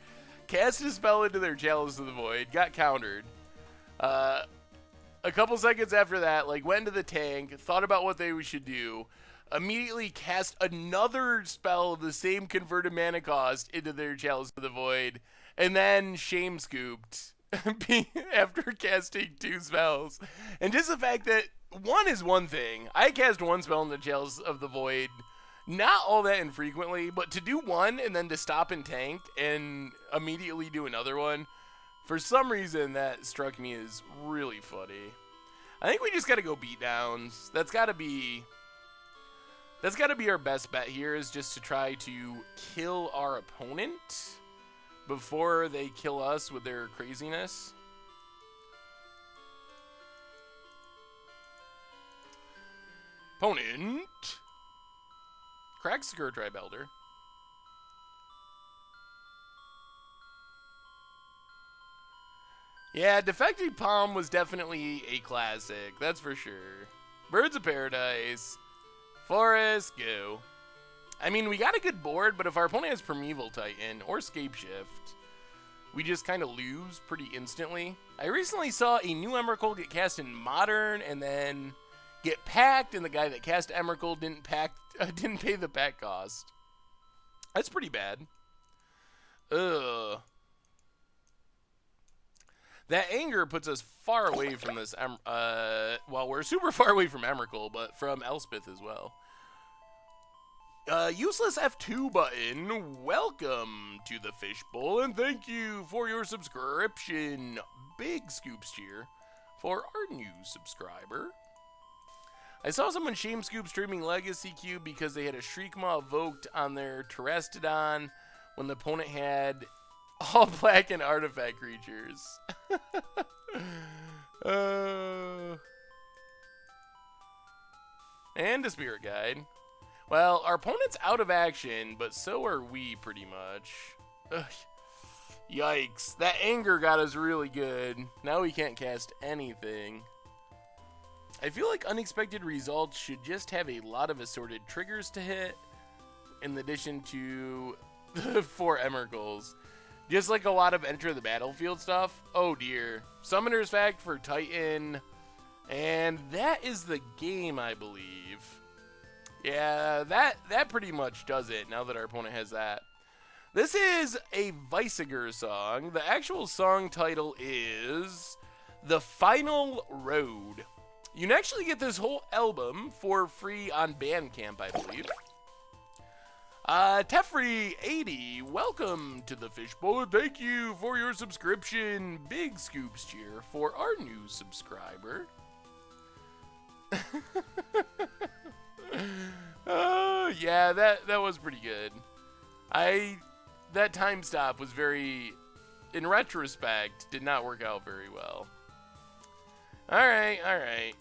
cast a spell into their Chalice of the Void, got countered. A couple seconds after that, like, went into the tank, thought about what they should do, immediately cast another spell of the same converted mana cost into their Chalice of the Void, and then shame scooped after casting 2 spells. And just the fact that one is one thing. I cast 1 spell in the Chalice of the Void, not all that infrequently, but to do 1 and then to stop and tank and immediately do another one, for some reason that struck me as really funny. I think we just gotta go beatdowns. That's gotta be our best bet here, is just to try to kill our opponent before they kill us with their craziness. opponent cracks Sakura Tribe Elder. Yeah, Defective Palm was definitely a classic, that's for sure. Birds of Paradise, Forest, go. I mean, we got a good board, but if our opponent has Primeval Titan or Scapeshift, we just kind of lose pretty instantly. I recently saw a new Emrakul get cast in Modern and then get packed, and the guy that cast Emrakul didn't pay the pack cost. That's pretty bad. Ugh. That anger puts us far away from this, well, we're super far away from Emrakul, but from Elspeth as well. Useless F2 button, welcome to the Fishbowl, and thank you for your subscription. Big scoops cheer for our new subscriber. I saw someone shame Scoop streaming Legacy Cube because they had a Shriekmaw evoked on their Terastodon when the opponent had all black and artifact creatures. And a spirit guide. Well, our opponent's out of action, but so are we pretty much. Ugh. Yikes. That anger got us really good. Now we can't cast anything. I feel like unexpected results should just have a lot of assorted triggers to hit, in addition to the 4 Emrakuls. Just like a lot of enter the battlefield stuff. Oh dear. Summoner's Fact for Titan. And that is the game, I believe. Yeah, that pretty much does it now that our opponent has that. This is a Weisiger song. The actual song title is The Final Road. You can actually get this whole album for free on Bandcamp, I believe. Tefri80, welcome to the Fishbowl. Thank you for your subscription. Big scoops cheer for our new subscriber. Oh, yeah, that was pretty good. That time stop was very, in retrospect, did not work out very well. Alright.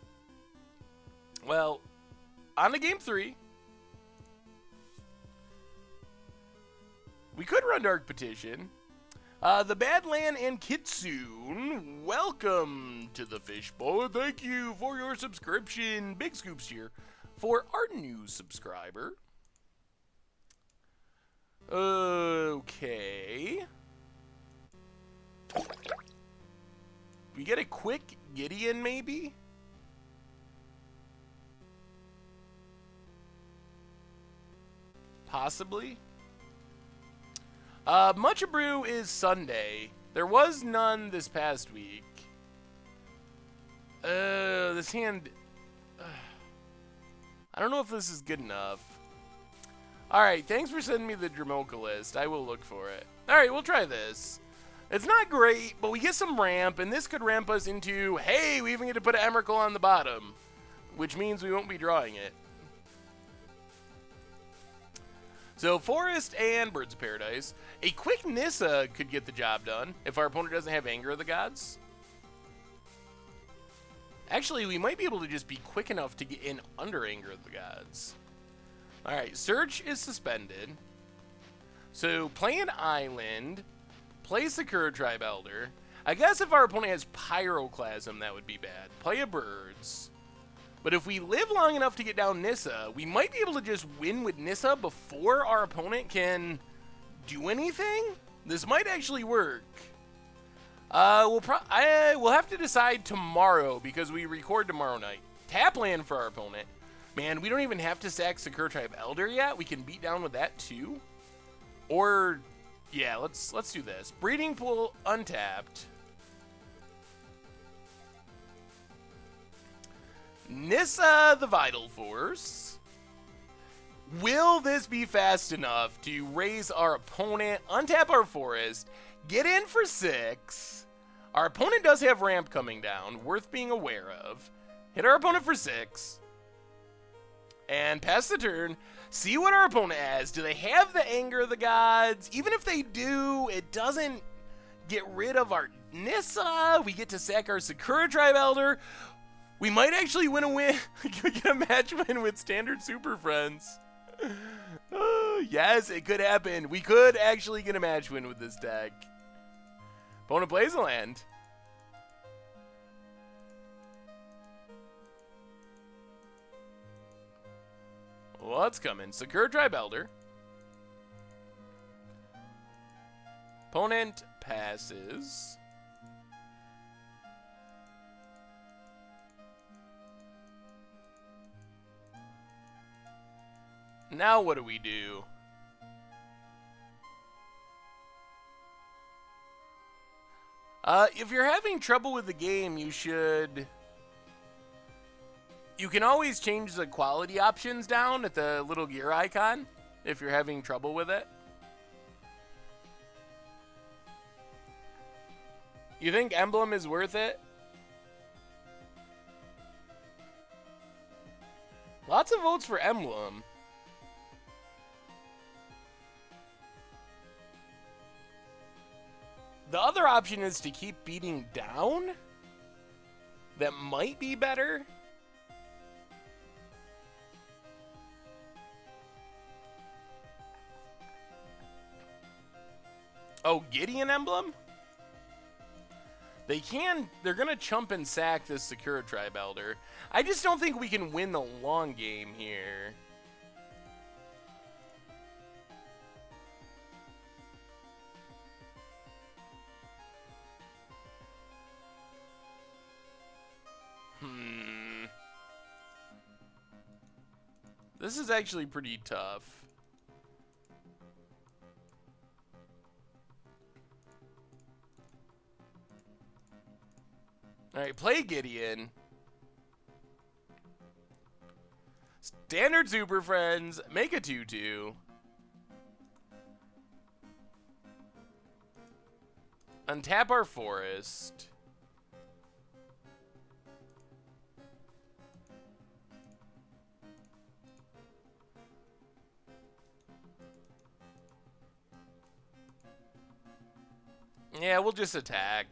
Well, on to game 3. We could run Dark Petition. The Badland and Kitsune, welcome to the Fishbowl. Thank you for your subscription. Big scoops here for our new subscriber. Okay. We get a quick Gideon, maybe? Possibly. Much Brew is Sunday. There was none this past week. This hand... I don't know if this is good enough. Alright, thanks for sending me the Dramoka list. I will look for it. Alright, we'll try this. It's not great, but we get some ramp, and this could ramp us into, hey, we even get to put an Emrakul on the bottom, which means we won't be drawing it. So, Forest and Birds of Paradise. A quick Nissa could get the job done if our opponent doesn't have Anger of the Gods. Actually, we might be able to just be quick enough to get in under Anger of the Gods. Alright, Search is suspended. So, play an Island. Play Sakura Tribe Elder. I guess if our opponent has Pyroclasm, that would be bad. Play a Birds. But if we live long enough to get down Nissa, we might be able to just win with Nissa before our opponent can do anything. This might actually work. We'll have to decide tomorrow because we record tomorrow night. Tap land for our opponent. Man, we don't even have to sack Sakura Tribe Elder yet. We can beat down with that too. Or, yeah, let's do this. Breeding Pool untapped. Nissa the Vital Force. Will this be fast enough to raise our opponent, untap our forest, get in for 6? Our opponent does have ramp coming down, worth being aware of. Hit our opponent for 6. And pass the turn. See what our opponent has. Do they have the Anger of the Gods? Even if they do, it doesn't get rid of our Nissa. We get to sack our Sakura Tribe Elder. We might actually win a win. Get a match win with Standard Super Friends. Yes, it could happen. We could actually get a match win with this deck. Opponent plays a land. What's coming? Secure Tribe Elder. Opponent passes. Now what do we do? If you're having trouble with the game, you should... You can always change the quality options down at the little gear icon if you're having trouble with it. You think Emblem is worth it? Lots of votes for Emblem. The other option is to keep beating down. That might be better. Oh, Gideon Emblem? They're gonna chump and sack this Secure Tribe Elder. I just don't think we can win the long game here. This is actually pretty tough. Alright, play Gideon. Standard Super Friends, make a 2/2. Untap our forest. Yeah, we'll just attack.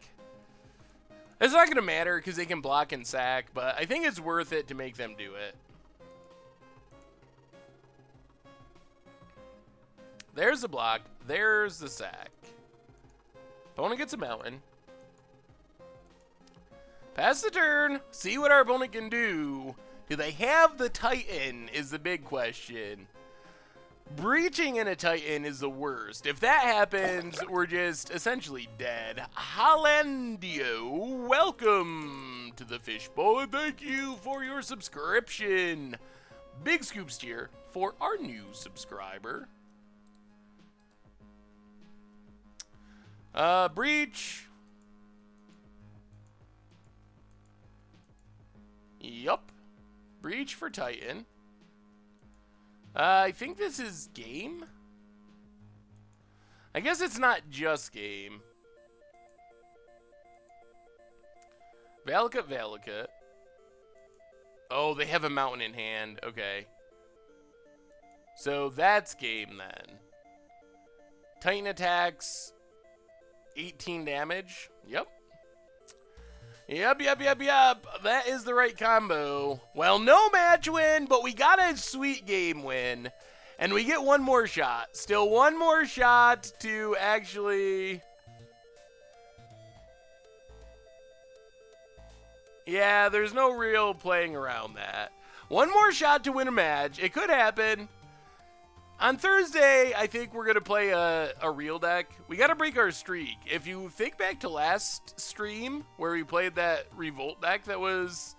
It's not going to matter because they can block and sack, but I think it's worth it to make them do it. There's the block. There's the sack. Opponent gets a mountain. Pass the turn. See what our opponent can do. Do they have the Titan is the big question. Breaching in a Titan is the worst. If that happens, we're just essentially dead. Hollandio, welcome to the Fishbowl, and thank you for your subscription. Big scoops tier for our new subscriber. Breach. Yup. Breach for Titan. I think this is game. I guess it's not just game. Valakut. Oh, they have a mountain in hand. Okay. So that's game then. Titan attacks. 18 damage. Yep. Yep. That is the right combo. Well, no match win, but we got a sweet game win. And we get one more shot. Still one more shot to actually... Yeah, there's no real playing around that. One more shot to win a match. It could happen. On Thursday, I think we're going to play a real deck. We got to break our streak. If you think back to last stream where we played that Revolt deck that was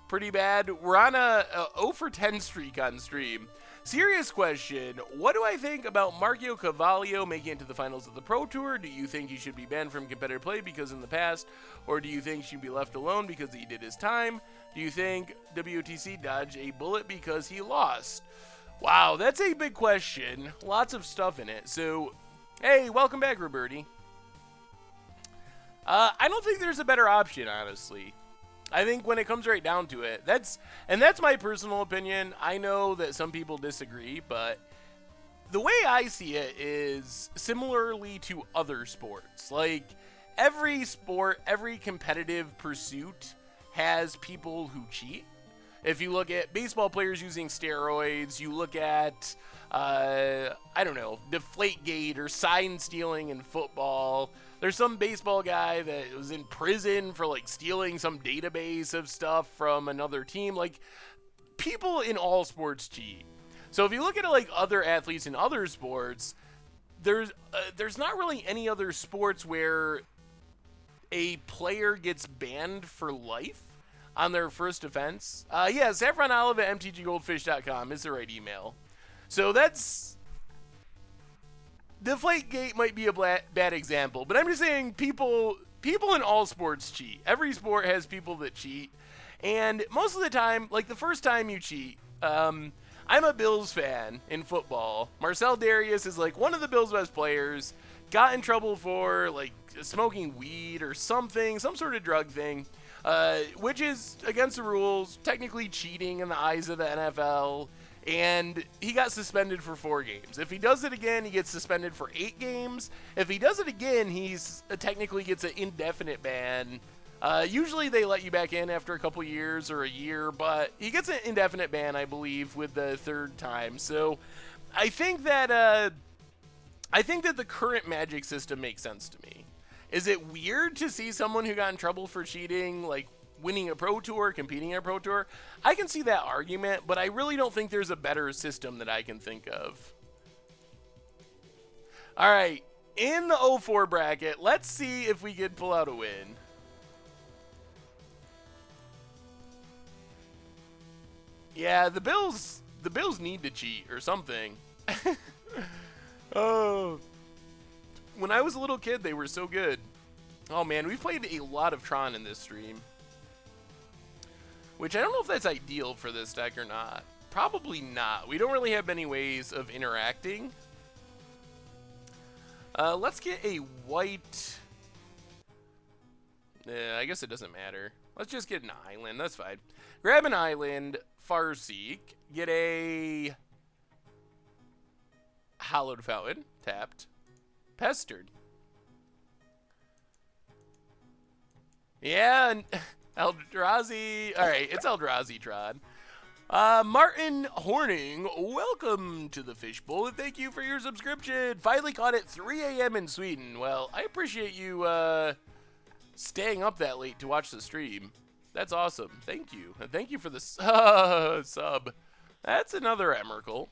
pretty bad, we're on a 0 for 10 streak on stream. Serious question, what do I think about Marco Cavallo making it to the finals of the Pro Tour? Do you think he should be banned from competitive play because in the past? Or do you think he should be left alone because he did his time? Do you think WTC dodged a bullet because he lost? Wow, that's a big question. Lots of stuff in it. So, hey, welcome back, Roberti. I don't think there's a better option, honestly. I think when it comes right down to it, that's my personal opinion. I know that some people disagree, but the way I see it is similarly to other sports. Like, every sport, every competitive pursuit has people who cheat. If you look at baseball players using steroids, you look at, I don't know, Deflategate or sign stealing in football. There's some baseball guy that was in prison for like stealing some database of stuff from another team. Like, people in all sports cheat. So if you look at it like other athletes in other sports, there's not really any other sports where a player gets banned for life on their first offense. Yeah, saffronolive at mtggoldfish.com is the right email. So that's... Deflategate might be a bad example, but I'm just saying people in all sports cheat. Every sport has people that cheat. And most of the time, like the first time you cheat, I'm a Bills fan in football. Marcel Darius is like one of the Bills' best players. Got in trouble for like smoking weed or something, some sort of drug thing. Which is against the rules, technically cheating in the eyes of the NFL, and he got suspended for 4 games. If he does it again, he gets suspended for 8 games. If he does it again, he's technically gets an indefinite ban. Usually they let you back in after a couple years or a year, but he gets an indefinite ban, I believe, with the 3rd time. So I think that the current Magic system makes sense to me. Is it weird to see someone who got in trouble for cheating, like winning a Pro Tour, competing in a Pro Tour? I can see that argument, but I really don't think there's a better system that I can think of. All right, in the 0-4 bracket, let's see if we can pull out a win. Yeah, the Bills need to cheat or something. Oh. When I was a little kid, they were so good. Oh man, we've played a lot of Tron in this stream. Which I don't know if that's ideal for this deck or not. Probably not. We don't really have many ways of interacting. Let's get a white... I guess it doesn't matter. Let's just get an island. That's fine. Grab an island, Farseek. Get a... Hallowed Fountain. Tapped. Pestered. Yeah, and Eldrazi. Alright, it's Eldrazi Tron. Martin Horning, welcome to the Fishbowl, and thank you for your subscription. Finally caught at 3 a.m. in Sweden. Well, I appreciate you staying up that late to watch the stream. That's awesome. Thank you. And thank you for the sub. That's another Emrakul.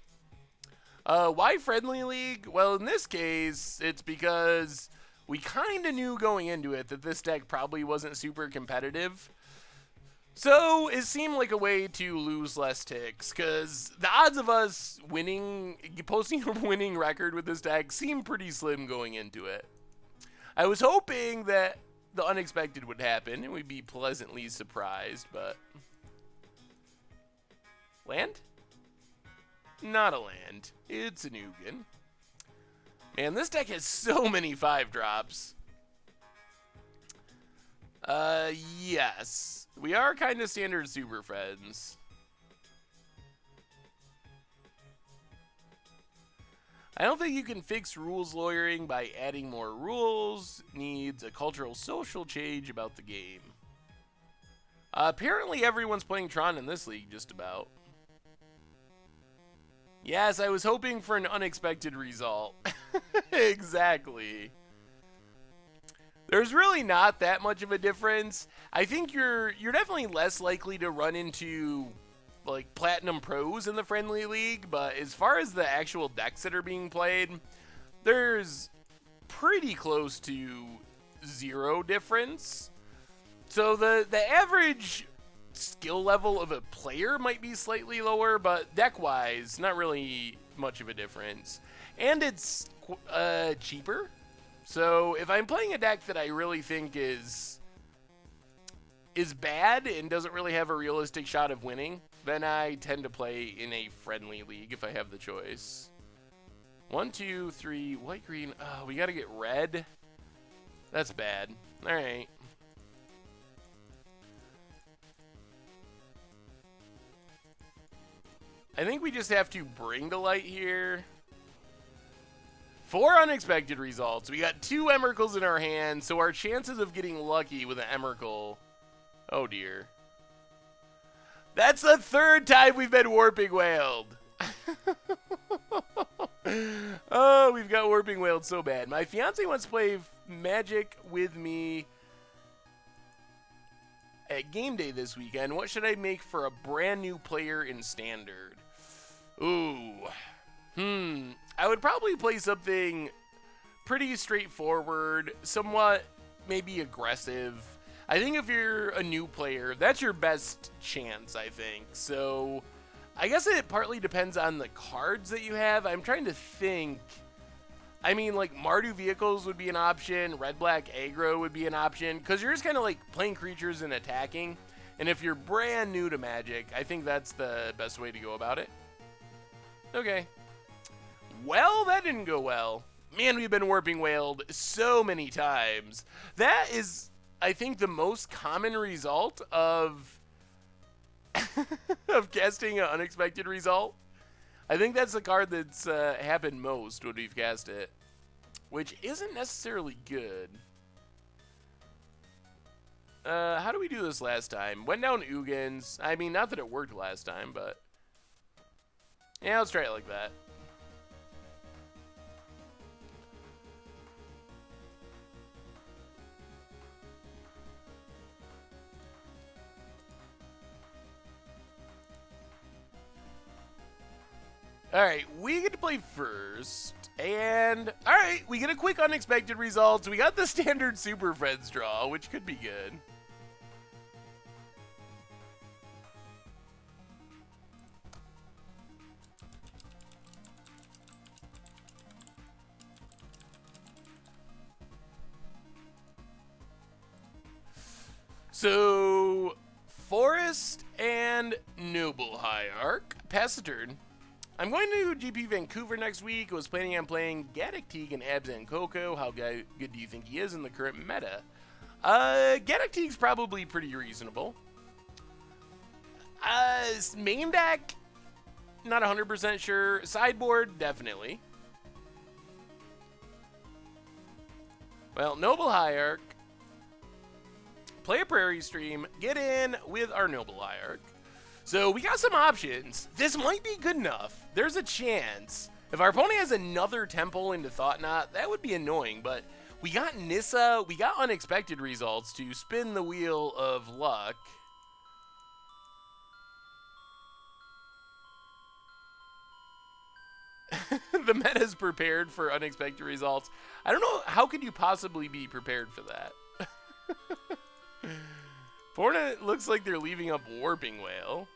Why Friendly League? Well, in this case, it's because we kind of knew going into it that this deck probably wasn't super competitive. So it seemed like a way to lose less ticks, because the odds of us winning, posting a winning record with this deck seemed pretty slim going into it. I was hoping that the unexpected would happen and we'd be pleasantly surprised, but... Land? Not a land. It's a Nugan. Man, this deck has so many 5-drops. Yes. We are kind of standard Super Friends. I don't think you can fix rules lawyering by adding more rules. Needs a cultural social change about the game. Apparently everyone's playing Tron in this league, just about. Yes, I was hoping for an unexpected result. Exactly. There's really not that much of a difference. I think you're definitely less likely to run into like Platinum Pros in the Friendly League, but as far as the actual decks that are being played, there's pretty close to 0 difference. So the average skill level of a player might be slightly lower, but deck-wise, not really much of a difference. And it's cheaper. So if I'm playing a deck that I really think is bad and doesn't really have a realistic shot of winning, then I tend to play in a Friendly League if I have the choice. 1, 2, 3, white, green. Oh, we gotta get red. That's bad. All right. I think we just have to bring to light here. 4 unexpected results. We got 2 Emrakuls in our hand, so our chances of getting lucky with an Emrakul... Oh dear. That's the third time we've been warping whaled. Oh, we've got warping whaled so bad. My fiance wants to play Magic with me at game day this weekend. What should I make for a brand new player in Standard? Ooh. I would probably play something pretty straightforward, somewhat maybe aggressive. I think if you're a new player, that's your best chance, I think. So I guess it partly depends on the cards that you have. I'm trying to think. I mean, like, Mardu vehicles would be an option. Red-black aggro would be an option. Because you're just kind of like playing creatures and attacking. And if you're brand new to Magic, I think that's the best way to go about it. Okay. Well, that didn't go well. Man, we've been warping whaled so many times. That is, I think, the most common result of of casting an unexpected result. I think that's the card that's happened most when we've cast it, which isn't necessarily good. How do we do this last time? Went down Ugins. I mean, not that it worked last time, but yeah, let's try it like that. Alright, we get to play first, and alright, we get a quick unexpected result. We got the standard Super Friends draw, which could be good. So, Forest and Noble Hierarch, pass the turn. I'm going to GP Vancouver next week. I was planning on playing Gaddock Teeg and Abzan Coco. How good do you think he is in the current meta? Gaddock Teeg's probably pretty reasonable. Main deck, not 100% sure. Sideboard, definitely. Well, Noble Hierarch. Play a Prairie Stream. Get in with our Noble Hierarch. So we got some options. This might be good enough. There's a chance. If our opponent has another Temple into Thought Knot, that would be annoying. But we got Nissa. We got unexpected results to spin the wheel of luck. The meta's prepared for unexpected results. I don't know. How could you possibly be prepared for that? Opponent looks like they're leaving up Warping Whale.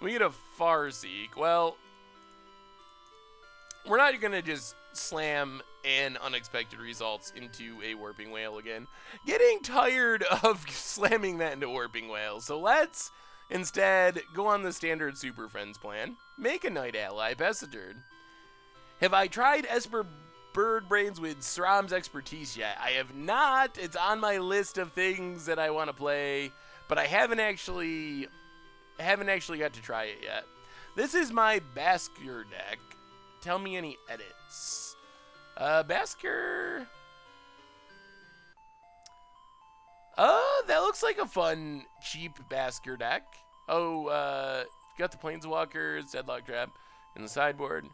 We get a Farseek. Well, we're not going to just slam an unexpected results into a Warping Whale again. Getting tired of slamming that into Warping Whale. So let's instead go on the standard Super Friends plan. Make a Night Ally, pass the turn. Have I tried Esper Bird Brains with Sram's expertise yet? I have not. It's on my list of things that I want to play, but I haven't actually got to try it yet. This is my Basker deck. Tell me any edits. Basker. That looks like a fun, cheap Basker deck. Oh, got the Planeswalkers, Deadlock Trap, and the sideboard.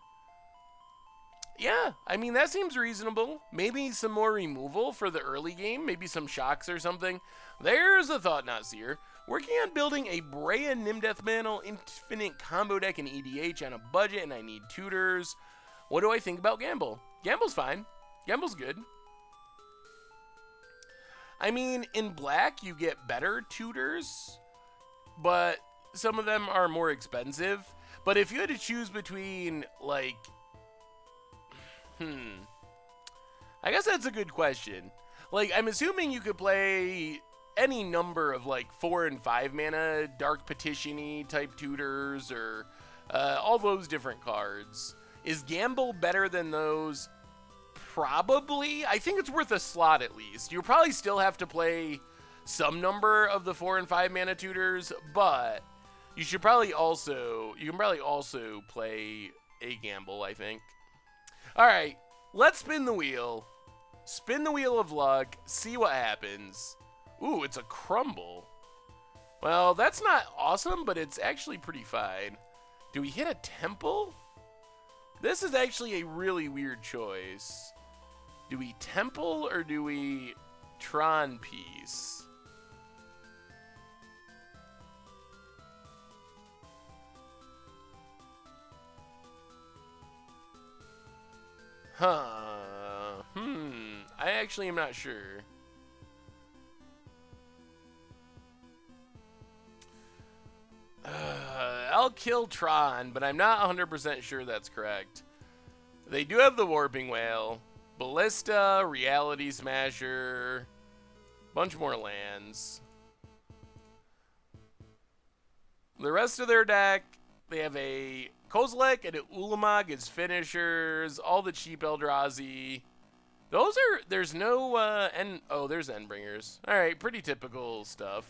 Yeah, I mean, that seems reasonable. Maybe some more removal for the early game. Maybe some shocks or something. There's a Thought Knot Seer. Working on building a Brea Nimdeath Mantle Infinite combo deck in EDH on a budget, and I need tutors. What do I think about Gamble? Gamble's fine. Gamble's good. I mean, in black, you get better tutors, but some of them are more expensive. But if you had to choose between, like, I guess that's a good question. Like, I'm assuming you could play any number of, like, 4 and 5 mana Dark Petition-y type tutors, or all those different cards. Is Gamble better than those? Probably. I think it's worth a slot at least. You'll probably still have to play some number of the 4 and 5 mana tutors, but you can probably also play a Gamble, I think. Alright, let's spin the wheel. Spin the wheel of luck, see what happens. Ooh, it's a Crumble. Well, that's not awesome, but it's actually pretty fine. Do we hit a temple? This is actually a really weird choice. Do we temple or do we Tron piece? Huh. I actually am not sure. I'll kill Tron, but I'm not 100% sure that's correct. They do have the Warping Whale, Ballista, Reality Smasher, bunch more lands. The rest of their deck, they have a Kozilek and an Ulamog as finishers, all the cheap Eldrazi. There's no, there's Endbringers. Alright, pretty typical stuff.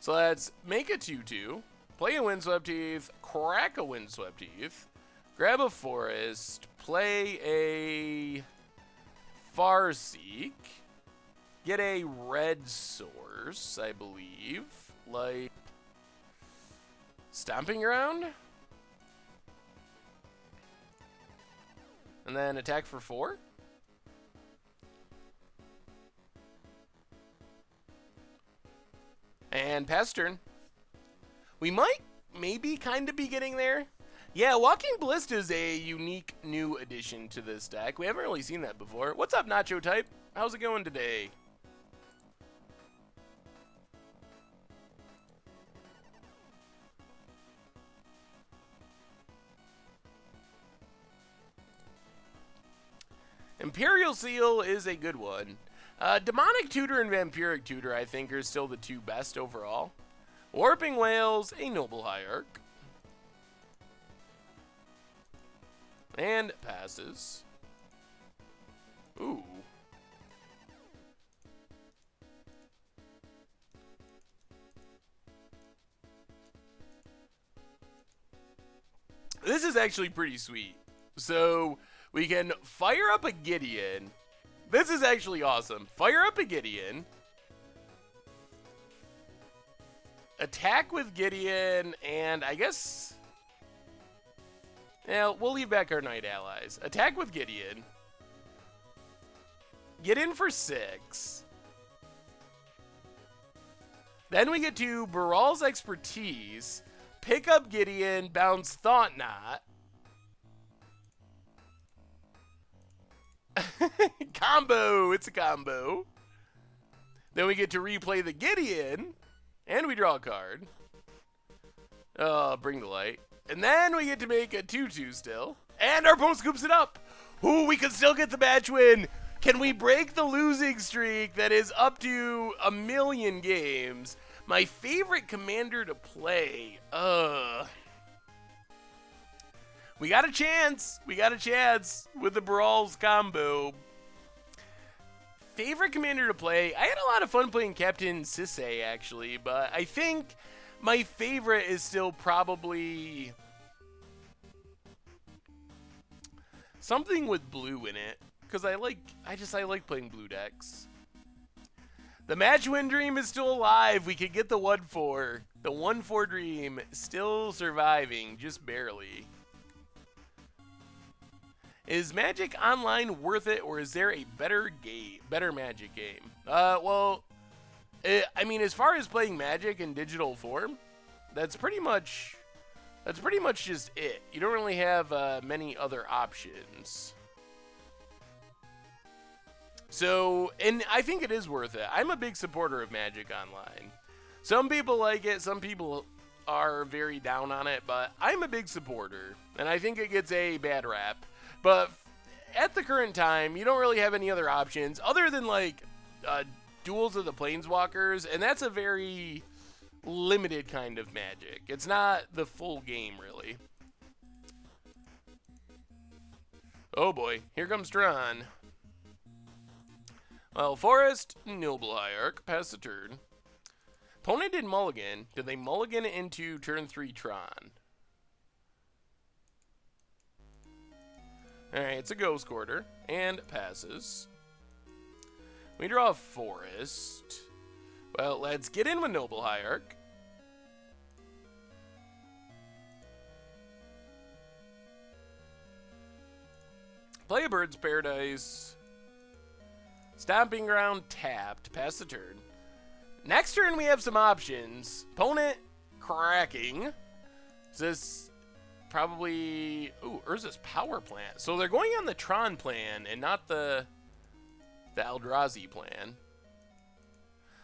So let's make a 2-2, play a Windswept Heath, crack a Windswept Heath, grab a Forest, play a Farseek, get a red source, I believe, like Stomping Ground, and then attack for 4. And pass turn. We might maybe kind of be getting there. Yeah, Walking Ballista is a unique new addition to this deck. We haven't really seen that before. What's up, Nacho Type? How's it going today? Imperial Seal is a good one. Demonic Tutor and Vampiric Tutor, I think, are still the two best overall. Warping Whales, a Noble Hierarch. And passes. Ooh. This is actually pretty sweet. So, we can fire up a Gideon. This is actually awesome. Fire up a Gideon. Attack with Gideon, and I guess... Yeah, we'll leave back our Knight Allies. Attack with Gideon. Get in for 6. Then we get to Baral's Expertise, pick up Gideon, bounce Thought Knot. Combo! It's a combo. Then we get to replay the Gideon, and we draw a card. Bring the light. And then we get to make a 2-2 still. And our opponent scoops it up. Ooh, we can still get the match win. Can we break the losing streak that is up to 1,000,000 games? My favorite commander to play. We got a chance. We got a chance with the Brawls combo. Favorite commander to play. I had a lot of fun playing Captain Sisay, actually, but I think my favorite is still probably something with blue in it, because I like playing blue decks. The match win dream is still alive. We could get the 1-4. The 1-4 dream still surviving, just barely. Is Magic Online worth it, or is there a better Magic game? Well, I mean, as far as playing Magic in digital form, that's pretty much just it. You don't really have many other options. So, and I think it is worth it. I'm a big supporter of Magic Online. Some people like it, some people are very down on it, but I'm a big supporter, and I think it gets a bad rap. But at the current time, you don't really have any other options other than, like, Duels of the Planeswalkers, and that's a very limited kind of Magic. It's not the full game, really. Oh boy, here comes Tron. Well, Forest, Noble Hierarch, pass the turn. Opponent did mulligan. Did they mulligan into turn 3 Tron? Alright, it's a Ghost Quarter, and passes. We draw a Forest. Well, let's get in with Noble Hierarch. Play a Bird's Paradise. Stomping Ground tapped. Pass the turn. Next turn we have some options. Opponent cracking. Is this probably... Ooh, Urza's Power Plant. So they're going on the Tron plan and not the Eldrazi plan.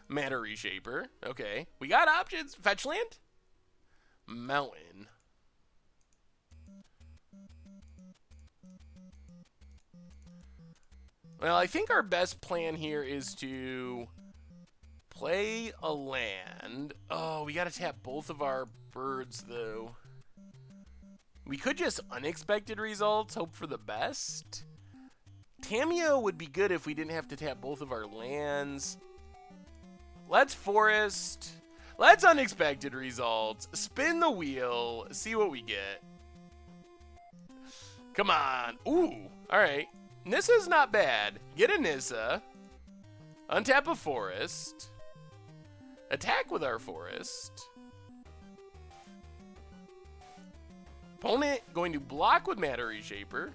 Mana Reshaper. Okay. We got options. Fetch land? Mountain. Well, I think our best plan here is to play a land. Oh, we gotta tap both of our birds, though. We could just unexpected results, hope for the best. Tamiyo would be good if we didn't have to tap both of our lands. Let's forest. Let's unexpected results. Spin the wheel. See what we get. Come on. Ooh. All right. Nissa's not bad. Get a Nissa. Untap a forest. Attack with our forest. Opponent going to block with Mana Reshaper.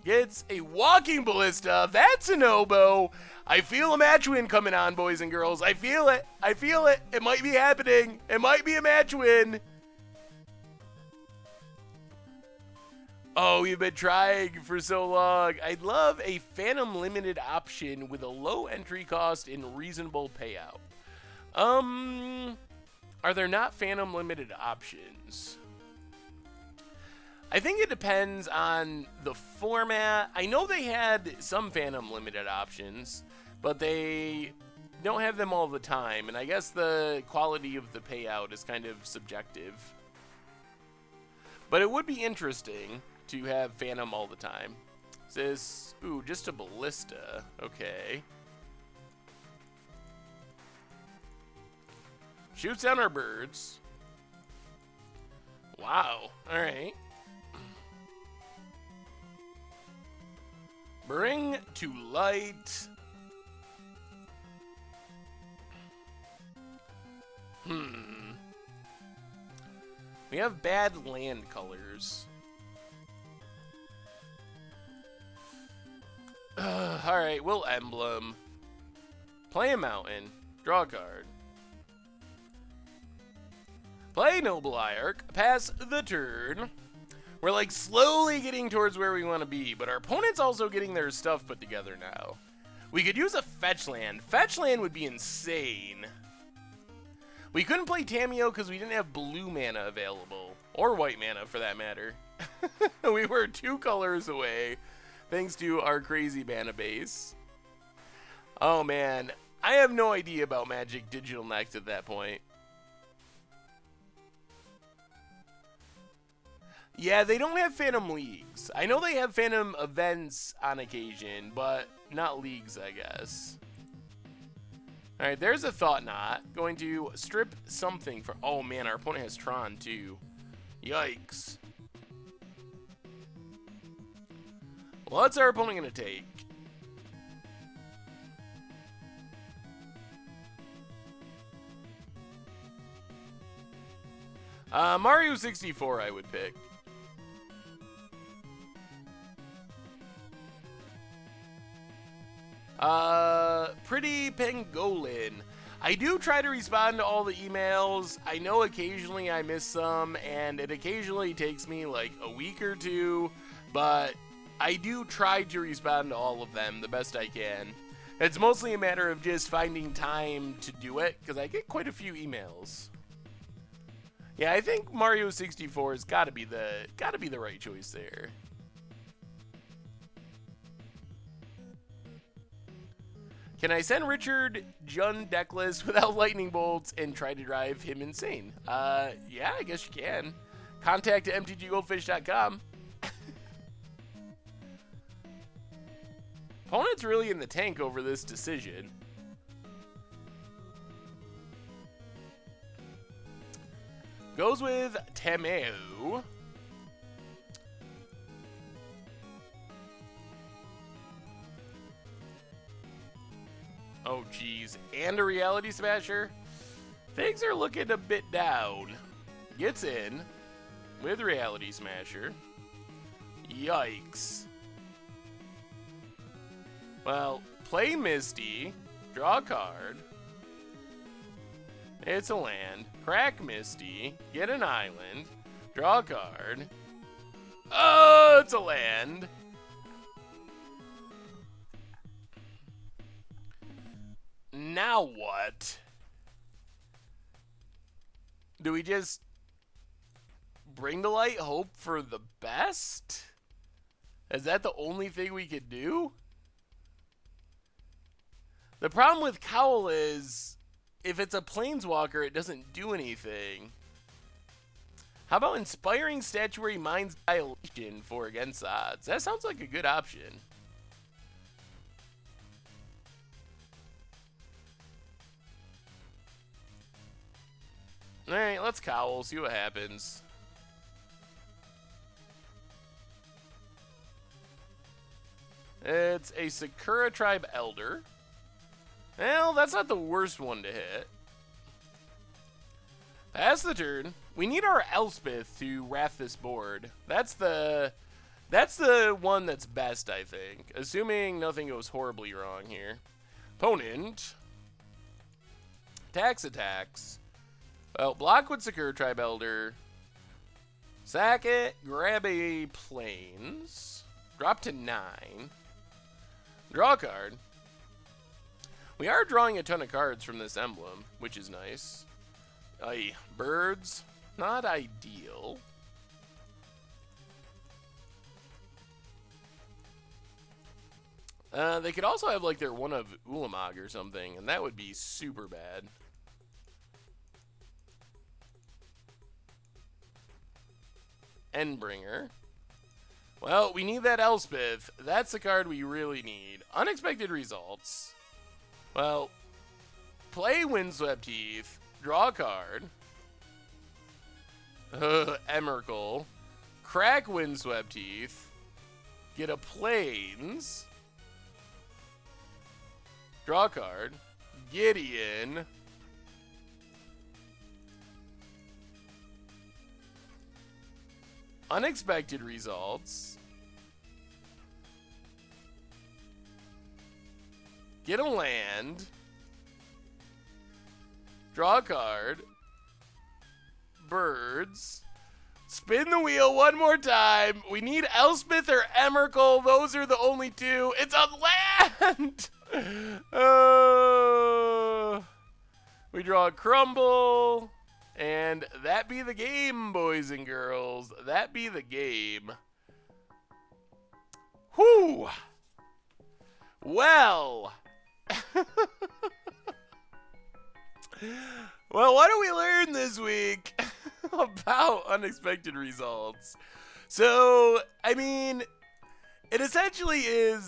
Gets a Walking Ballista. That's an oboe. I feel a match win coming on, boys and girls. I feel it. I feel it. It might be happening. It might be a match win. Oh, we've been trying for so long. I'd love a Phantom Limited option with a low entry cost and reasonable payout. Are there not Phantom Limited options? I think it depends on the format. I know they had some Phantom Limited options, but they don't have them all the time, and I guess the quality of the payout is kind of subjective. But it would be interesting to have Phantom all the time. Is this... Ooh, just a Ballista. Okay. Shoots down our birds. Wow. Alright. Bring to light. We have bad land colors. Alright, we'll emblem. Play a mountain. Draw a card. Play Noble Hierarch. Pass the turn. We're like slowly getting towards where we want to be, but our opponent's also getting their stuff put together now. We could use a fetch land. Fetch land would be insane. We couldn't play Tamiyo because we didn't have blue mana available. Or white mana, for that matter. We were 2 colors away, thanks to our crazy mana base. Oh, man. I have no idea about Magic Digital Next at that point. Yeah, they don't have Phantom Leagues. I know they have Phantom Events on occasion, but not Leagues, I guess. Alright, there's a Thought Knot. Going to strip something for... Oh, man, our opponent has Tron, too. Yikes. What's our opponent going to take? Mario 64, I would pick. Pretty Pangolin. I do try to respond to all the emails. I know occasionally I miss some, and it occasionally takes me like a week or two, but I do try to respond to all of them the best I can. It's mostly a matter of just finding time to do it, because I get quite a few emails. Yeah, I think Mario 64 has got to be the right choice there. Can I send Richard Jun deckless without lightning bolts and try to drive him insane? Yeah, I guess you can. Contact at mtggoldfish.com. Opponent's really in the tank over this decision. Goes with Tamiyo. Oh, geez. And a Reality Smasher? Things are looking a bit down. Gets in with Reality Smasher. Yikes. Well, play Misty. Draw a card. It's a land. Crack Misty. Get an island. Draw a card. Oh, it's a land. Now what? Do we just bring to light hope for the best? Is that the only thing we could do? The problem with Cowl is, if it's a Planeswalker, it doesn't do anything. How about Inspiring Statuary Mind's Dilation for against odds? That sounds like a good option. Alright, let's Cowl, see what happens. It's a Sakura Tribe Elder. Well, that's not the worst one to hit. Pass the turn. We need our Elspeth to wrath this board. That's the one that's best, I think. Assuming nothing goes horribly wrong here. Opponent. Attacks. Well, block with Sakura Tribe Elder. Sack it. Grab a Plains. Drop to 9. Draw a card. We are drawing a ton of cards from this emblem, which is nice. Birds. Not ideal. They could also have like their one of Ulamog or something, and that would be super bad. Endbringer. Well, we need that Elspeth. That's the card we really need. Unexpected results. Well, play Windswept Heath. Draw a card. Emrakul. Crack Windswept Heath. Get a Plains. Draw a card. Gideon. Unexpected results. Get a land. Draw a card. Birds. Spin the wheel one more time. We need Elspeth or Emrakul. Those are the only two. It's a land! We draw a crumble. And that be the game, boys and girls. That be the game. Whew. Well. Well, what do we learn this week about unexpected results? So, I mean, it's essentially an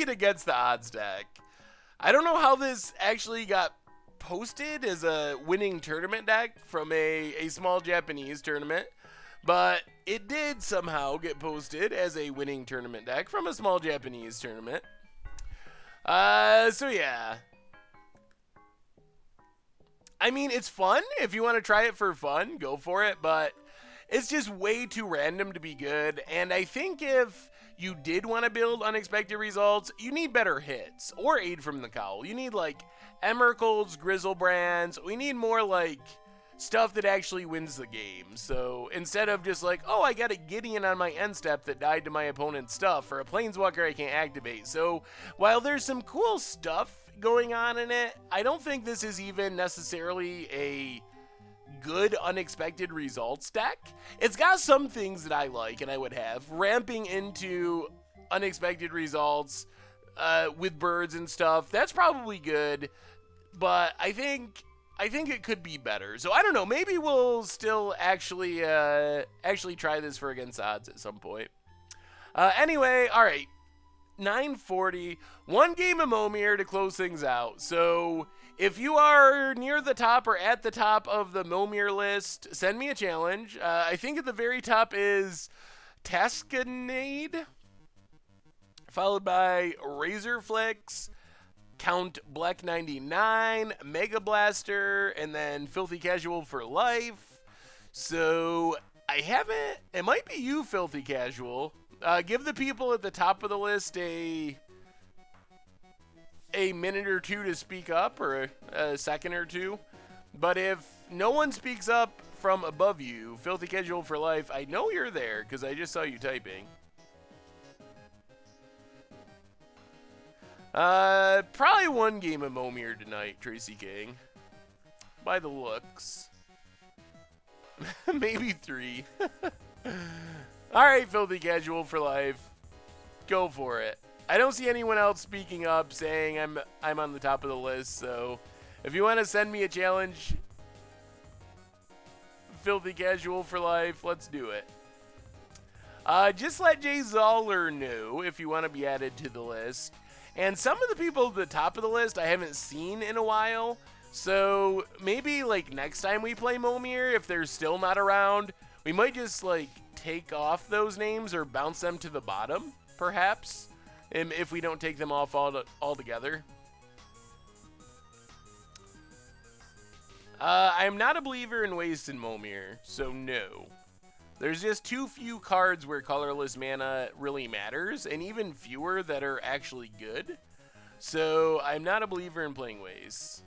against the odds deck. I don't know how this actually got posted as a winning tournament deck from a small Japanese tournament, but it did somehow get posted as a winning tournament deck from a small Japanese tournament. So yeah. I mean, it's fun. If you want to try it for fun, go for it, but it's just way too random to be good, and I think if you did want to build unexpected results, you need better hits or aid from the Cowl. You need like Emrakul's, Grizzlebrands. We need more like stuff that actually wins the game. So instead of just like, oh, I got a Gideon on my end step that died to my opponent's stuff, or a Planeswalker I can't activate. So while there's some cool stuff going on in it, I don't think this is even necessarily a good unexpected results deck. It's got some things that I like and I would have. Ramping into unexpected results with birds and stuff, that's probably good, but I think it could be better. So I don't know, maybe we'll still actually try this for against odds at some point. Anyway, all right. 940, one game of Momir to close things out. So if you are near the top or at the top of the Momir list, send me a challenge. I think at the very top is Tascanade followed by Razorflex, Count Black 99, Mega Blaster, and then Filthy Casual for life. So I haven't. It might be you, Filthy Casual. Give the people at the top of the list a minute or two to speak up, or a second or two. But if no one speaks up from above you, Filthy Casual for life, I know you're there because I just saw you typing. Probably one game of Momir tonight, Tracy King. By the looks. Maybe 3. Alright, Filthy Casual for life. Go for it. I don't see anyone else speaking up saying I'm on the top of the list, so if you want to send me a challenge, Filthy Casual for life, let's do it. Just let Jay Zoller know if you want to be added to the list. And some of the people at the top of the list I haven't seen in a while, so maybe like next time we play Momir, if they're still not around, we might just like take off those names or bounce them to the bottom, perhaps, if we don't take them off altogether. I'm not a believer in wasting Momir, so no. There's just too few cards where colorless mana really matters, and even fewer that are actually good. So I'm not a believer in playing waste.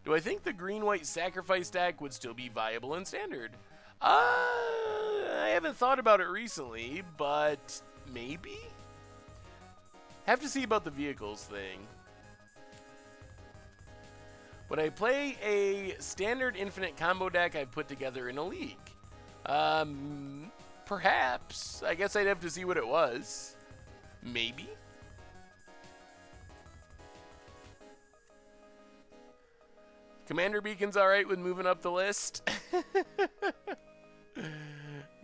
Do I think the green-white sacrifice deck would still be viable in Standard? I haven't thought about it recently, but maybe? Have to see about the vehicles thing. Would I play a Standard Infinite combo deck I've put together in a league? Perhaps. I guess I'd have to see what it was. Maybe. Commander Beacon's alright with moving up the list.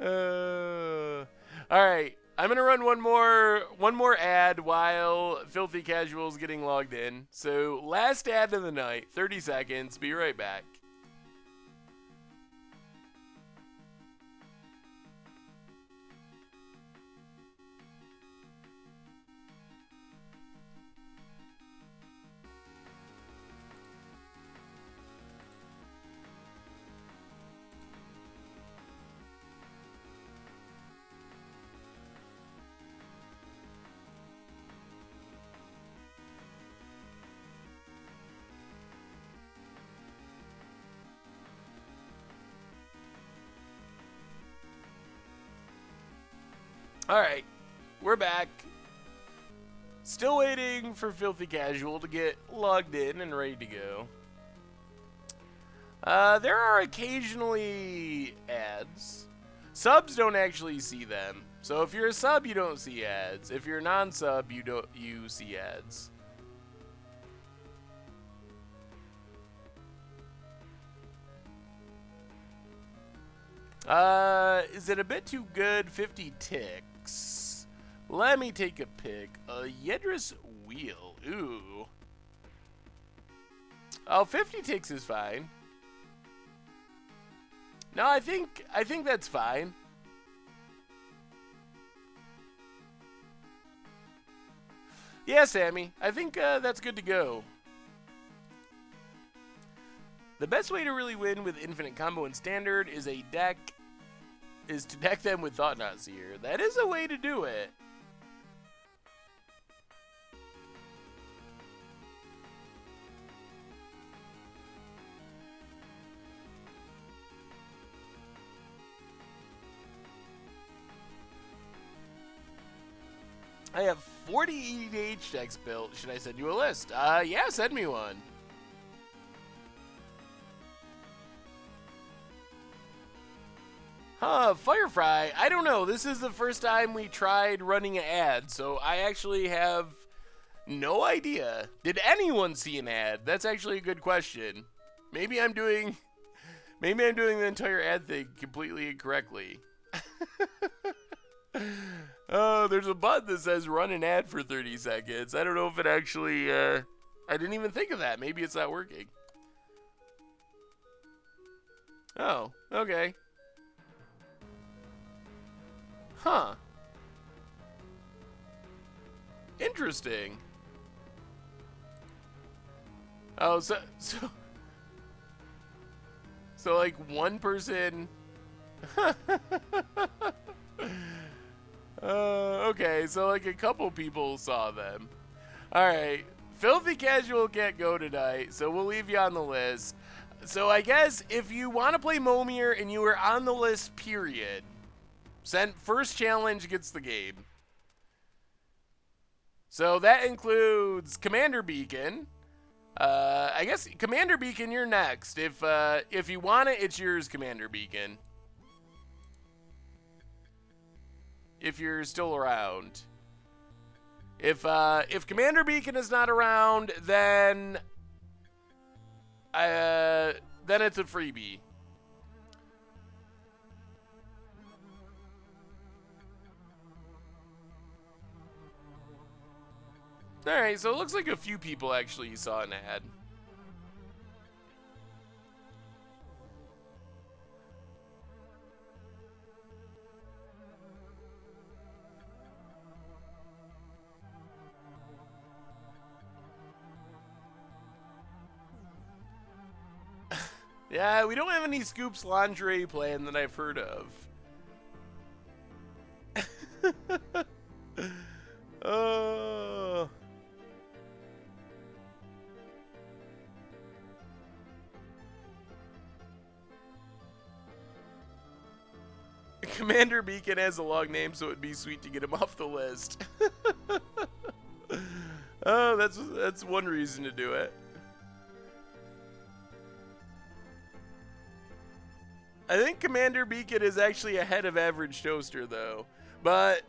Alright. I'm gonna run one more ad while Filthy Casual's getting logged in. So last ad of the night, 30 seconds, be right back. Alright, we're back. Still waiting for Filthy Casual to get logged in and ready to go. There are occasionally ads. Subs don't actually see them. So if you're a sub, you don't see ads. If you're a non-sub, you see ads. Is it a bit too good? 50 ticks. Let me take a pick. A Yedris Wheel. Ooh. Oh, 50 ticks is fine. No, I think that's fine. Yeah, Sammy. I think that's good to go. The best way to really win with Infinite Combo and Standard is to deck them with Thought-Knot Seer. That is a way to do it. I have 40 EDH decks built. Should I send you a list? Yeah, send me one. Huh, Firefly. I don't know. This is the first time we tried running an ad, so I actually have no idea. Did anyone see an ad? That's actually a good question. Maybe I'm doing the entire ad thing completely incorrectly. Oh, there's a button that says run an ad for 30 seconds. I don't know if it actually, I didn't even think of that. Maybe it's not working. Oh, okay. Huh. Interesting. Oh, so like one person. Okay, so like a couple people saw them. All right, Filthy Casual can't go tonight, so we'll leave you on the list. So I guess if you want to play Momir and you were on the list, period, first challenge gets the game. So that includes Commander Beacon. I guess Commander Beacon, you're next. If you want it, it's yours, Commander Beacon. If you're still around. If Commander Beacon is not around, then it's a freebie. Alright, so it looks like a few people actually saw an ad. Yeah, we don't have any Scoops lingerie plan that I've heard of. Oh. Commander Beacon has a long name, so it'd be sweet to get him off the list. Oh, that's one reason to do it. I think Commander Beacon is actually ahead of Average Toaster, though. But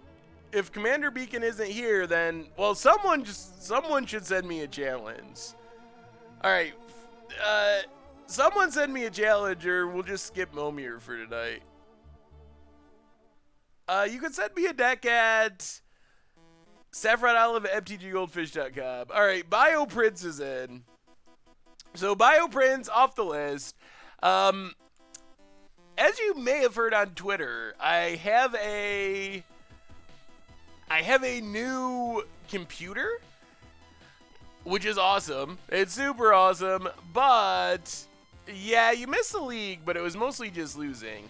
if Commander Beacon isn't here, then, well, someone should send me a challenge. All right, someone send me a challenge, or we'll just skip Momir for tonight. You can send me a deck at saffronolive@mtggoldfish.com. All right, BioPrince is in. So BioPrince off the list. As you may have heard on Twitter, I have a new computer, which is awesome. It's super awesome, but yeah, you missed the league, but it was mostly just losing.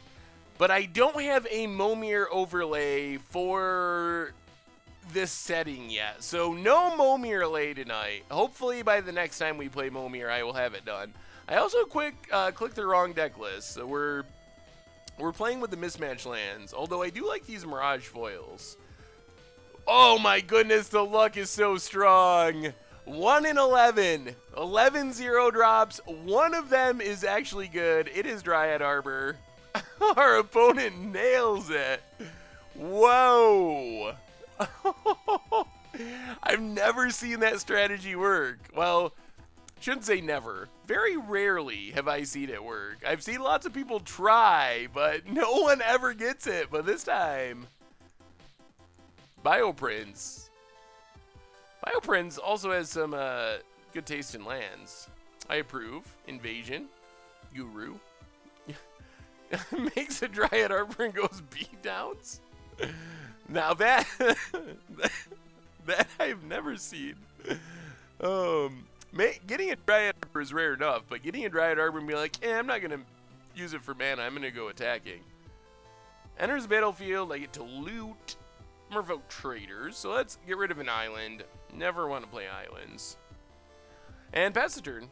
But I don't have a Momir overlay for this setting yet, so no Momir lay tonight. Hopefully by the next time we play Momir, I will have it done. I also clicked the wrong deck list, so we're playing with the mismatch lands, although I do like these Mirage foils. Oh my goodness, the luck is so strong. 1 in 11. 11 zero drops. One of them is actually good. It is Dryad Arbor. Our opponent nails it. Whoa. I've never seen that strategy work. Well, shouldn't say never. Very rarely have I seen it work. I've seen lots of people try, but no one ever gets it. But this time, BioPrince. BioPrince also has some good taste in lands. I approve. Invasion. Guru. Makes a Dryad Arbor and goes beat downs. Now that that I've never seen. Getting a Dryad Arbor is rare enough, but getting a Dryad Arbor and be like, I'm not going to use it for mana, I'm going to go attacking. Enters the battlefield, I get to loot Merfolk Traders, so let's get rid of an island. Never want to play islands. And pass the turn.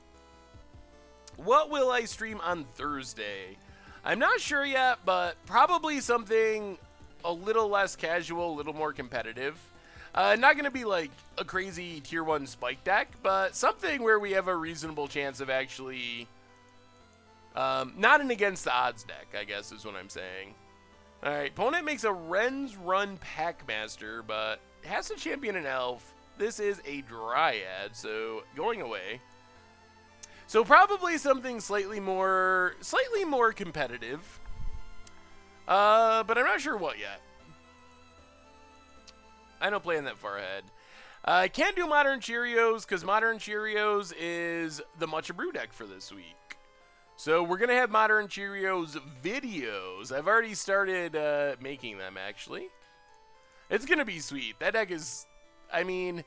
What will I stream on Thursday? I'm not sure yet, but probably something a little less casual, a little more competitive. Not going to be like a crazy tier 1 spike deck, but something where we have a reasonable chance of actually not an against the odds deck, I guess is what I'm saying. All right, opponent makes a Ren's Run Packmaster, but has to champion an elf. This is a Dryad, so going away. So probably something slightly more competitive. But I'm not sure what yet. I don't plan that far ahead. I can't do Modern Cheerios because Modern Cheerios is the Mucha Brew deck for this week. So we're going to have Modern Cheerios videos. I've already started making them, actually. It's going to be sweet. That deck is I mean,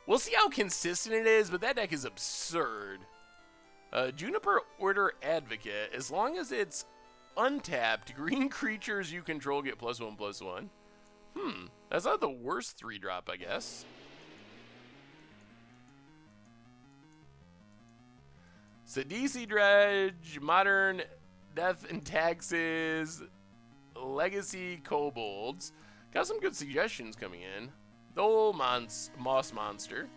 we'll see how consistent it is, but that deck is absurd. Juniper Order Advocate, as long as it's untapped, green creatures you control get +1/+1. That's not the worst 3-drop, I guess. Sidisi Dredge, Modern Death and Taxes, Legacy Kobolds. Got some good suggestions coming in. The old Moss Monster.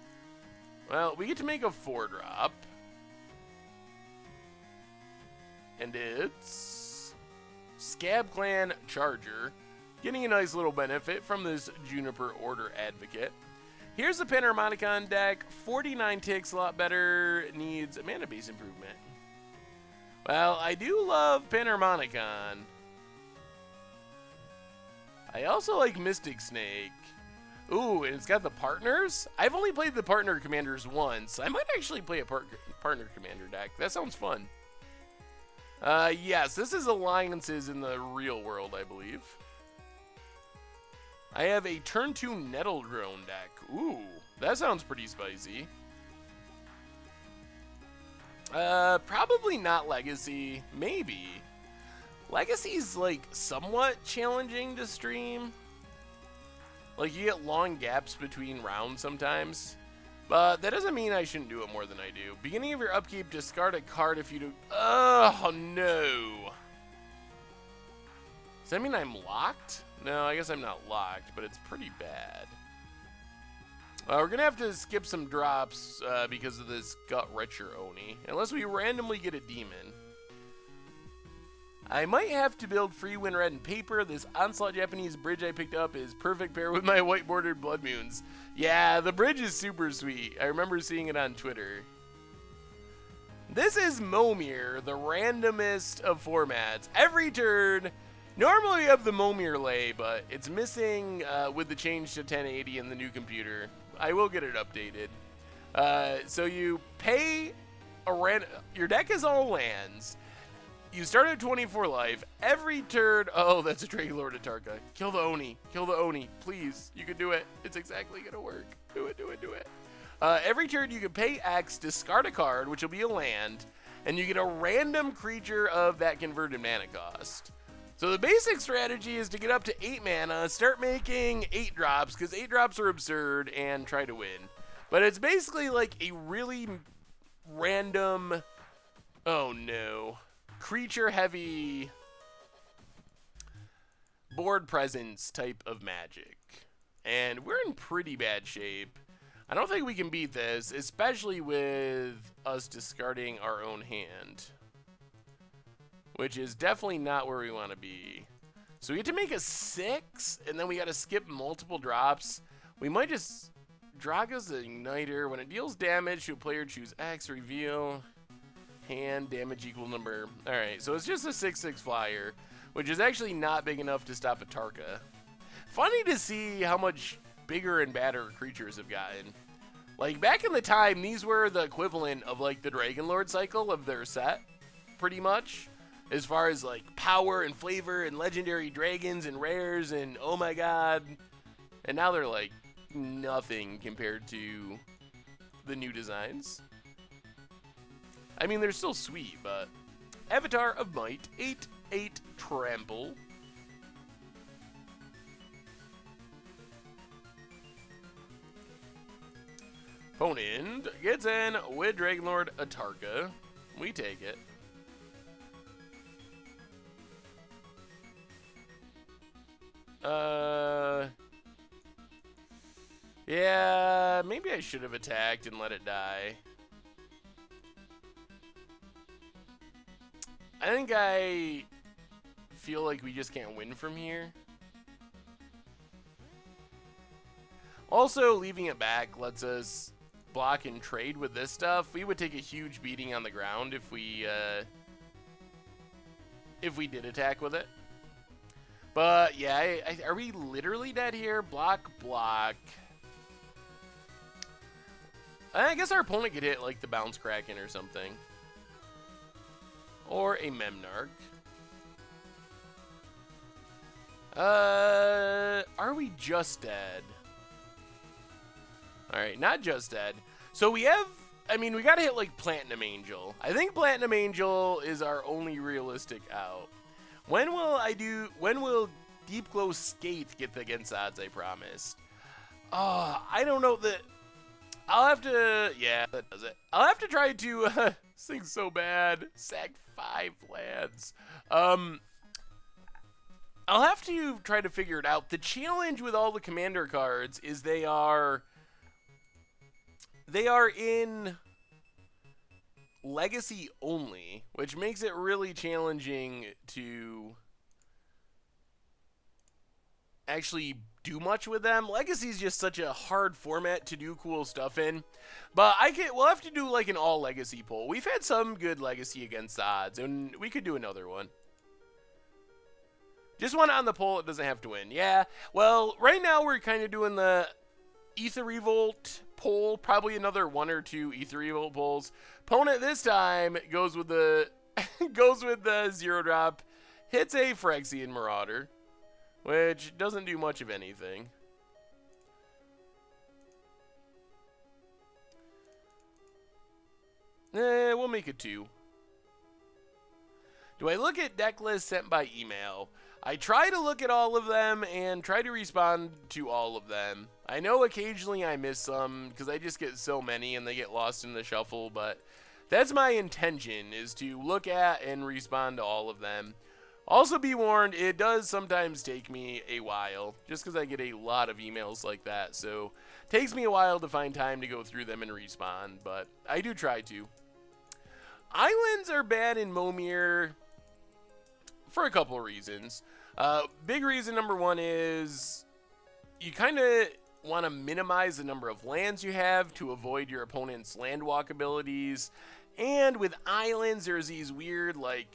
Well, we get to make a 4-drop. And it's Scab Clan Charger, getting a nice little benefit from this Juniper Order Advocate. Here's the Panharmonicon deck. 49 ticks, a lot better. Needs a mana base improvement. Well, I do love Panharmonicon. I also like Mystic Snake. Ooh, and it's got the partners? I've only played the partner commanders once. I might actually play a partner commander deck. That sounds fun. Yes, this is alliances in the real world, I believe. I have a turn 2 Nettle Drone deck. Ooh, that sounds pretty spicy. Probably not Legacy. Maybe. Legacy's, like, somewhat challenging to stream. Like, you get long gaps between rounds sometimes. But that doesn't mean I shouldn't do it more than I do. Beginning of your upkeep, discard a card if you do... Oh, no. Does that mean I'm locked? No, I guess I'm not locked, but it's pretty bad. We're going to have to skip some drops because of this Gut Wrencher Oni. Unless we randomly get a demon. I might have to build free Win Red and paper. This Onslaught Japanese bridge I picked up is perfect pair with my white bordered Blood Moons. Yeah, the bridge is super sweet. I remember seeing it on Twitter. This is Momir, the randomest of formats. Every turn, normally we have the Momir lay, but it's missing with the change to 1080 in the new computer. I will get it updated. So you pay a your deck is all lands. You start at 24 life. Every turn... Oh, that's a Dragon Lord Atarka. Kill the Oni. Kill the Oni. Please. You can do it. It's exactly going to work. Do it, do it, do it. Every turn you can pay X, discard a card, which will be a land, and you get a random creature of that converted mana cost. So the basic strategy is to get up to 8 mana, start making 8 drops, because 8 drops are absurd, and try to win. But it's basically like a really random... Oh, no. Creature-heavy board presence type of magic. And we're in pretty bad shape. I don't think we can beat this, especially with us discarding our own hand. Which is definitely not where we want to be. So we get to make a 6, and then we got to skip multiple drops. We might just... Draga's the Igniter. When it deals damage to a player, choose X, reveal... Hand, damage equal number. Alright, so it's just a 6/6 flyer, which is actually not big enough to stop a Tarka. Funny to see how much bigger and badder creatures have gotten. Like, back in the time, these were the equivalent of, like, the Dragon Lord cycle of their set, pretty much. As far as, like, power and flavor and legendary dragons and rares and oh my god. And now they're, like, nothing compared to the new designs. I mean, they're still sweet, but... Avatar of Might, 8/8 Trample. Opponent gets in with Dragonlord Atarka. We take it. Yeah, maybe I should have attacked and let it die. I think I feel like we just can't win from here. Also, leaving it back lets us block and trade with this stuff. We would take a huge beating on the ground if we did attack with it. But yeah, are we literally dead here? Block, block. I guess our opponent could hit like the Bounce Kraken or something. Or a Memnarch. Are we just dead? Alright, not just dead. So we have, I mean, we gotta hit like Platinum Angel. I think Platinum Angel is our only realistic out. When will Deep Glow Skate get against odds I promised? I don't know that. I'll have to, yeah, that does it. I'll have to try to, this thing's so bad. Sack 5 lands. I'll have to try to figure it out. The challenge with all the commander cards is they are in Legacy only, which makes it really challenging to actually do much with them. Legacy is just such a hard format to do cool stuff in. But we'll have to do like an all Legacy poll. We've had some good Legacy against odds, and we could do another one. Just one on the poll, it doesn't have to win. Yeah, well, right now we're kind of doing the Ether Revolt poll, probably another 1 or 2 Ether Revolt polls. Opponent this time goes with the goes with the 0-drop, hits a Phyrexian Marauder, which doesn't do much of anything. We'll make it 2. Do I look at deck lists sent by email? I try to look at all of them and try to respond to all of them. I know occasionally I miss some because I just get so many and they get lost in the shuffle, but that's my intention, is to look at and respond to all of them. Also be warned, it does sometimes take me a while, just because I get a lot of emails like that, so it takes me a while to find time to go through them and respond, but I do try to. Islands are bad in Momir for a couple of reasons. Big reason number 1 is you kind of want to minimize the number of lands you have to avoid your opponent's land walk abilities. And with islands, there's these weird, like,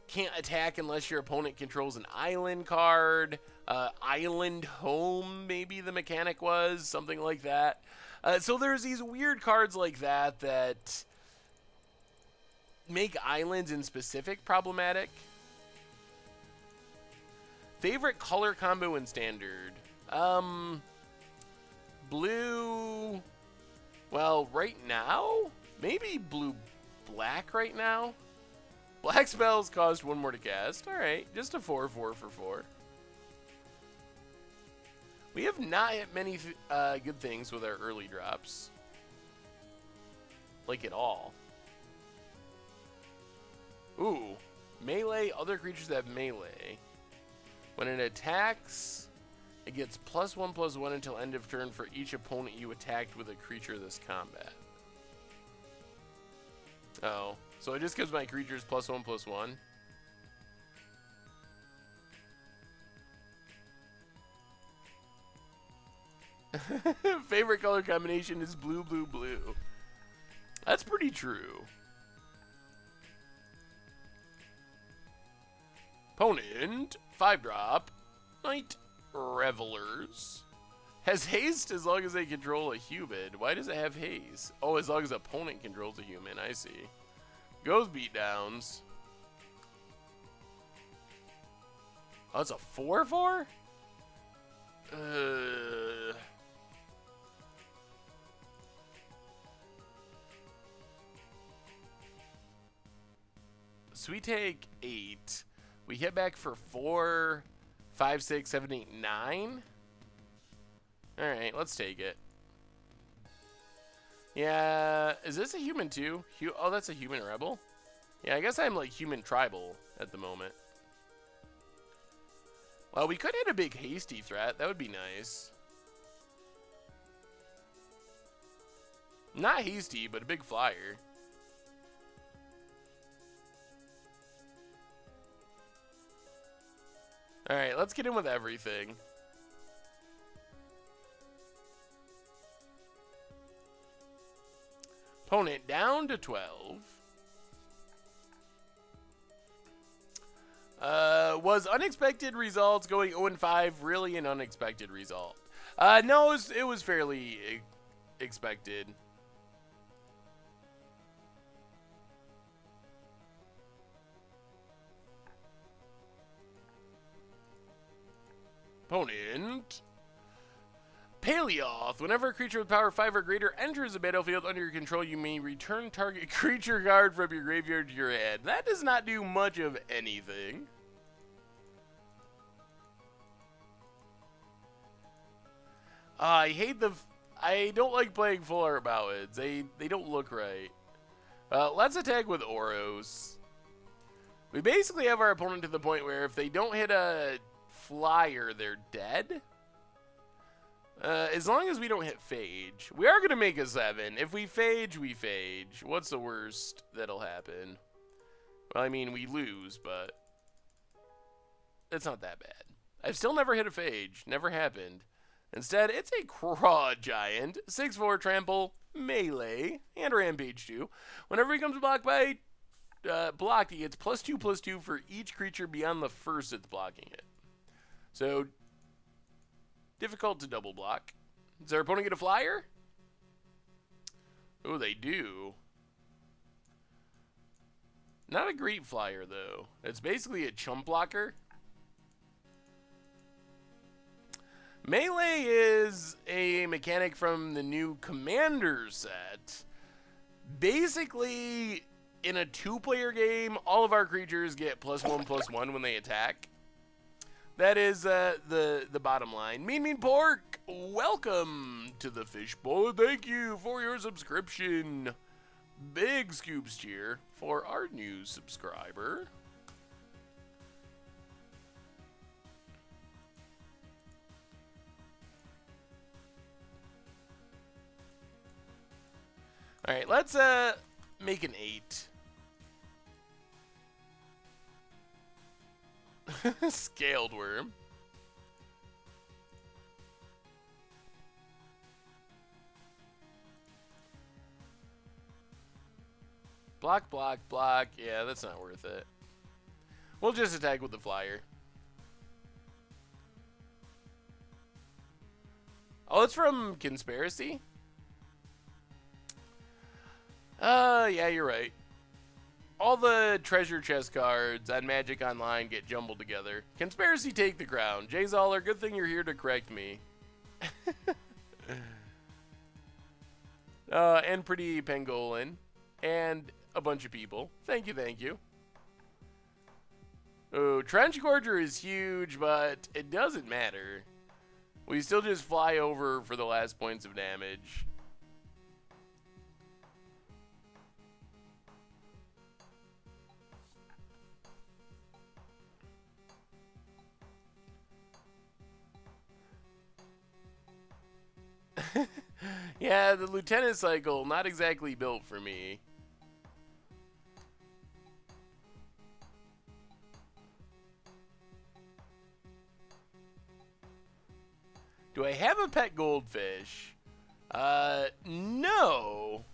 can't attack unless your opponent controls an island card. Island home, maybe the mechanic was, something like that. So there's these weird cards like that that make islands in specific problematic. Favorite color combo in Standard? Blue, well, right now, maybe blue-black right now. Black spells cost 1 more to cast. Alright, just a 4/4 for 4. We have not hit many good things with our early drops. Like at all. Ooh, melee, other creatures that have melee. When it attacks, it gets +1/+1 until end of turn for each opponent you attacked with a creature this combat. Oh, so it just gives my creatures +1/+1. Favorite color combination is blue, blue, blue. That's pretty true. Opponent, 5-drop, Night Revelers. Has haste as long as they control a human. Why does it have haste? Oh, as long as opponent controls a human, I see. Goes beatdowns. Oh, it's a 4/4? So we take 8. We hit back for 4, 5, 6, 7, 8, 9. Alright, let's take it. Yeah, is this a human too? Oh, that's a human rebel? Yeah, I guess I'm like human tribal at the moment. Well, we could hit a big hasty threat. That would be nice. Not hasty, but a big flyer. Alright, let's get in with everything. Opponent down to 12. Was unexpected results going 0-5 really an unexpected result? No, it was fairly expected. Opponent Halioth. Whenever a creature with power 5 or greater enters the battlefield under your control, you may return target creature card from your graveyard to your hand. That does not do much of anything. I don't like playing full art Mountains. They don't look right. Let's attack with Oros. We basically have our opponent to the point where if they don't hit a flyer, they're dead. As long as we don't hit Phage. We are going to make a 7. If we Phage, we Phage. What's the worst that'll happen? Well, I mean, we lose, but it's not that bad. I've still never hit a Phage. Never happened. Instead, it's a Craw Giant, 6/4 trample, melee, and rampage 2. Whenever he comes blocked by blocking, it's +2/+2 for each creature beyond the first that's blocking it. So, difficult to double block. Does our opponent get a flyer? Oh, they do. Not a great flyer, though. It's basically a chump blocker. Melee is a mechanic from the new Commander set. Basically, in a 2-player game, all of our creatures get +1/+1 when they attack. That is the bottom line. Mean Pork, welcome to the Fishbowl. Thank you for your subscription. Big scoops cheer for our new subscriber. All right, let's make an 8. Scaled worm. Block, block, block. Yeah, that's not worth it. We'll just attack with the flyer. Oh, it's from Conspiracy? Yeah, you're right. All the treasure chest cards on Magic Online get jumbled together. Conspiracy, take the crown. Jay Zoller, good thing you're here to correct me. And Pretty Pangolin. And a bunch of people. Thank you, thank you. Oh, Trench Gorger is huge, but it doesn't matter. We still just fly over for the last points of damage. Yeah, the Lieutenant cycle, not exactly built for me. Do I have a pet goldfish? No.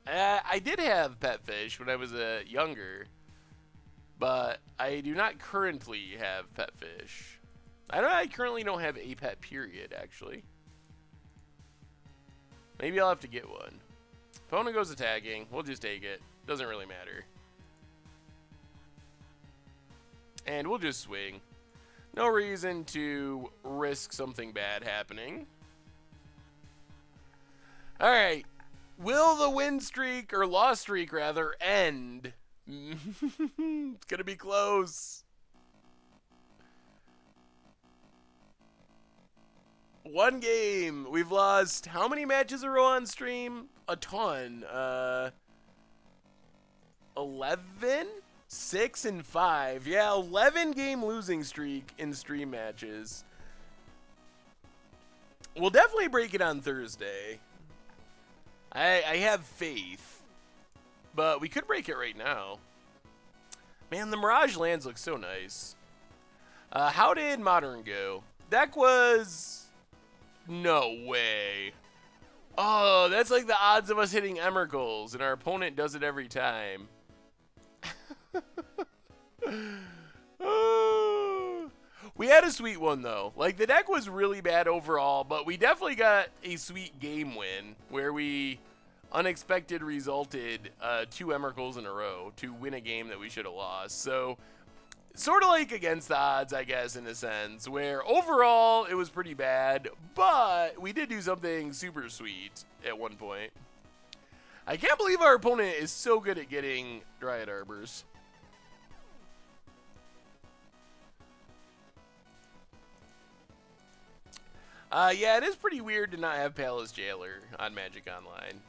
I did have pet fish when I was younger, but I do not currently have pet fish. I currently don't have a pet, period, actually. Maybe I'll have to get one. Opponent goes attacking. We'll just take it. Doesn't really matter. And we'll just swing. No reason to risk something bad happening. Alright. Will the win streak, or loss streak rather, end? It's gonna be close. One game. We've lost how many matches in a row on stream? A ton. 11? 6 and 5. Yeah, 11 game losing streak in stream matches. We'll definitely break it on Thursday. I have faith. But we could break it right now. Man, the Mirage lands look so nice. How did Modern go? Deck was... No way. Oh, that's like the odds of us hitting Emrakuls, and our opponent does it every time. We had a sweet one, though. Like, the deck was really bad overall, but we definitely got a sweet game win where we unexpected resulted 2 Emrakuls in a row to win a game that we should have lost. So sort of like against the odds, I guess, in a sense, where overall it was pretty bad, but we did do something super sweet at one point. I can't believe our opponent is so good at getting Dryad Arbors. Yeah, it is pretty weird to not have Palace Jailer on Magic Online.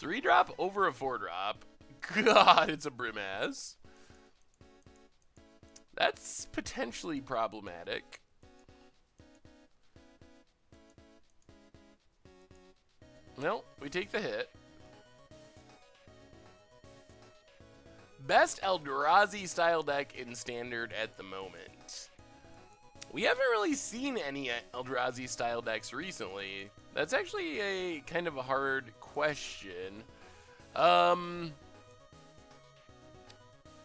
3-drop over a 4-drop. God, it's a Brimaz. That's potentially problematic. No, we take the hit. Best Eldrazi style deck in Standard at the moment. We haven't really seen any Eldrazi style decks recently. That's actually a kind of a hard question.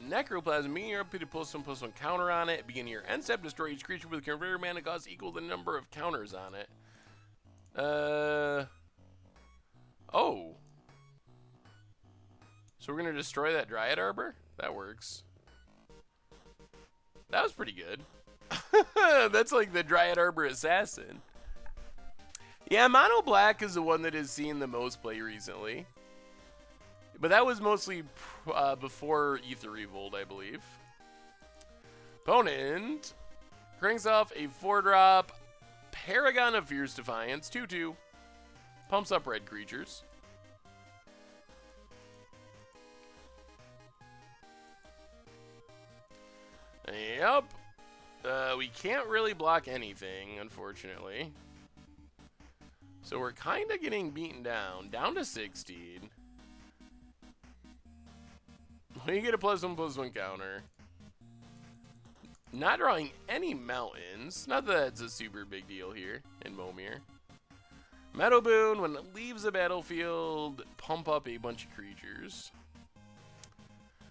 Necroplasm, being your up to +1/+1 counter on it. Beginning your end step, destroy each creature with converter mana cost equal to the number of counters on it. Oh. So we're gonna destroy that Dryad Arbor? That works. That was pretty good. That's like the Dryad Arbor Assassin. Yeah, Mono Black is the one that has seen the most play recently. But that was mostly before Ether Revolt, I believe. Opponent cranks off a 4-drop Paragon of Fierce Defiance, 2/2. Pumps up red creatures. Yep. We can't really block anything, unfortunately. So we're kind of getting beaten down. Down to 16. We get a +1/+1 counter. Not drawing any mountains. Not that it's a super big deal here in Momir. Metal Boon, when it leaves the battlefield, pump up a bunch of creatures.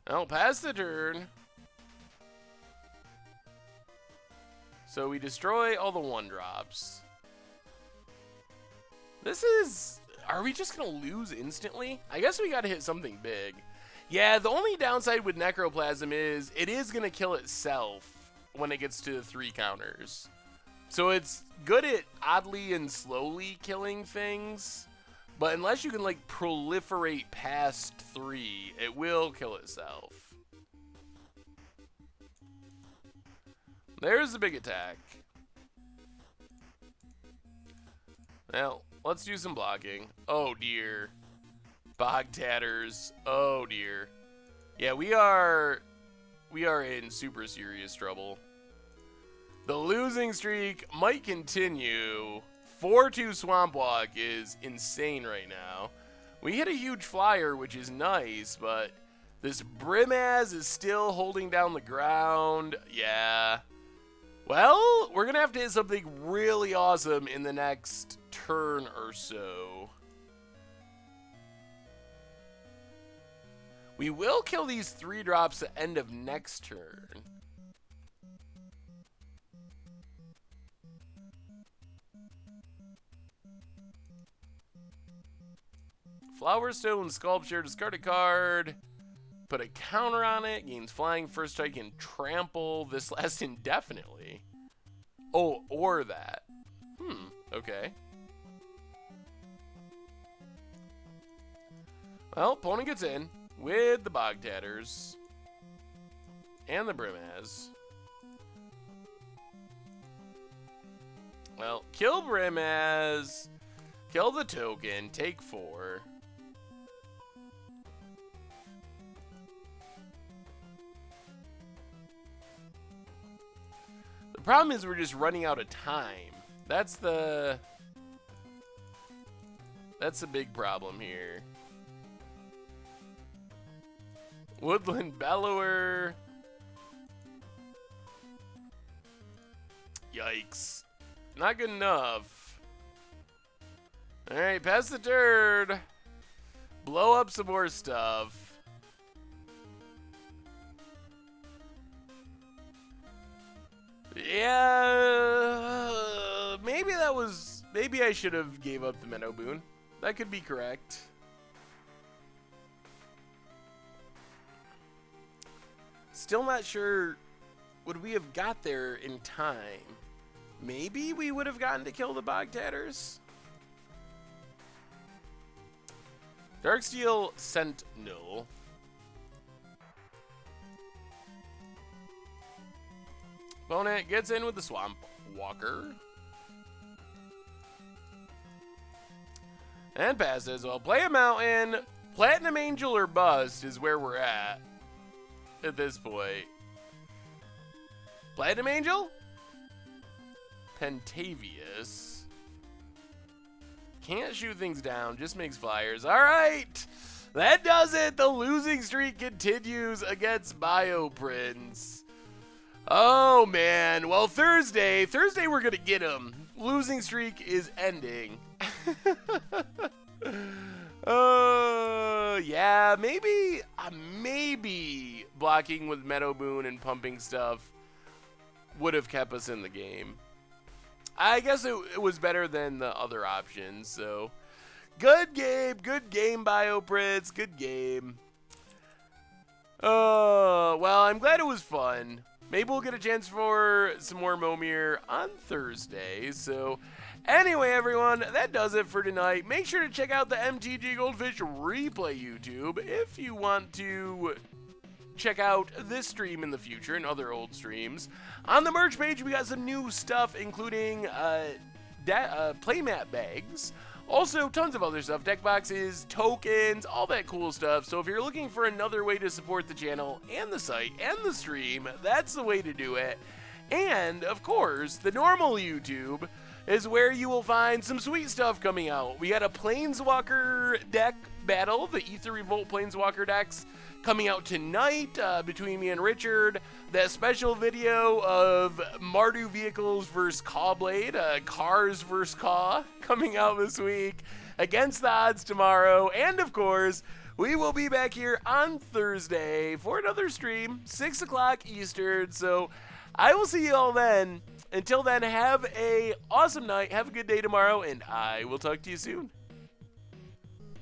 I'll pass the turn. So we destroy all the 1-drops. This is... Are we just going to lose instantly? I guess we got to hit something big. Yeah, the only downside with Necroplasm is it is going to kill itself when it gets to 3 counters. So it's good at oddly and slowly killing things, but unless you can like proliferate past 3, it will kill itself. There's the big attack. Well, let's do some blocking. Oh dear. Bog Tatters. Oh dear. Yeah, we are in super serious trouble. The losing streak might continue. 4-2 Swamp Walk is insane right now. We hit a huge flyer, which is nice, but this Brimaz is still holding down the ground. Yeah. Well, we're going to have to hit something really awesome in the next turn or so. We will kill these 3-drops at the end of next turn. Flowerstone Sculpture, discard a card. Put a counter on it, gains flying, first strike, and trample. This lasts indefinitely. Oh, or that. Okay. Well, opponent gets in with the Bog Tatters and the Brimaz. Well, kill Brimaz, kill the token, take 4. The problem is we're just running out of time. That's the big problem here. Woodland Bellower. Yikes. Not good enough. Alright, pass the turn. Blow up some more stuff. Yeah, maybe I should have gave up the Meadow Boon. That could be correct. Still not sure, would we have got there in time? Maybe we would have gotten to kill the Bog Tatters? Darksteel Sentinel. Opponent gets in with the Swamp Walker. And passes. Well, play a mountain. Platinum Angel or bust is where we're at this point. Platinum Angel? Pentavious. Can't shoot things down, just makes flyers. All right, that does it. The losing streak continues against Bioprince. Oh, man. Well, Thursday we're going to get him. Losing streak is ending. Yeah, maybe blocking with Meadow Boon and pumping stuff would have kept us in the game. I guess it was better than the other options, so good game, Bioprince, good game. Well, I'm glad it was fun. Maybe we'll get a chance for some more Momir on Thursday, so anyway, everyone, that does it for tonight. Make sure to check out the MTG Goldfish replay YouTube if you want to check out this stream in the future and other old streams. On the merch page, we got some new stuff, including playmat bags. Also, tons of other stuff, deck boxes, tokens, all that cool stuff. So if you're looking for another way to support the channel and the site and the stream, that's the way to do it. And, of course, the normal YouTube is where you will find some sweet stuff coming out. We got a Planeswalker deck battle, the Ether Revolt Planeswalker decks, coming out tonight between me and Richard. That special video of Mardu Vehicles versus Cawblade, Cars versus Caw, coming out this week. Against the Odds tomorrow. And, of course, we will be back here on Thursday for another stream, 6 o'clock Eastern. So I will see you all then. Until then, have a awesome night, have a good day tomorrow, and I will talk to you soon.